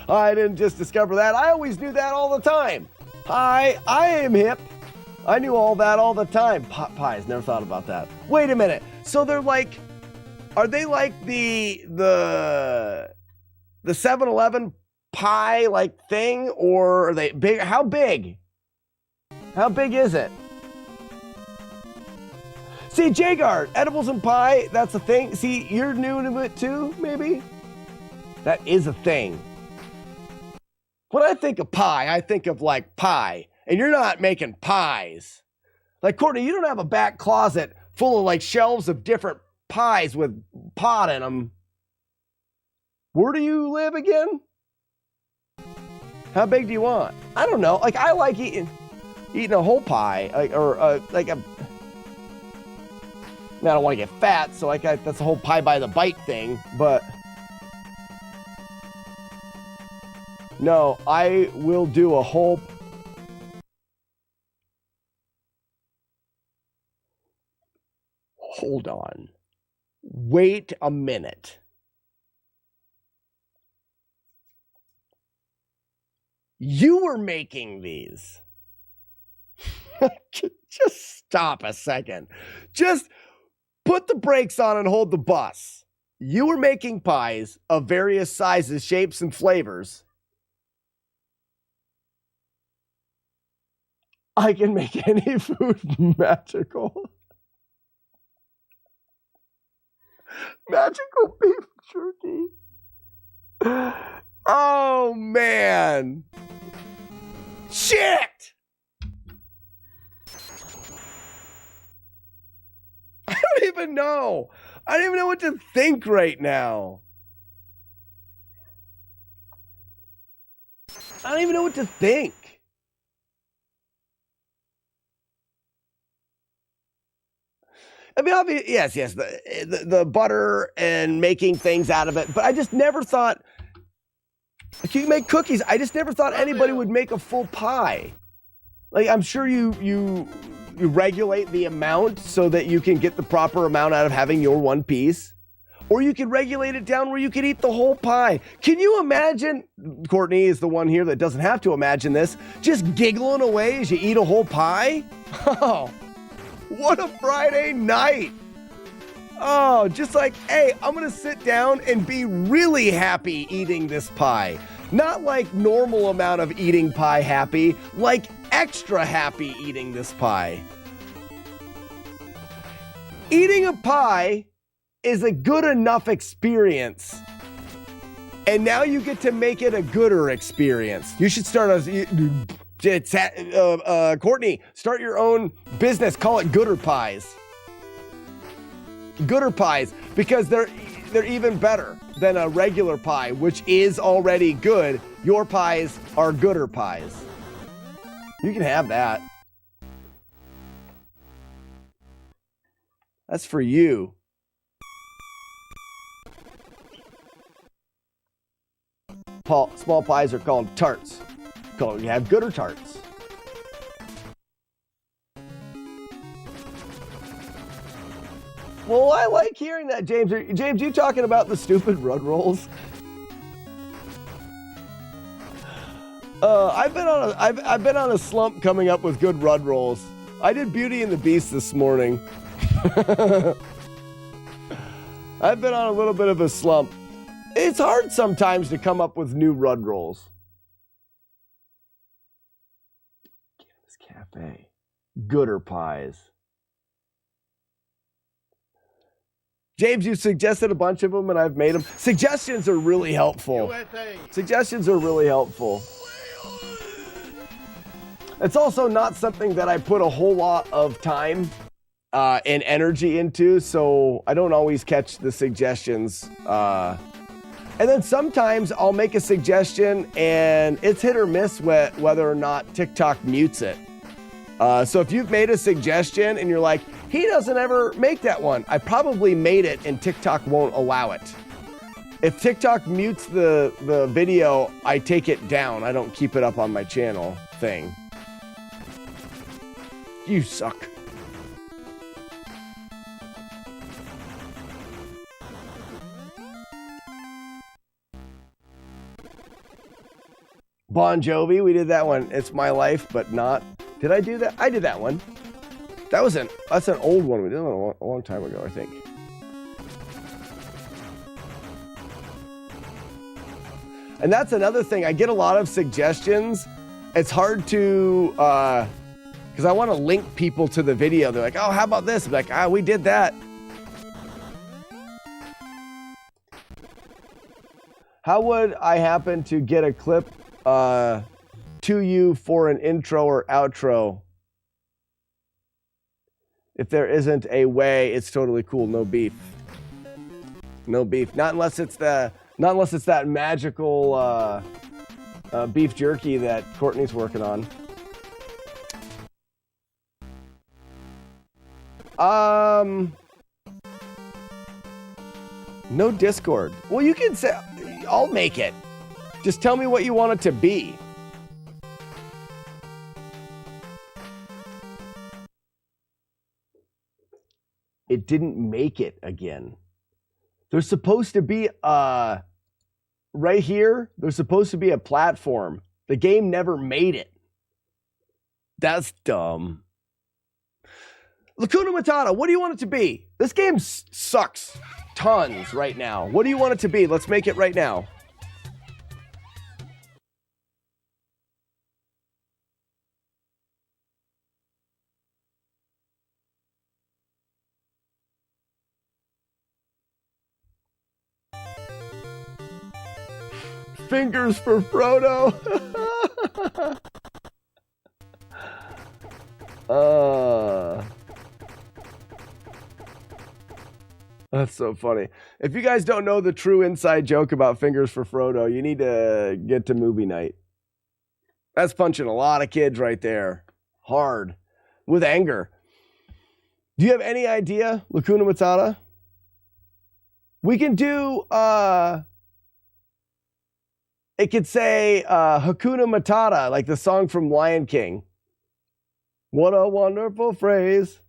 I didn't just discover that. I always knew that all the time. Hi, I am hip. I knew all that all the time. Pot pies, never thought about that. Wait a minute. So they're like, are they like the 7-Eleven pie like thing, or are they big? How big? How big is it? See, Jagard, edibles and pie, that's a thing. See, you're new to it too, maybe? That is a thing. When I think of pie, I think of like pie. And you're not making pies. Like, Courtney, you don't have a back closet full of like shelves of different pies with pot in them. Where do you live again? How big do you want? I don't know. Like, I like eating a whole pie, like, or like a. I don't want to get fat, so like that's the whole pie by the bite thing. But no, I will do a whole. Hold on. Wait a minute. You were making these. Just stop a second. Just put the brakes on and hold the bus. You were making pies of various sizes, shapes, and flavors. I can make any food magical. Magical beef jerky. Oh, man. Shit! I don't even know. I don't even know what to think right now. I don't even know what to think. I mean, obviously, yes, the butter and making things out of it, but I just never thought, like, you can make cookies. I just never thought anybody would make a full pie. Like, I'm sure you regulate the amount so that you can get the proper amount out of having your one piece, or you could regulate it down where you could eat the whole pie. Can you imagine? Courtney is the one here that doesn't have to imagine this. Just giggling away as you eat a whole pie. Oh. What a Friday night. Oh, just like, hey, I'm going to sit down and be really happy eating this pie. Not like normal amount of eating pie happy, like extra happy eating this pie. Eating a pie is a good enough experience. And now you get to make it a gooder experience. You should start Courtney, start your own business. Call it Gooder Pies. Gooder Pies, because they're even better than a regular pie, which is already good. Your pies are Gooder Pies. You can have that. That's for you. Small pies are called tarts. You have Gooder tarts. Well, I like hearing that, James. James, you talking about the stupid Rud rolls? I've been on a slump coming up with good Rud rolls. I did Beauty and the Beast this morning. I've been on a little bit of a slump. It's hard sometimes to come up with new Rud rolls. Cafe. Gooder pies. James, you suggested a bunch of them and I've made them. Suggestions are really helpful. USA. Suggestions are really helpful. It's also not something that I put a whole lot of time and energy into, so I don't always catch the suggestions. And then sometimes I'll make a suggestion and it's hit or miss whether or not TikTok mutes it. So if you've made a suggestion and you're like, he doesn't ever make that one, I probably made it and TikTok won't allow it. If TikTok mutes the video, I take it down. I don't keep it up on my channel thing. You suck. Bon Jovi, we did that one. It's My Life, but not. Did I do that? I did that one. That's an old one. We did it a long time ago, I think. And that's another thing. I get a lot of suggestions. It's hard to, because I want to link people to the video. They're like, oh, how about this? I'm like, we did that. How would I happen to get a clip to you for an intro or outro? If there isn't a way, it's totally cool. No beef. No beef. Not unless it's that magical beef jerky that Courtney's working on. No Discord. Well, you can say, I'll make it. Just tell me what you want it to be. It didn't make it again. There's supposed to be right here, there's supposed to be a platform. The game never made it. That's dumb. Lacuna Matata, what do you want it to be? This game sucks tons right now. What do you want it to be? Let's make it right now. Fingers for Frodo. That's so funny. If you guys don't know the true inside joke about Fingers for Frodo, you need to get to movie night. That's punching a lot of kids right there. Hard. With anger. Do you have any idea, Lacuna Matata? We can do, it could say Hakuna Matata, like the song from Lion King. What a wonderful phrase.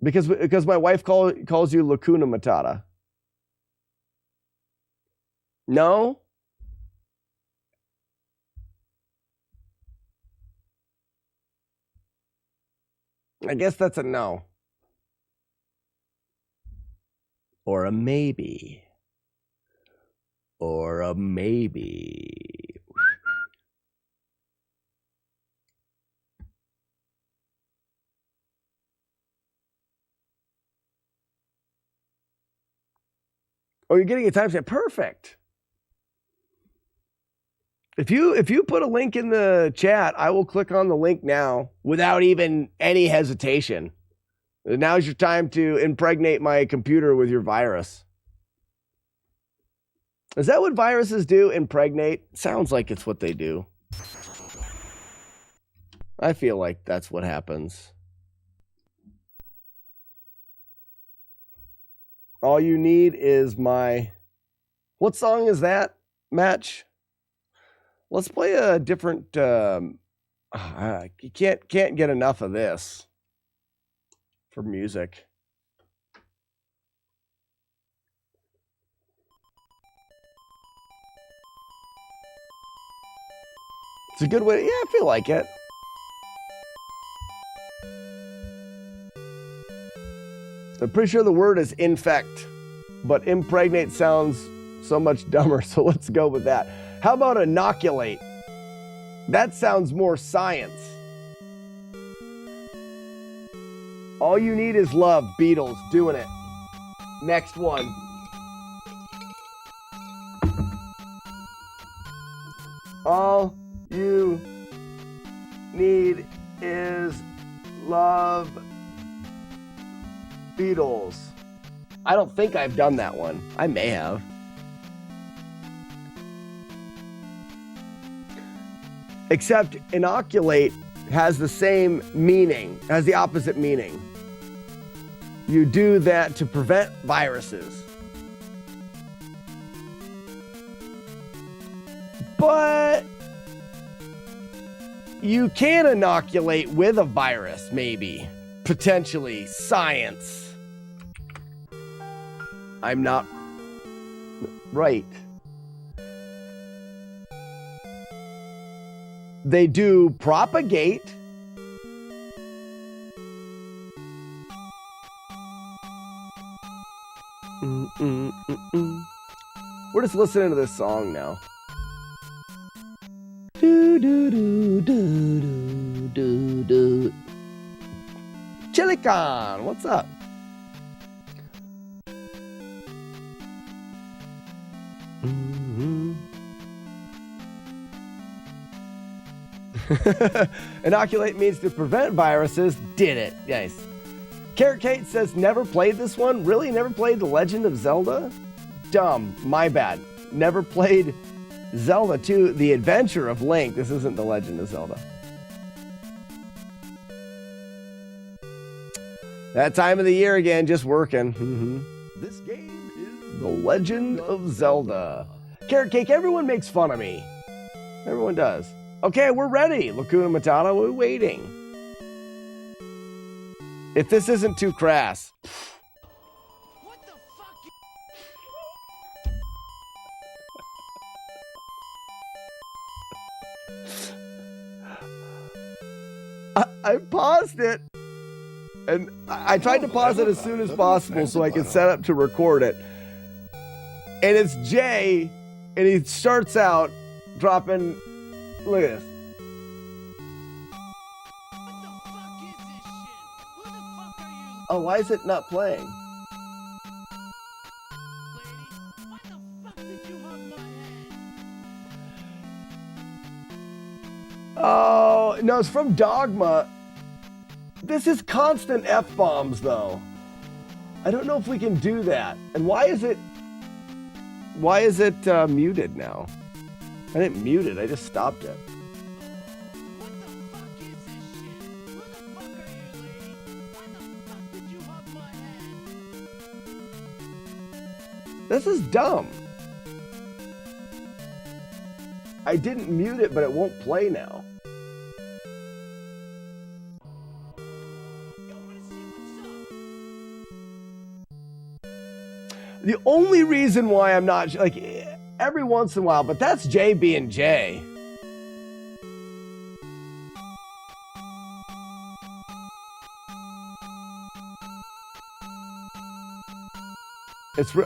Because my wife calls you Lacuna Matata. No? I guess that's a no. Or a maybe. Or a maybe. Oh, you're getting a timestamp. Perfect. If you put a link in the chat, I will click on the link now without even any hesitation. Now's your time to impregnate my computer with your virus. Is that what viruses do? Impregnate? Sounds like it's what they do. I feel like that's what happens. All you need is my... What song is that, Match? Let's play a different... you can't get enough of this for music. It's a good way. Yeah, I feel like it. I'm pretty sure the word is infect, but impregnate sounds so much dumber, so let's go with that. How about inoculate? That sounds more science. All you need is love. Beatles, doing it. Next one. All you need is love. Beatles. I don't think I've done that one. I may have. Except inoculate has the same meaning, has the opposite meaning. You do that to prevent viruses. But you can inoculate with a virus, maybe. Potentially. Science. I'm not right. They do propagate. We're just listening to this song now. Do do do do do do do. Chilicon, what's up? Inoculate means to prevent viruses. Did it. Nice. Carrot Kate says, never played this one? Really? Never played The Legend of Zelda? Dumb. My bad. Never played Zelda 2, The Adventure of Link. This isn't The Legend of Zelda. That time of the year again, just working. This game is The Legend of Zelda. Carrot Cake, everyone makes fun of me. Everyone does. Okay, we're ready. Lacuna Matata, we're waiting. If this isn't too crass. I paused it, and I tried to pause it as soon as possible so I could set up to record it. And it's Jay, and he starts out dropping. Look at this. Oh, why is it not playing? Oh, no, it's from Dogma. This is constant F-bombs, though. I don't know if we can do that. And why is it muted now? I didn't mute it, I just stopped it. This is dumb. I didn't mute it, but it won't play now. The only reason why I'm not, like, every once in a while, but that's Jay being Jay.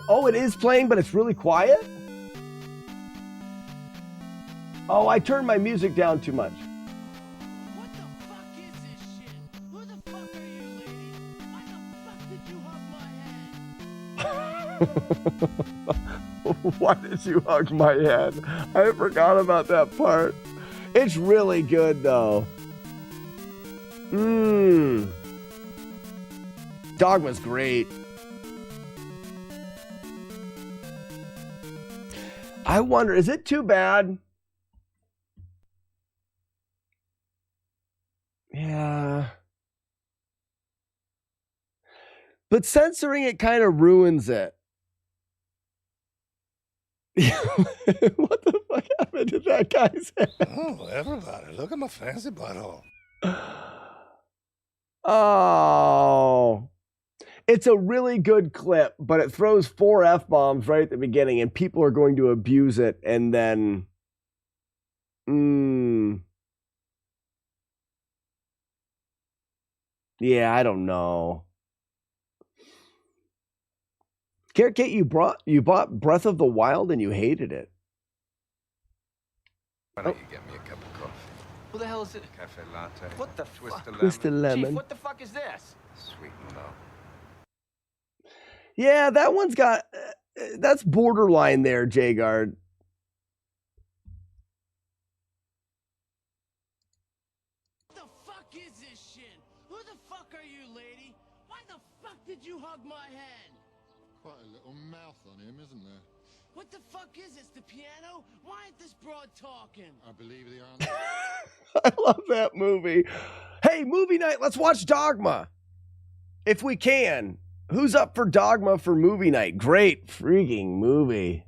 Oh, it is playing, but it's really quiet? Oh, I turned my music down too much. What the fuck is this shit? Who the fuck are you, lady? Why the fuck did you hug my head? Why did you hug my head? I forgot about that part. It's really good, though. Dogma's great. I wonder, is it too bad? Yeah. But censoring it kind of ruins it. What the fuck happened to that guy's head? Oh, everybody, look at my fancy butthole. Oh. It's a really good clip, but it throws 4 F-bombs right at the beginning, and people are going to abuse it, and then... Yeah, I don't know. Carrot Kate, you bought Breath of the Wild and you hated it. Why don't you get me a cup of coffee? Who the hell is it? Cafe latte. What the Twist fuck? of lemon. Twist of lemon. Chief, what the fuck is this? Sweet and low. Yeah, that one's got... that's borderline there, J-Guard. What the fuck is this shit? Who the fuck are you, lady? Why the fuck did you hug my head? Quite a little mouth on him, isn't there? What the fuck is this, the piano? Why ain't this broad talking? I believe the answer. I love that movie. Hey, movie night, let's watch Dogma. If we can. Who's up for Dogma for movie night? Great freaking movie.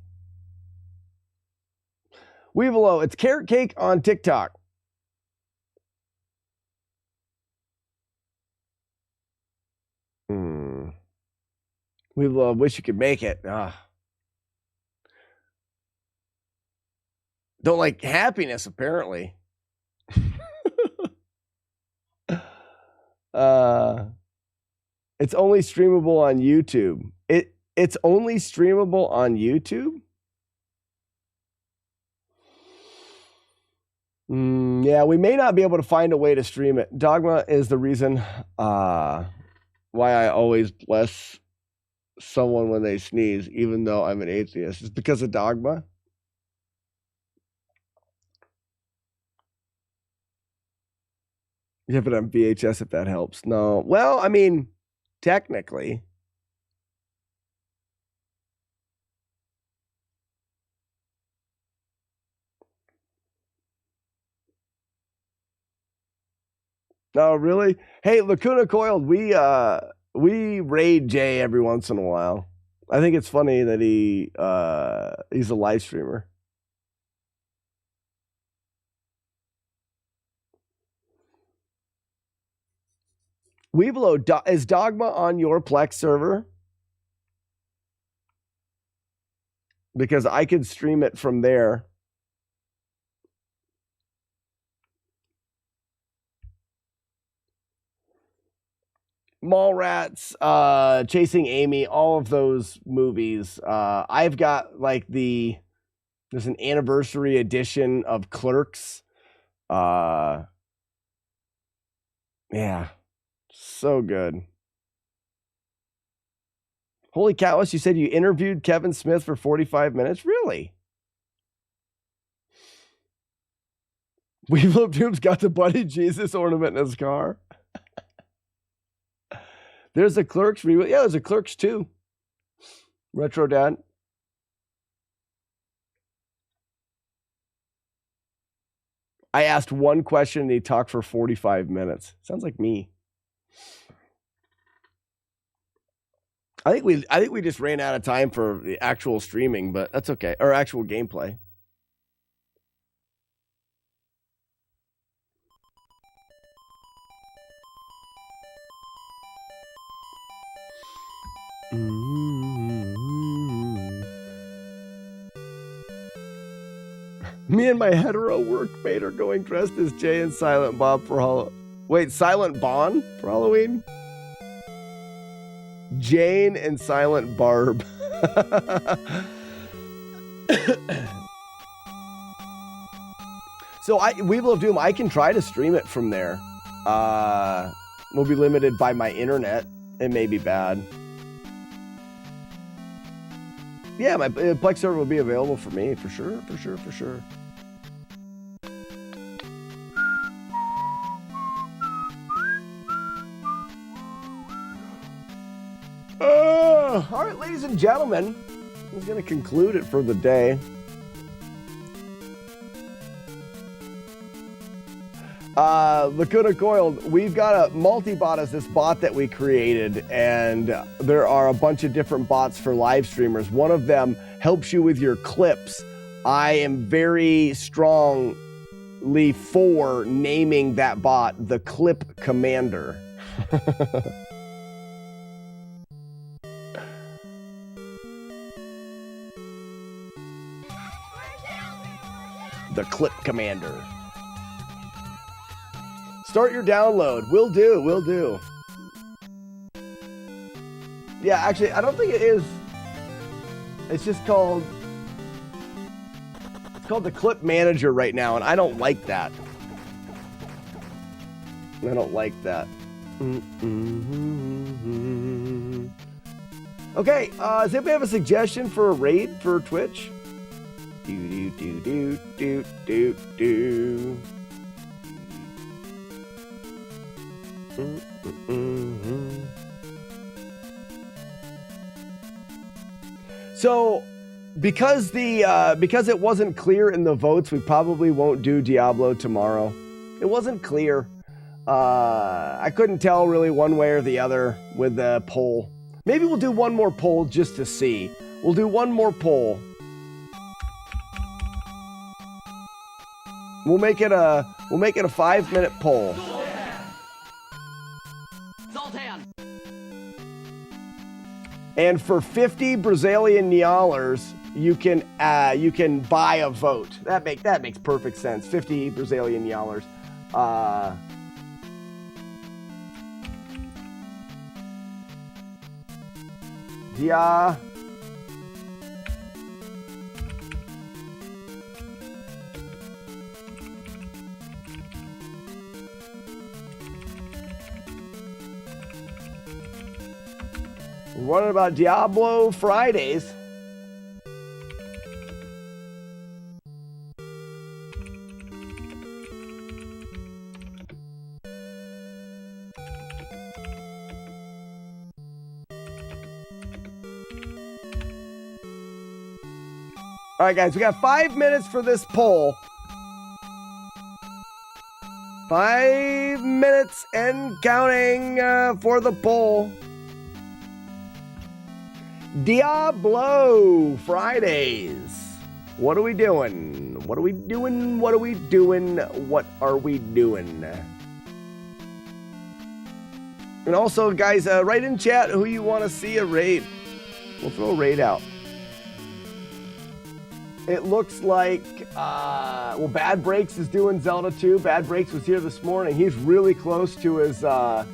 Weevilo, it's Carrot Cake on TikTok. Weevilo, wish you could make it. Don't like happiness, apparently. It's only streamable on YouTube. It's only streamable on YouTube? Yeah, we may not be able to find a way to stream it. Dogma is the reason why I always bless someone when they sneeze, even though I'm an atheist. It's because of Dogma. You have it on VHS if that helps. No. Well, I mean, technically. No, really? Hey, Lacuna Coiled, we raid Jay every once in a while. I think it's funny that he's a live streamer. Weeblo, is Dogma on your Plex server? Because I could stream it from there. Mallrats, Chasing Amy, all of those movies. I've got like there's an anniversary edition of Clerks. Yeah, so good. Holy Cows, you said you interviewed Kevin Smith for 45 minutes? Really? We've Lived Doom's got the Buddy Jesus ornament in his car. There's a Clerks reboot. Yeah, there's a Clerks 2. Retro Dad. I asked one question and he talked for 45 minutes. Sounds like me. I think we just ran out of time for the actual streaming, but that's okay. Or actual gameplay. Me and my hetero workmate are going dressed as Jay and Silent Bob for Halloween. Wait, Silent Bon for Halloween? Jane and Silent Barb. So Weevil of Doom, I can try to stream it from there. We'll be limited by my internet. It may be bad. Yeah, my Plex server will be available for me, for sure. All right, ladies and gentlemen, I'm going to conclude it for the day. Lacuna Coiled, we've got a multi-bot as this bot that we created, and there are a bunch of different bots for live streamers. One of them helps you with your clips. I am very strongly for naming that bot the Clip Commander. The Clip Commander. Start your download. Will do. Yeah, actually, I don't think it is. It's just called... It's called the Clip Manager right now, and I don't like that. Okay, does anybody have a suggestion for a raid for Twitch? Do. So, because it wasn't clear in the votes, we probably won't do Diablo tomorrow. It wasn't clear. I couldn't tell really one way or the other with the poll. Maybe we'll do one more poll just to see. We'll do one more poll. We'll make it a 5-minute poll. Zoltan! And for 50 Brazilian reals, you can buy a vote. That makes perfect sense. 50 Brazilian reals. Yeah. What about Diablo Fridays? All right, guys, we got 5 minutes for this poll. 5 minutes and counting for the poll. Diablo Fridays. What are we doing? What are we doing? What are we doing? What are we doing? And also, guys, write in chat who you want to see a raid. We'll throw a raid out. It looks like, well, Bad Breaks is doing Zelda 2. Bad Breaks was here this morning. He's really close to his stuff.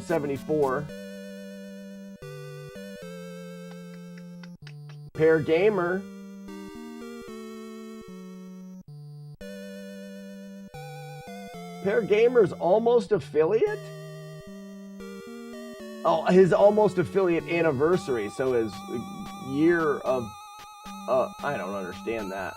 74. Pair Gamer. Pair Gamer's almost affiliate? Oh, his almost affiliate anniversary. So his year of... I don't understand that.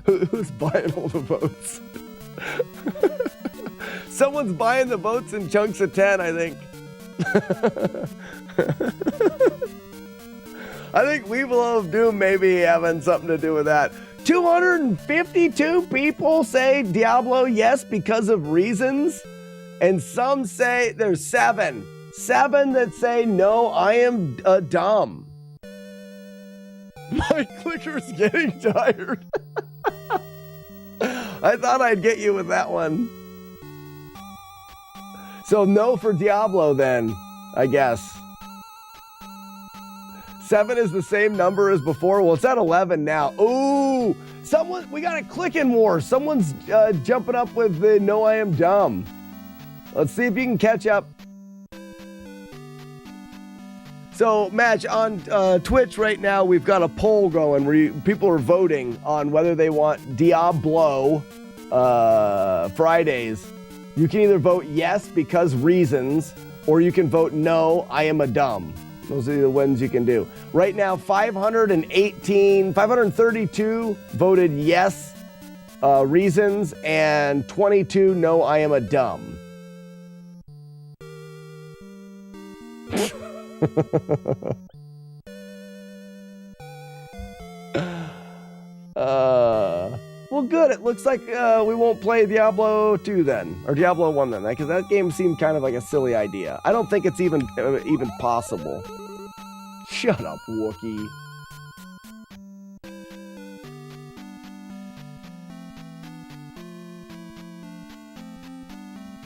Who's buying all the votes? Someone's buying the votes in chunks of 10, I think. I think Weevil of Doom may be having something to do with that. 252 people say Diablo yes because of reasons. And some say there's 7. 7 that say no, I am dumb. My clicker's getting tired. I thought I'd get you with that one. So no for Diablo then, I guess. 7 is the same number as before. Well, it's at 11 now. Ooh, we got a clicking war. Someone's jumping up with the no, I am dumb. Let's see if you can catch up. So, Match, on Twitch right now, we've got a poll going where people are voting on whether they want Diablo Fridays. You can either vote yes because reasons, or you can vote no, I am a dumb. Those are the ones you can do. Right now, 532 voted yes, reasons, and 22 no, I am a dumb. Well, good. It looks like we won't play Diablo 2 then, or Diablo 1 then, because that game seemed kind of like a silly idea. I don't think it's even possible. Shut up, Wookie.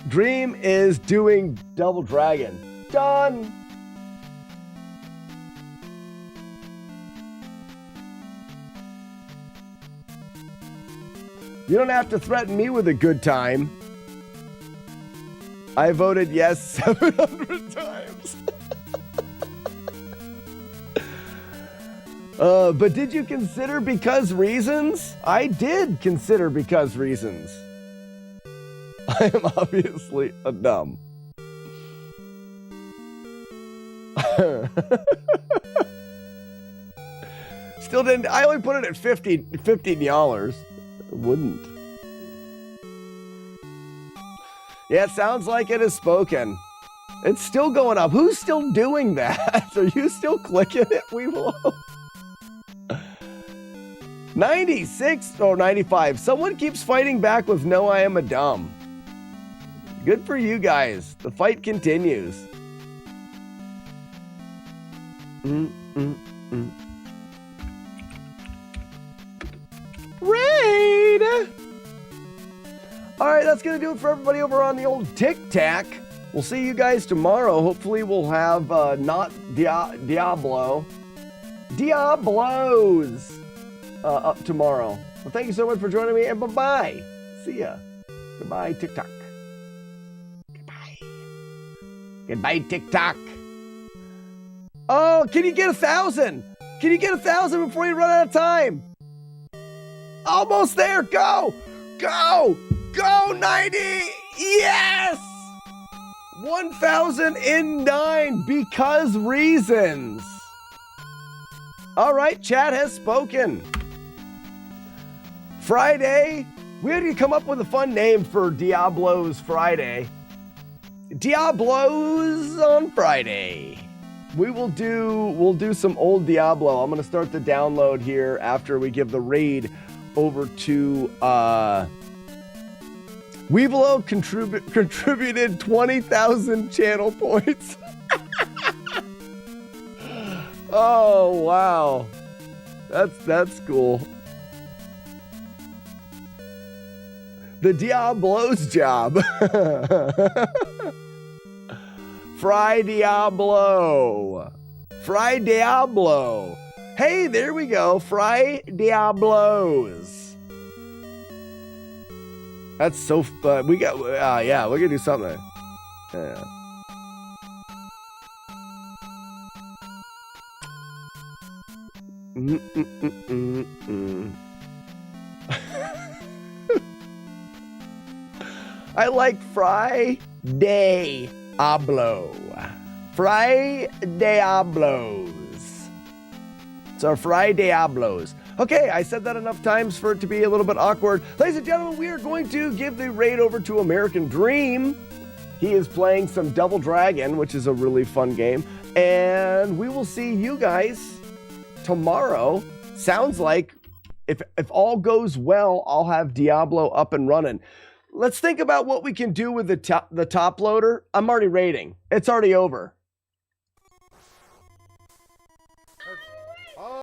Dream is doing Double Dragon. Done. You don't have to threaten me with a good time. I voted yes 700 times. But did you consider because reasons? I did consider because reasons. I am obviously a dumb. Still didn't. I only put it at $15. Wouldn't. Yeah, it sounds like it is spoken. It's still going up. Who's still doing that? Are you still clicking it? We will. 96 or 95. Someone keeps fighting back with no, I am a dumb. Good for you guys. The fight continues. Raid! Alright, that's going to do it for everybody over on the old Tic Tac. We'll see you guys tomorrow. Hopefully we'll have not Diablos up tomorrow. Well, thank you so much for joining me, and bye-bye. See ya. Goodbye, TikTok. Goodbye. Goodbye, TikTok. Oh, can you get 1,000? Can you get 1,000 before you run out of time? Almost there. Go. Go. Go, 90. Yes. 1,009 because reasons. All right, chat has spoken. Friday. We had to come up with a fun name for Diablo's Friday. Diablos on Friday. we'll do some old Diablo. I'm gonna start the download here after we give the raid over to Weevilo contributed 20,000 channel points. Oh wow. That's cool. The Diablo's job. Fry Diablo. Fry Diablo. Hey, there we go. Fry Diablos. That's so fun. We got, yeah, we're gonna do something. Yeah. I like Friday Diablo. Friday Diablos. It's our Friday Diablos. Okay, I said that enough times for it to be a little bit awkward. Ladies and gentlemen, we are going to give the raid over to American Dream. He is playing some Double Dragon, which is a really fun game. And we will see you guys tomorrow. Sounds like if all goes well, I'll have Diablo up and running. Let's think about what we can do with the top loader. I'm already raiding. It's already over.